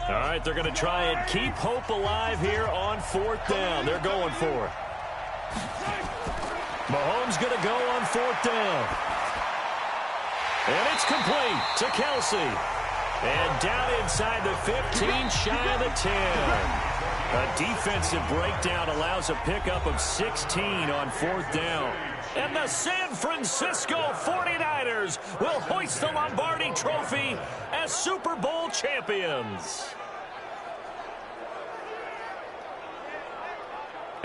All right, they're going to try and keep hope alive here on 4th down. They're going for it. Mahomes going to go on 4th down. And it's complete to Kelsey. And down inside the 15, shy of the 10. A defensive breakdown allows a pickup of 16 on 4th down. And the San Francisco 49ers will hoist the Lombardi Trophy as Super Bowl champions.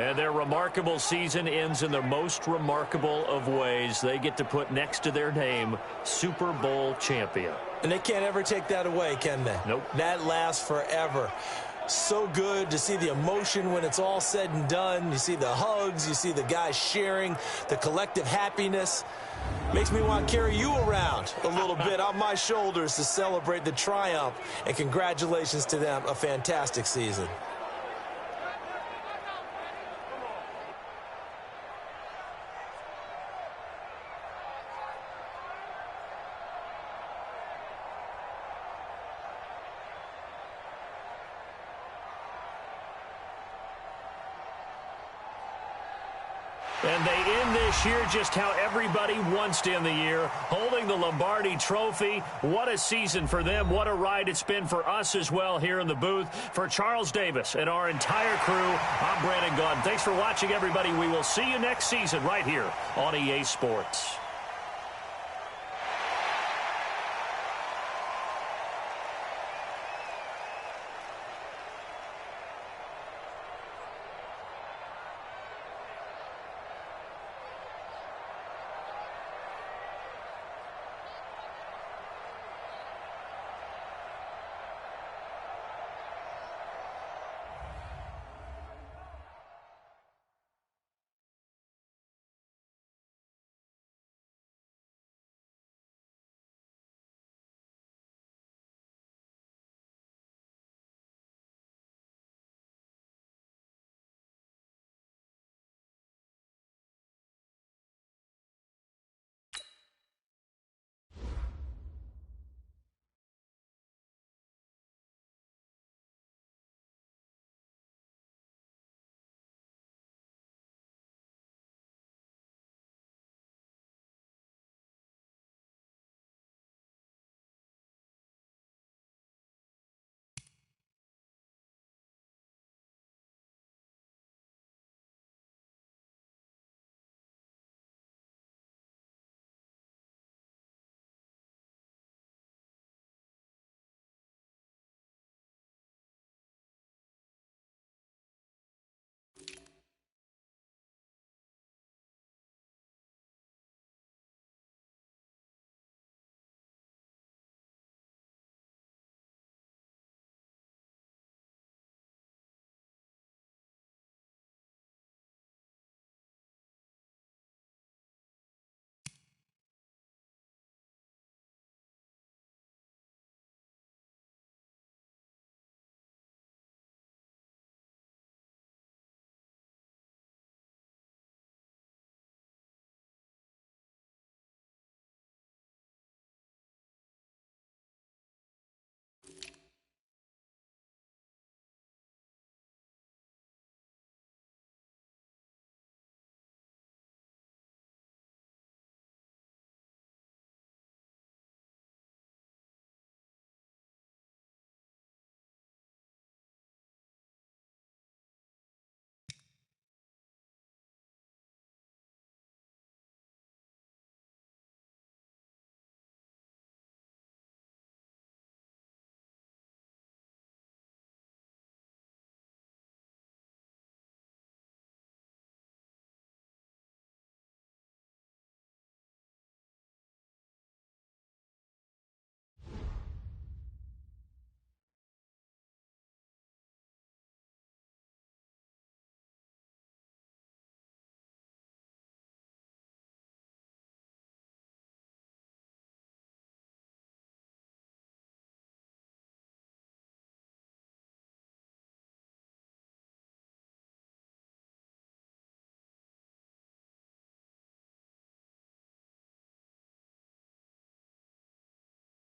And their remarkable season ends in the most remarkable of ways. They get to put next to their name, Super Bowl champion. And they can't ever take that away, can they? Nope. That lasts forever. So good to see the emotion when it's all said and done. You see the hugs, you see the guys sharing, the collective happiness. Makes me want to carry you around a little bit on my shoulders to celebrate the triumph. And congratulations to them, a fantastic season. And they end this year just how everybody wants to end the year, holding the Lombardi Trophy. What a season for them. What a ride it's been for us as well here in the booth. For Charles Davis and our entire crew, I'm Brandon Gaudin. Thanks for watching, everybody. We will see you next season right here on EA Sports.